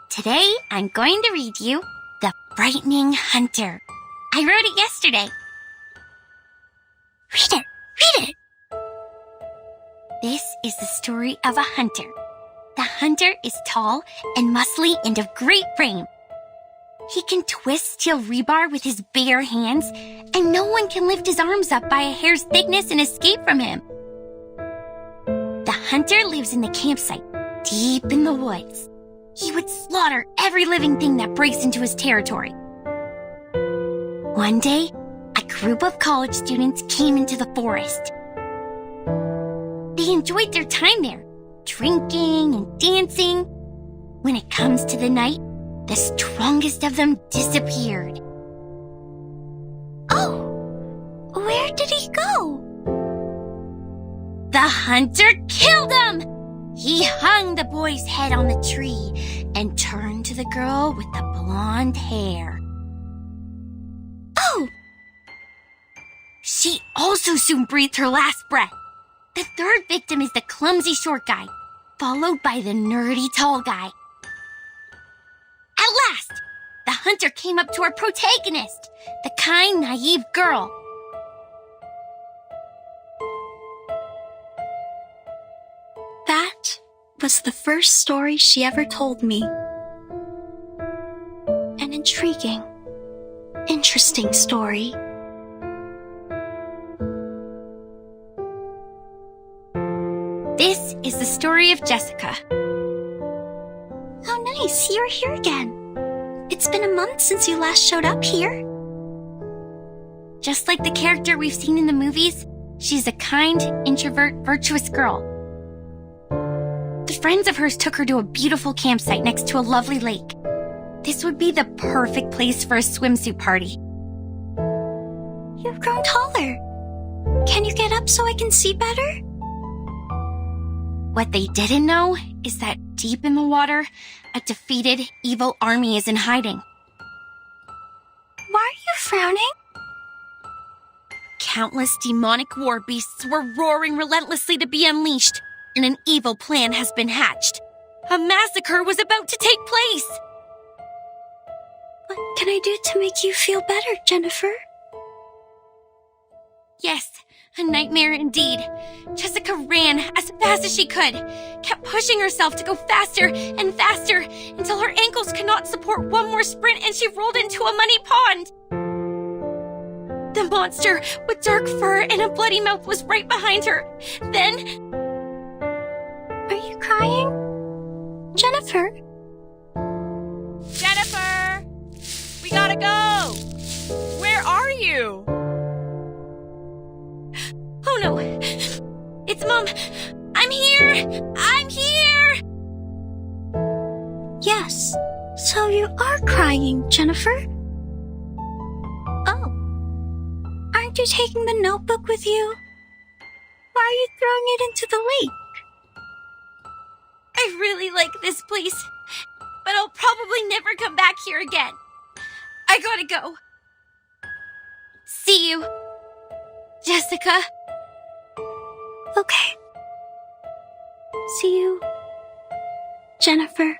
Today, I'm going to read you The Frightening Hunter. I wrote it yesterday. Read it! Read it! This is the story of a hunter. The hunter is tall and muscly and of great frame. He can twist steel rebar with his bare hands, and no one can lift his arms up by a hair's thickness and escape from him. The hunter lives in the campsite, deep in the woods. He would slaughter every living thing that breaks into his territory. One day, a group of college students came into the forest. They enjoyed their time there, drinking and dancing. When it comes to the night, the strongest of them disappeared. Oh, where did he go? The hunter killed him! He hung the boy's head on the tree and turned to the girl with the blonde hair. Oh! She also soon breathed her last breath. The third victim is the clumsy short guy, followed by the nerdy tall guy. At last, the hunter came up to our protagonist, the kind, naive girl. That was the first story she ever told me. An intriguing, interesting story. This is the story of Jessica. How nice, you're here again. It's been a month since you last showed up here. Just like the character we've seen in the movies, she's a kind, introvert, virtuous girl. The friends of hers took her to a beautiful campsite next to a lovely lake. This would be the perfect place for a swimsuit party. You've grown taller. Can you get up so I can see better? What they didn't know is that deep in the water, a defeated, evil army is in hiding. Why are you frowning? Countless demonic war beasts were roaring relentlessly to be unleashed, and an evil plan has been hatched. A massacre was about to take place. What can I do to make you feel better, Jennifer? Yes, a nightmare indeed. Jessica ran as fast as she could, kept pushing herself to go faster and faster until her ankles could not support one more sprint and she rolled into a muddy pond. The monster with dark fur and a bloody mouth was right behind her. Then... Are you crying? Jennifer? Jennifer! We gotta go! Where are you? Oh no! It's Mom! I'm here! I'm here! Yes, so you are crying, Jennifer. Oh. Aren't you taking the notebook with you? Why are you throwing it into the lake? I really like this place, but I'll probably never come back here again. I gotta go. See you, Jessica. Okay. See you, Jennifer.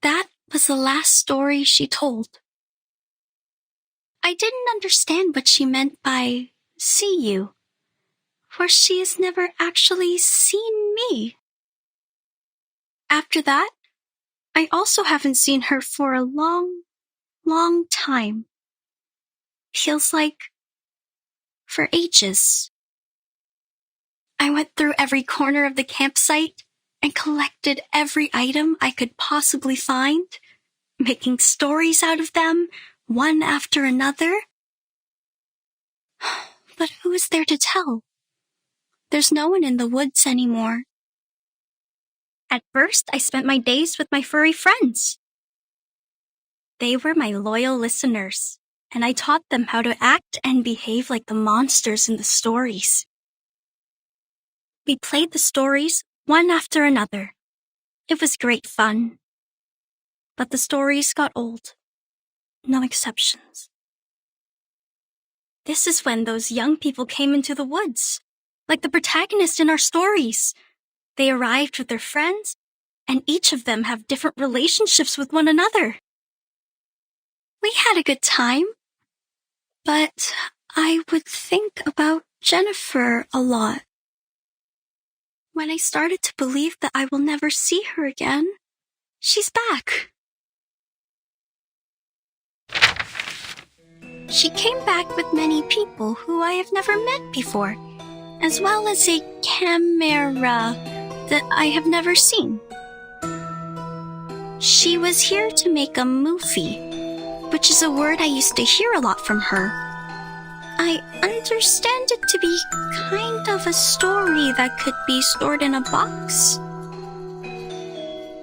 That was the last story she told. I didn't understand what she meant by see you, for she has never actually seen me. After that, I also haven't seen her for a long, long time. Feels like for ages. I went through every corner of the campsite and collected every item I could possibly find, making stories out of them, one after another. But who is there to tell? There's no one in the woods anymore. At first, I spent my days with my furry friends. They were my loyal listeners, and I taught them how to act and behave like the monsters in the stories. We played the stories one after another. It was great fun. But the stories got old. No exceptions. This is when those young people came into the woods, like the protagonist in our stories. They arrived with their friends, and each of them have different relationships with one another. We had a good time, but I would think about Jennifer a lot. When I started to believe that I will never see her again, she's back. She came back with many people who I have never met before, as well as a camera that I have never seen. She was here to make a movie, which is a word I used to hear a lot from her. I understand it to be kind of a story that could be stored in a box.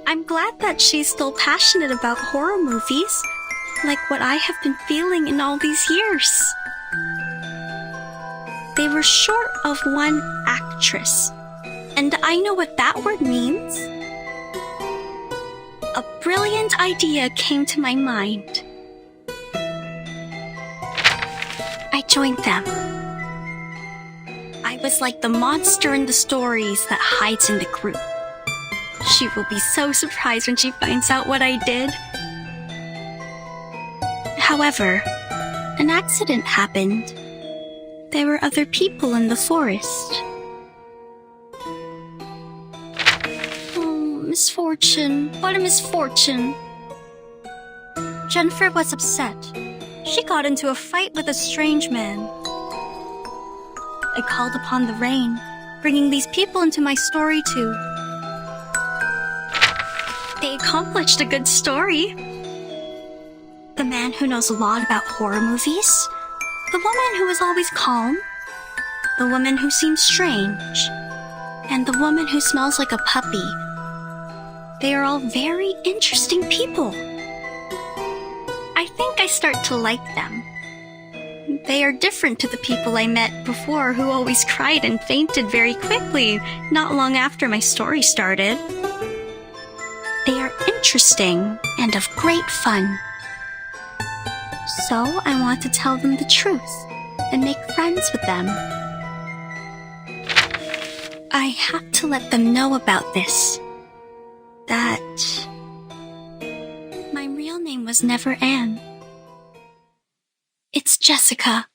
I'm glad that she's still passionate about horror movies, like what I have been feeling in all these years. They were short of one actress, and I know what that word means. A brilliant idea came to my mind. I joined them. I was like the monster in the stories that hides in the group. She will be so surprised when she finds out what I did. However, an accident happened. There were other people in the forest. Oh, misfortune. What a misfortune. Jennifer was upset. She got into a fight with a strange man. I called upon the rain, bringing these people into my story too. They accomplished a good story. The man who knows a lot about horror movies, the woman who is always calm, the woman who seems strange, and the woman who smells like a puppy. They are all very interesting people. I think I start to like them. They are different to the people I met before who always cried and fainted very quickly, not long after my story started. They are interesting and of great fun. So I want to tell them the truth and make friends with them. I have to let them know about this. That my real name was never Anne. It's Jessica.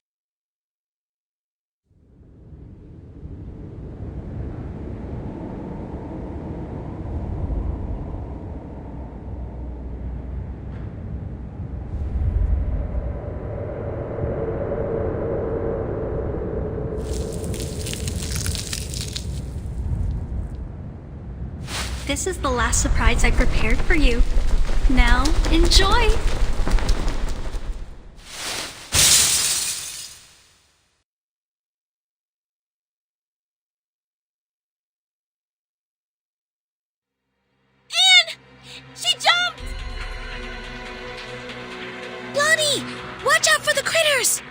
This is the last surprise I prepared for you. Now, enjoy! Anne! She jumped! Lonnie! Watch out for the critters!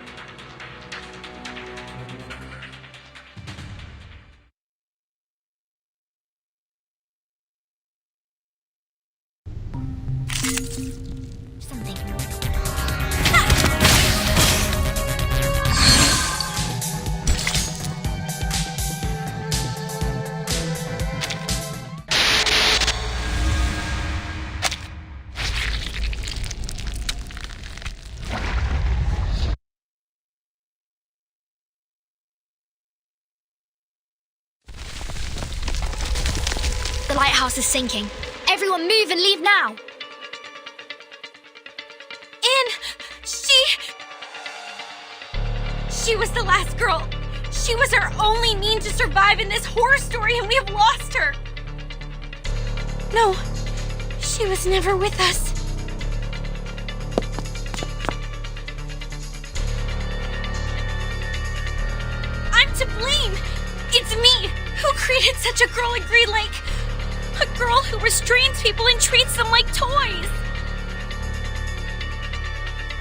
The lighthouse is sinking. Everyone move and leave now. Anne! She was the last girl. She was our only means to survive in this horror story, and we have lost her. No, she was never with us. I'm to blame. It's me who created such a girl in Green Lake. A girl who restrains people and treats them like toys.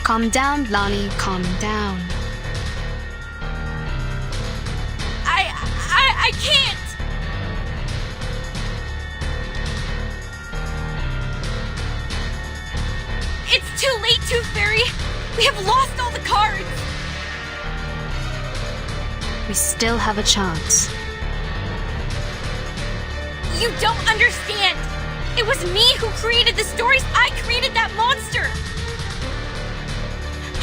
Calm down, Lonnie, calm down. I can't. It's too late, Tooth Fairy. We have lost all the cards. We still have a chance. You don't understand. It was me who created the stories. I created that monster.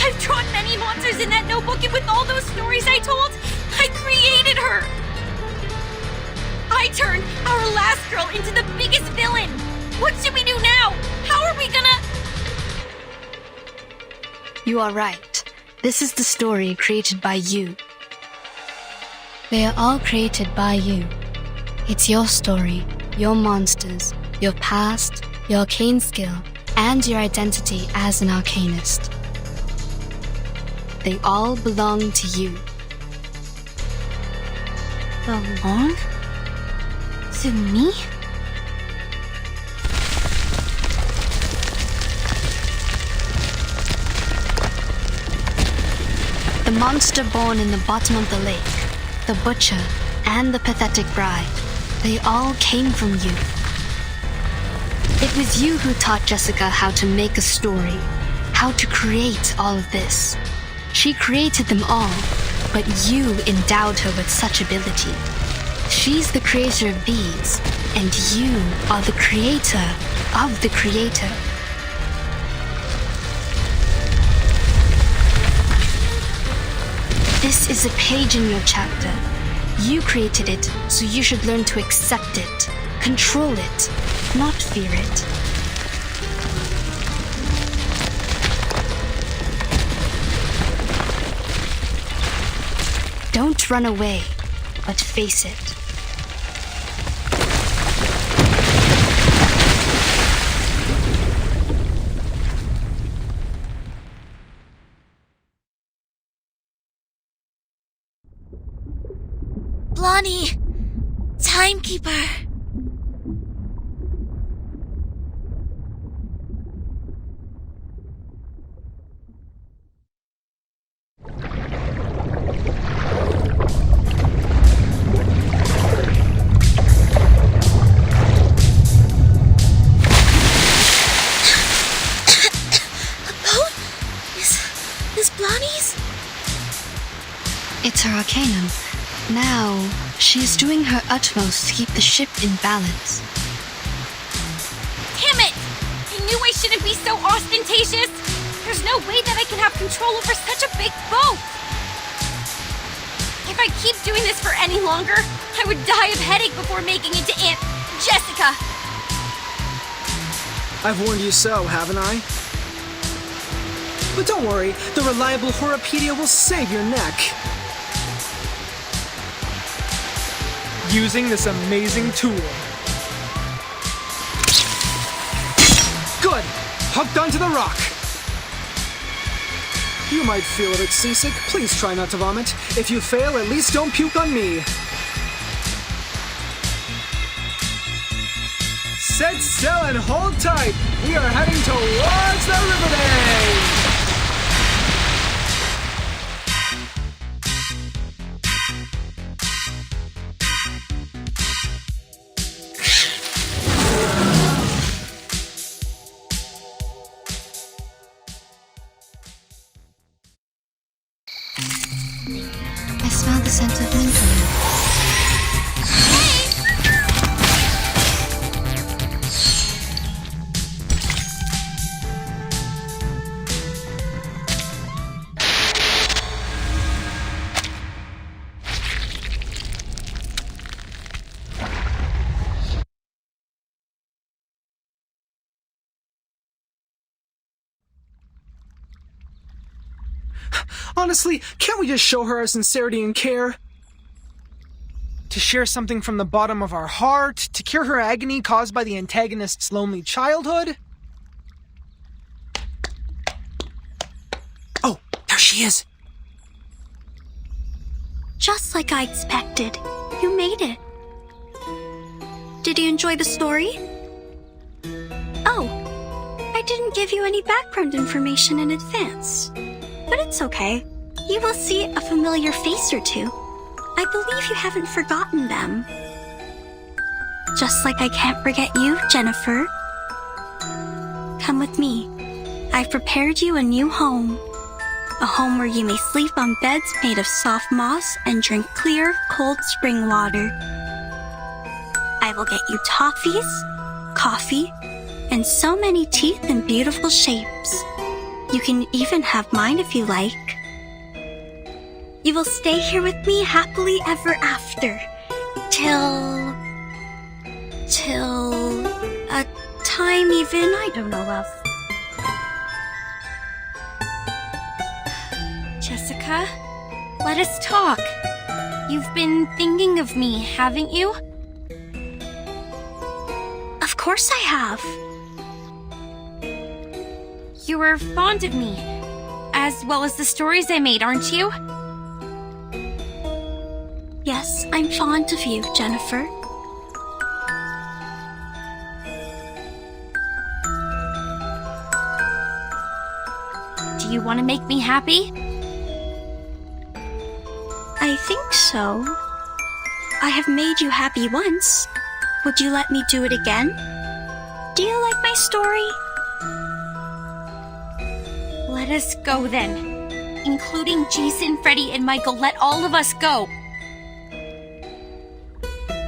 I've drawn many monsters in that notebook, and with all those stories I told, I created You are right. This is the story created by you. They are all created by you. It's your story, your monsters, your past, your arcane skill, and your identity as an arcanist. They all belong to you. Belong? To me? The monster born in the bottom of the lake, the butcher, and the pathetic bride, they all came from you. It was you who taught Jessica how to make a story, how to create all of this. She created them all, but you endowed her with such ability. She's the creator of these, and you are the creator of the creator. This is a page in your chapter. You created it, so you should learn to accept it, control it, not fear it. Don't run away, but face it. Blondie! Timekeeper! Is Blondie's? It's her arcanum. Now, she is doing her utmost to keep the ship in balance. Damn it! I knew I shouldn't be so ostentatious! There's no way that I can have control over such a big boat! If I keep doing this for any longer, I would die of headache before making it to Aunt Jessica! I've warned you so, haven't I? But don't worry, the reliable Horopedia will save your neck. Using this amazing tool. Good! Hooked onto the rock! You might feel a bit seasick. Please try not to vomit. If you fail, at least don't puke on me. Set sail and hold tight! We are heading towards the Riverdale! I smell the scent of mint. Honestly, can't we just show her our sincerity and care? To share something from the bottom of our heart, to cure her agony caused by the antagonist's lonely childhood? Oh, there she is! Just like I expected, you made it. Did you enjoy the story? Oh, I didn't give you any background information in advance. But it's okay. You will see a familiar face or two. I believe you haven't forgotten them. Just like I can't forget you, Jennifer. Come with me. I've prepared you a new home. A home where you may sleep on beds made of soft moss and drink clear, cold spring water. I will get you toffees, coffee, and so many teeth in beautiful shapes. You can even have mine if you like. You will stay here with me happily ever after. Till a time even I don't know of. Erica. Let us talk. You've been thinking of me, haven't you? Of course I have. You were fond of me, as well as the stories I made, aren't you? Yes, I'm fond of you, Jennifer. Do you want to make me happy? I think so. I have made you happy once. Would you let me do it again? Do you like my story? Let us go then. Including Jason, Freddy, and Michael. Let all of us go.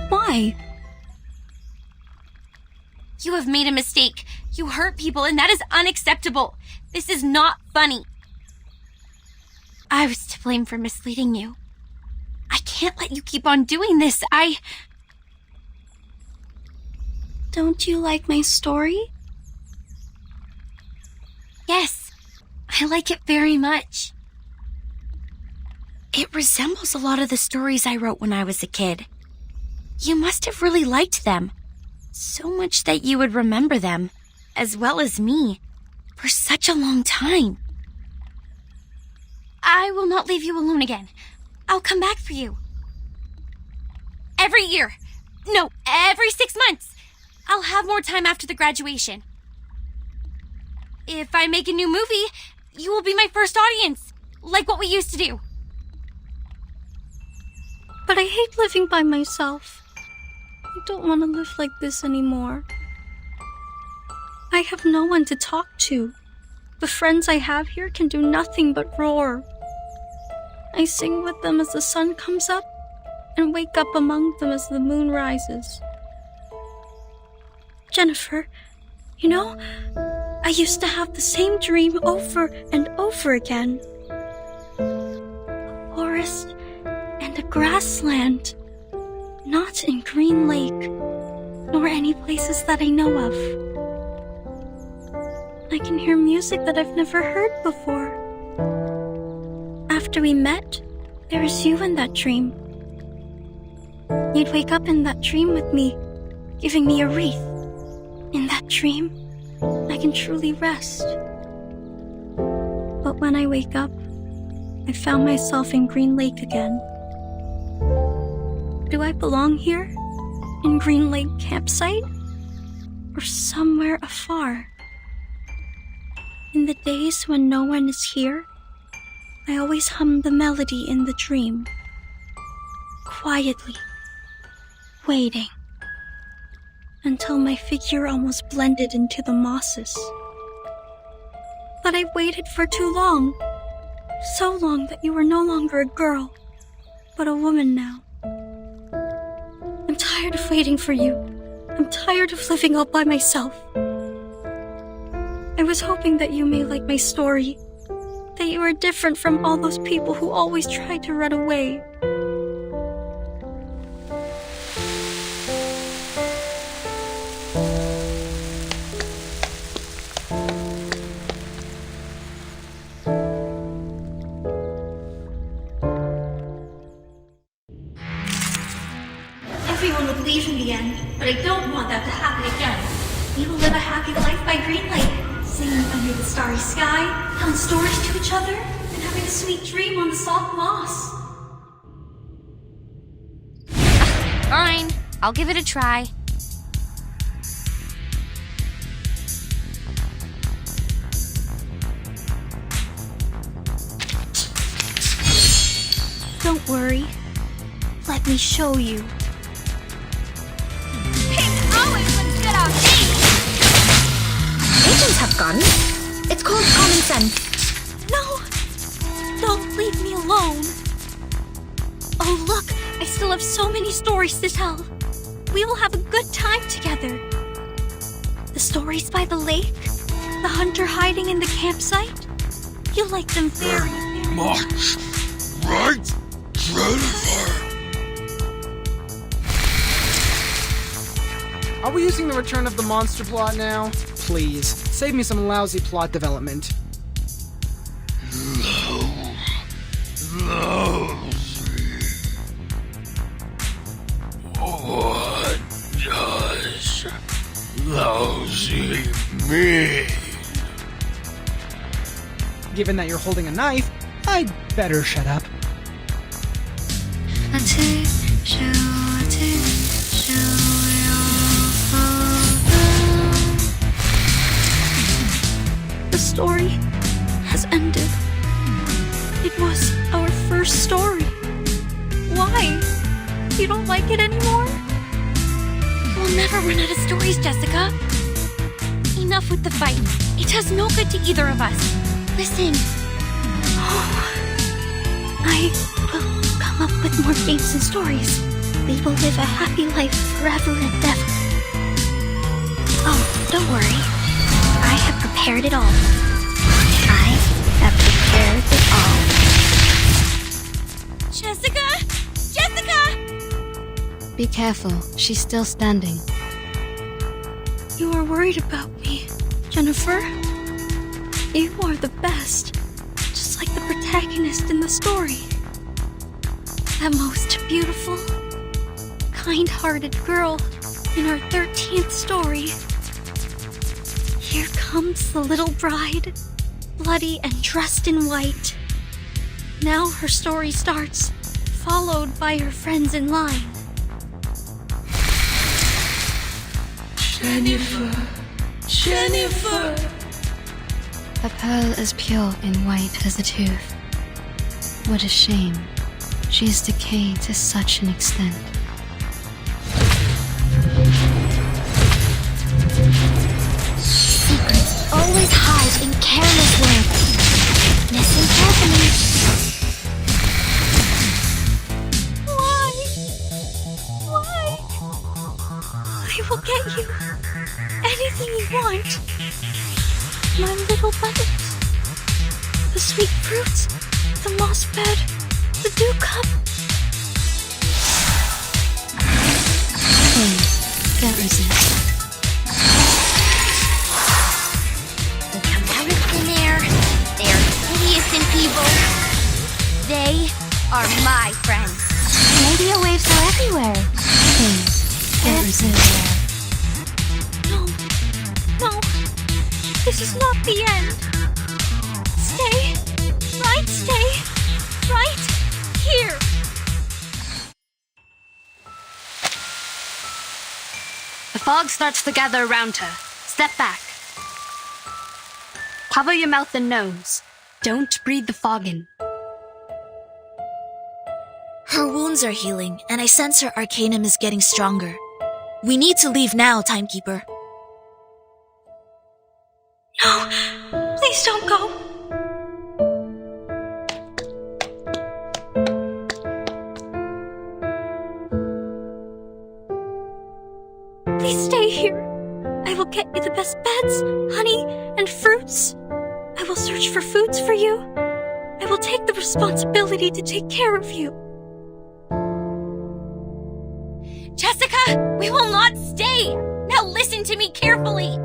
Why? You have made a mistake. You hurt people, and that is unacceptable. This is not funny. I was to blame for misleading you. I can't let you keep on doing this. Don't you like my story? Yes, I like it very much. It resembles a lot of the stories I wrote when I was a kid. You must have really liked them. So much that you would remember them, as well as me, for such a long time. I will not leave you alone again. I'll come back for you. Every year. No, every 6 months. I'll have more time after the graduation. If I make a new movie, you will be my first audience, like what we used to do. But I hate living by myself. I don't want to live like this anymore. I have no one to talk to. The friends I have here can do nothing but roar. I sing with them as the sun comes up and wake up among them as the moon rises. Jennifer, you know, I used to have the same dream over and over again. A forest and a grassland, not in Green Lake, nor any places that I know of. I can hear music that I've never heard before. After we met, there was you in that dream. You'd wake up in that dream with me, giving me a wreath. In that dream, I can truly rest. But when I wake up, I found myself in Green Lake again. Do I belong here? In Green Lake campsite? Or somewhere afar? In the days when no one is here, I always hum the melody in the dream. Quietly, waiting, until my figure almost blended into the mosses. But I waited for too long. So long that you were no longer a girl, but a woman now. I'm tired of waiting for you. I'm tired of living all by myself. I was hoping that you may like my story, that you are different from all those people who always try to run away. Everyone would leave in the end, but I don't want that to happen again. We will live a happy life by Green Lake, singing under the starry sky, telling stories to each other, and having a sweet dream on the soft moss. Fine, I'll give it a try. Don't worry. Let me show you. Agents have guns. It's called common sense. No! Don't leave me alone. Oh, look! I still have so many stories to tell. We will have a good time together. The stories by the lake, the hunter hiding in the campsite. You'll like them very, very much. Right, Jennifer? Are we using the Return of the Monster plot now? Please, save me some lousy plot development. No. me. Given that you're holding a knife, I'd better shut up. The story has ended. It was our first story. Why? You don't like it anymore? We'll never run out of stories, Jessica. Enough with the fight. It does no good to either of us. Listen. I will come up with more games and stories. We will live a happy life forever and ever. Oh, don't worry. I have prepared it all. I have prepared it all. Jessica! Jessica! Be careful, she's still standing. You are worried about me, Jennifer. You are the best. Just like the protagonist in the story. That most beautiful, kind-hearted girl in our 13th story. Here comes the little bride, bloody and dressed in white. Now her story starts, followed by her friends in line. Jennifer. Jennifer. A pearl as pure and white as a tooth. What a shame. She is decayed to such an extent. Secrets always hide in careless work. Listen carefully. Why? I will get you anything you want. My little buttons. The sweet fruits. The moss bed. The dew cup. Please, can't resist. They come out of thin air. They are hideous and evil. They are my friends. Radio waves are everywhere. Please, can't resist. No. This is not the end. Stay right here. The fog starts to gather around her. Step back. Cover your mouth and nose. Don't breathe the fog in. Her wounds are healing, and I sense her arcanum is getting stronger. We need to leave now, Timekeeper. No, please don't go. Please stay here. I will get you the best beds, honey, and fruits. I will search for foods for you. I will take the responsibility to take care of you. Jessica, we will not stay. Now listen to me carefully.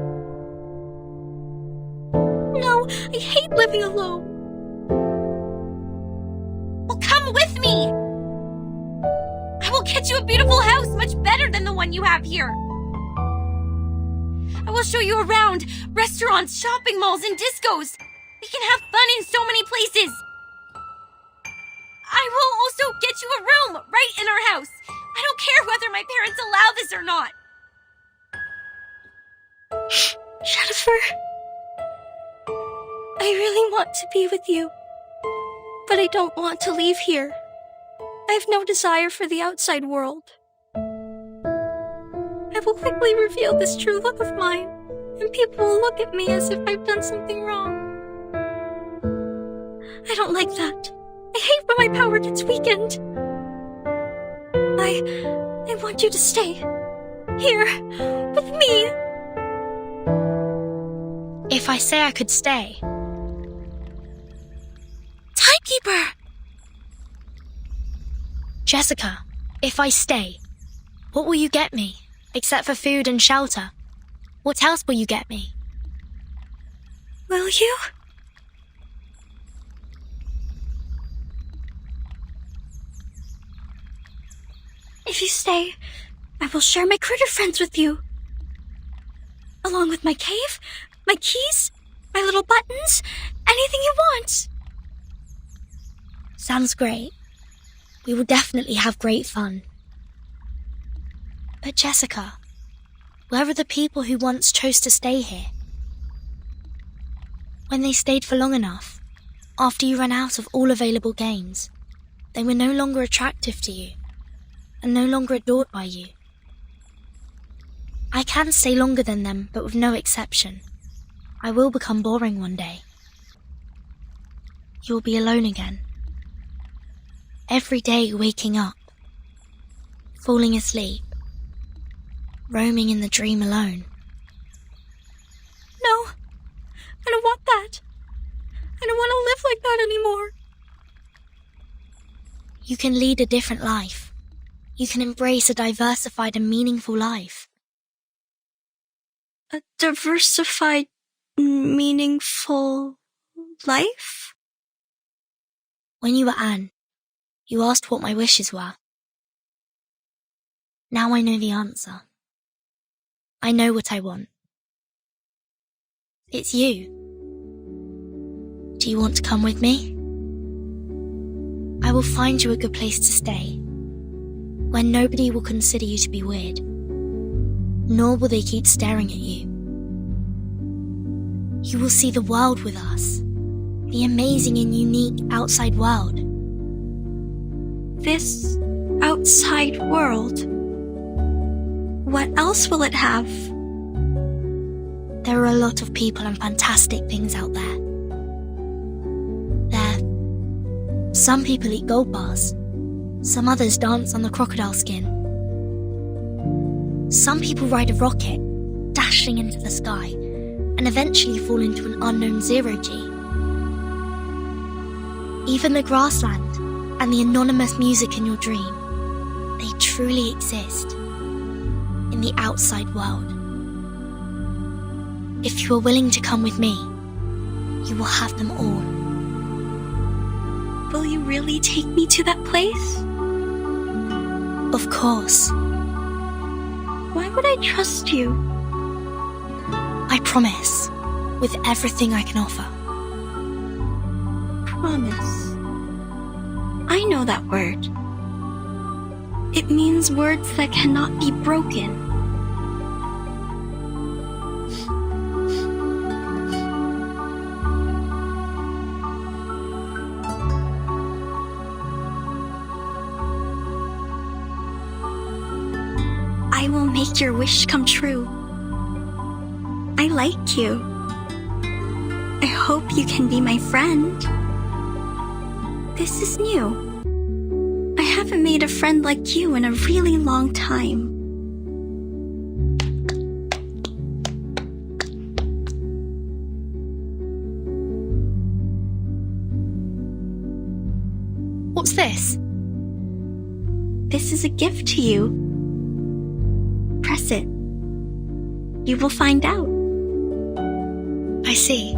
No, I hate living alone. Well, come with me. I will get you a beautiful house, much better than the one you have here. I will show you around restaurants, shopping malls, and discos. We can have fun in so many places. I will also get you a room right in our house. I don't care whether my parents allow this or not. Jennifer, I really want to be with you, but I don't want to leave here. I have no desire for the outside world. I will quickly reveal this true love of mine, and people will look at me as if I've done something wrong. I don't like that. I hate when my power gets weakened. I want you to stay here with me. If I say I could stay. Timekeeper! Jessica, if I stay, what will you get me? Except for food and shelter. What else will you get me? Will you? If you stay, I will share my critter friends with you. Along with my cave, My keys? My little buttons? Anything you want. Sounds great. We will definitely have great fun. But Jessica, where are the people who once chose to stay here? When they stayed for long enough, after you ran out of all available games, they were no longer attractive to you, and no longer adored by you. I can stay longer than them, but with no exception. I will become boring one day. You will be alone again. Every day waking up, falling asleep, roaming in the dream alone. No, I don't want that. I don't want to live like that anymore. You can lead a different life. You can embrace a diversified and meaningful life. A diversified, meaningful life? When you were Anne, you asked what my wishes were. Now I know the answer. I know what I want. It's you. Do you want to come with me? I will find you a good place to stay, where nobody will consider you to be weird, nor will they keep staring at you. You will see the world with us, the amazing and unique outside world. This outside world? What else will it have? There are a lot of people and fantastic things out there. Some people eat gold bars. Some others dance on the crocodile skin. Some people ride a rocket, dashing into the sky, and eventually fall into an unknown zero-G. Even the grassland and the anonymous music in your dream, they truly exist in the outside world. If you are willing to come with me, you will have them all. Will you really take me to that place? Of course. Why would I trust you? I promise, with everything I can offer. Promise. I know that word. It means words that cannot be broken. I will make your wish come true. I like you. I hope you can be my friend. This is new. I haven't made a friend like you in a really long time. What's this? This is a gift to you. Press it. You will find out. I see.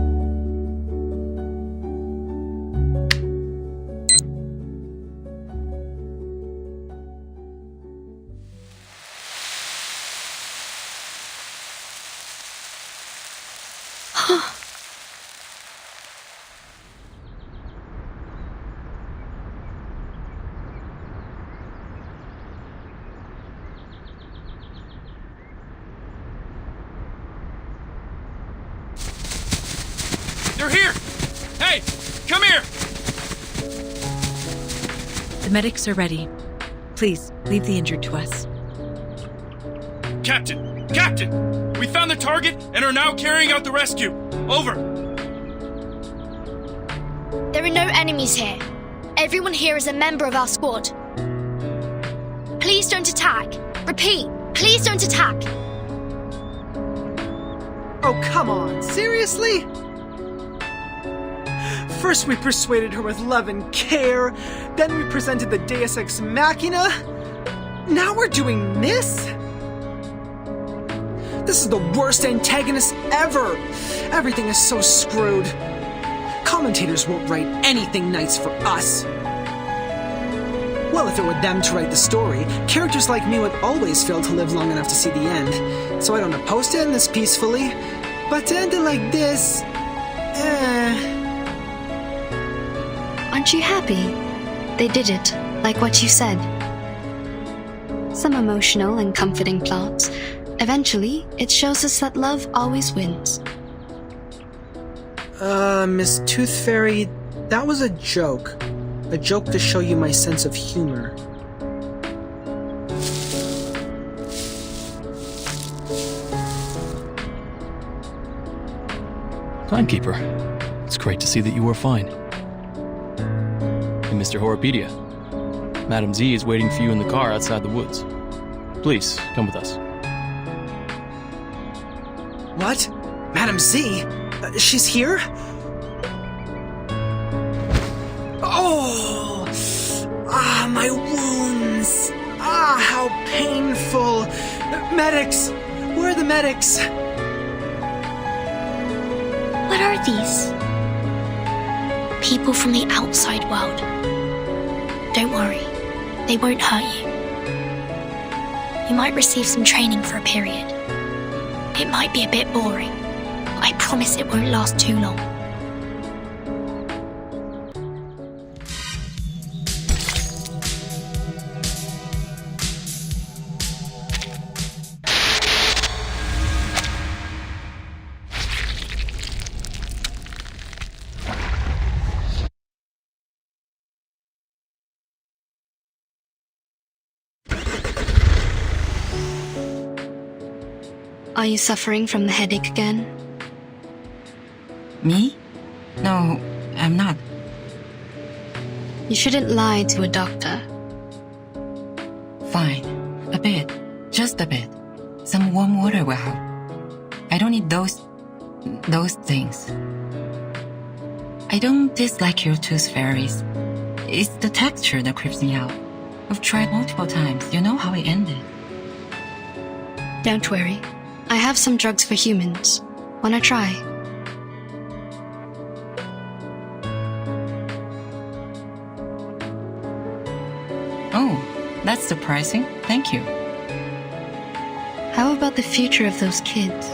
They're here! Hey, come here! The medics are ready. Please, leave the injured to us. Captain! Captain! We found the target and are now carrying out the rescue. Over. There are no enemies here. Everyone here is a member of our squad. Please don't attack. Repeat, please don't attack. Oh, come on. Seriously? First we persuaded her with love and care, then we presented the Deus Ex Machina. Now we're doing this? This is the worst antagonist ever. Everything is so screwed. Commentators won't write anything nice for us. Well, if it were them to write the story, characters like me would always fail to live long enough to see the end. So I don't oppose to end this peacefully. But to end it like this... Aren't you happy? They did it, like what you said. Some emotional and comforting plots. Eventually, it shows us that love always wins. Miss Tooth Fairy, that was a joke. A joke to show you my sense of humor. Timekeeper, it's great to see that you are fine. And Mr. Horopedia, Madam Z is waiting for you in the car outside the woods. Please, come with us. What? Madam Z? She's here? Oh! Ah, my wounds! Ah, how painful! Medics! Where are the medics? What are these? People from the outside world. Don't worry, they won't hurt you. You might receive some training for a period. It might be a bit boring, but I promise it won't last too long. Are you suffering from the headache again? Me? No, I'm not. You shouldn't lie to a doctor. Fine. A bit. Just a bit. Some warm water will help. I don't need those things. I don't dislike your tooth fairies. It's the texture that creeps me out. I've tried multiple times. You know how it ended. Don't worry. I have some drugs for humans. Wanna try? Oh, that's surprising. Thank you. How about the future of those kids?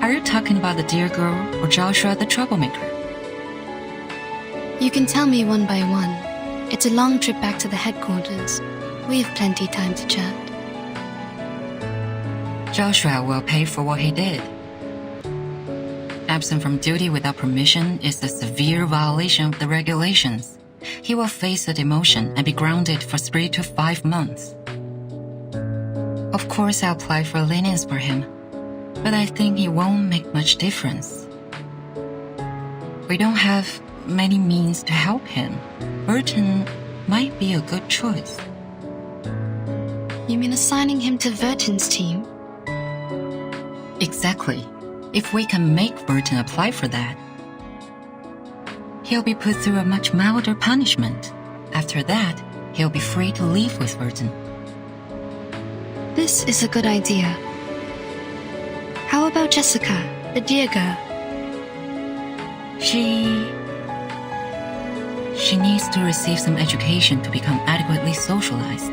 Are you talking about the dear girl or Joshua the troublemaker? You can tell me one by one. It's a long trip back to the headquarters. We have plenty time to chat. Joshua will pay for what he did. Absent from duty without permission is a severe violation of the regulations. He will face a demotion and be grounded for 3 to 5 months. Of course, I'll apply for lenience for him, but I think it won't make much difference. We don't have many means to help him. Burton might be a good choice. You mean assigning him to Verton's team? Exactly. If we can make Burton apply for that, he'll be put through a much milder punishment. After that, he'll be free to leave with Burton. This is a good idea. How about Jessica, the dear girl? She needs to receive some education to become adequately socialized.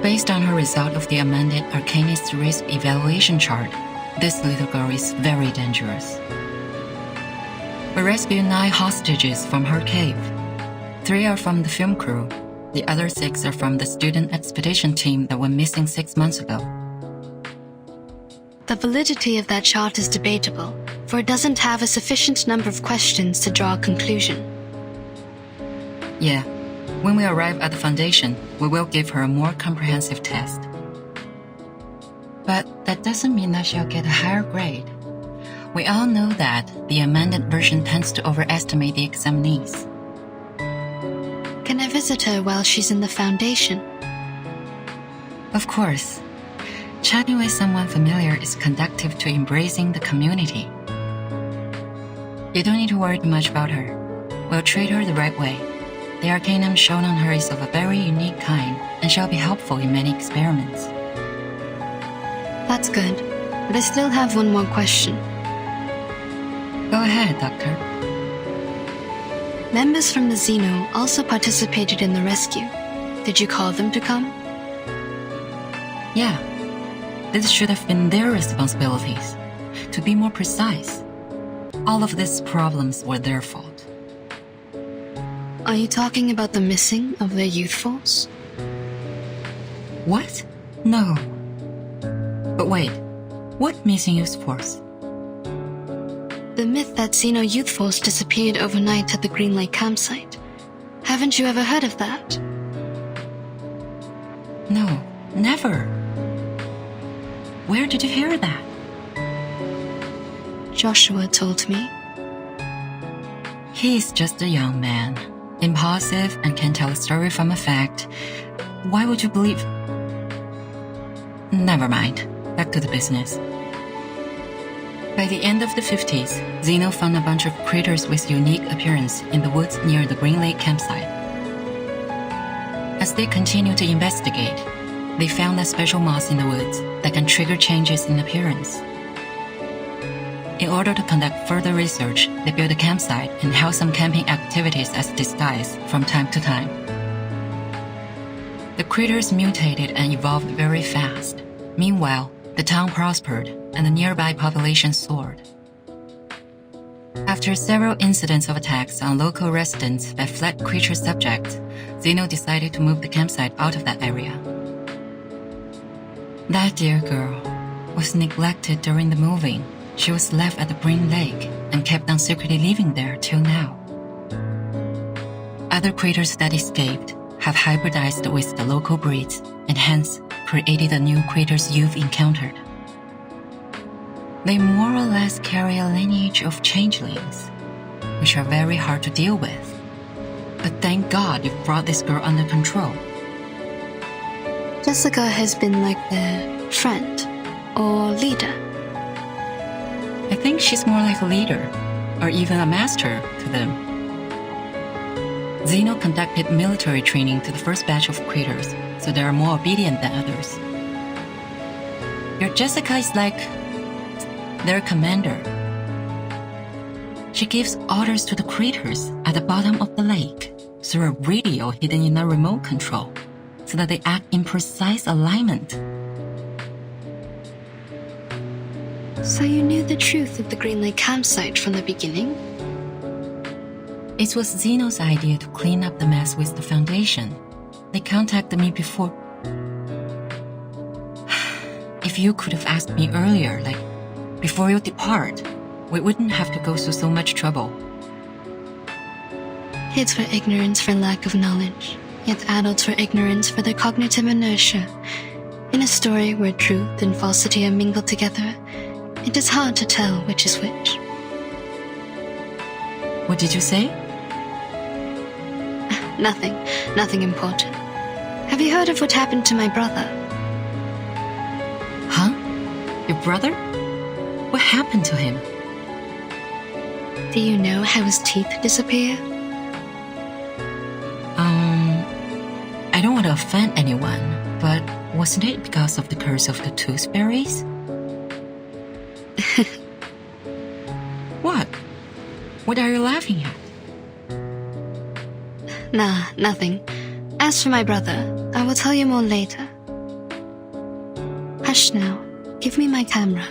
Based on her result of the amended Arcanist Risk Evaluation Chart, this little girl is very dangerous. We rescued 9 hostages from her cave. 3 are from the film crew. The other 6 are from the student expedition team that went missing 6 months ago. The validity of that chart is debatable, for it doesn't have a sufficient number of questions to draw a conclusion. Yeah. When we arrive at the Foundation, we will give her a more comprehensive test. But that doesn't mean that she'll get a higher grade. We all know that the amended version tends to overestimate the examinees. Can I visit her while she's in the Foundation? Of course. Chatting with someone familiar is conducive to embracing the community. You don't need to worry too much about her. We'll treat her the right way. The arcanum shown on her is of a very unique kind and shall be helpful in many experiments. That's good, but I still have one more question. Go ahead, Doctor. Members from the Xeno also participated in the rescue. Did you call them to come? Yeah, this should have been their responsibilities. To be more precise, all of these problems were their fault. Are you talking about the missing of their youth force? What? No. But wait, what missing youth force? The myth that Xeno Youth Force disappeared overnight at the Green Lake campsite. Haven't you ever heard of that? No, never. Where did you hear that? Joshua told me. He's just a young man, impulsive and can tell a story from a fact. Why would you believe? Never mind. Back to the business. By the end of the 50s, Xeno found a bunch of critters with unique appearance in the woods near the Green Lake campsite. As they continued to investigate, they found a special moss in the woods that can trigger changes in appearance. In order to conduct further research, they built a campsite and held some camping activities as disguise from time to time. The critters mutated and evolved very fast. Meanwhile, the town prospered and the nearby population soared. After several incidents of attacks on local residents by fled creature subjects, Xeno decided to move the campsite out of that area. That dear girl was neglected during the moving. She was left at the Green Lake and kept on secretly living there till now. Other critters that escaped have hybridized with the local breeds and hence created the new critters you've encountered. They more or less carry a lineage of changelings, which are very hard to deal with. But thank God you've brought this girl under control. Jessica has been like their friend or leader. I think she's more like a leader, or even a master to them. Xeno conducted military training to the first batch of critters, so they are more obedient than others. Your Jessica is like their commander. She gives orders to the critters at the bottom of the lake through a radio hidden in a remote control, so that they act in precise alignment. So you knew the truth of the Green Lake campsite from the beginning? It was Xeno's idea to clean up the mess with the Foundation. They contacted me before. If you could have asked me earlier, like before you depart, we wouldn't have to go through so much trouble. Kids were ignorant for lack of knowledge, yet adults were ignorant for their cognitive inertia. In a story where truth and falsity are mingled together, it is hard to tell which is which. What did you say? Nothing important. Have you heard of what happened to my brother? Huh? Your brother? What happened to him? Do you know how his teeth disappear? I don't want to offend anyone, but wasn't it because of the curse of the toothberries? What? What are you laughing at? Nah, nothing. As for my brother, I will tell you more later. Hush now. Give me my camera.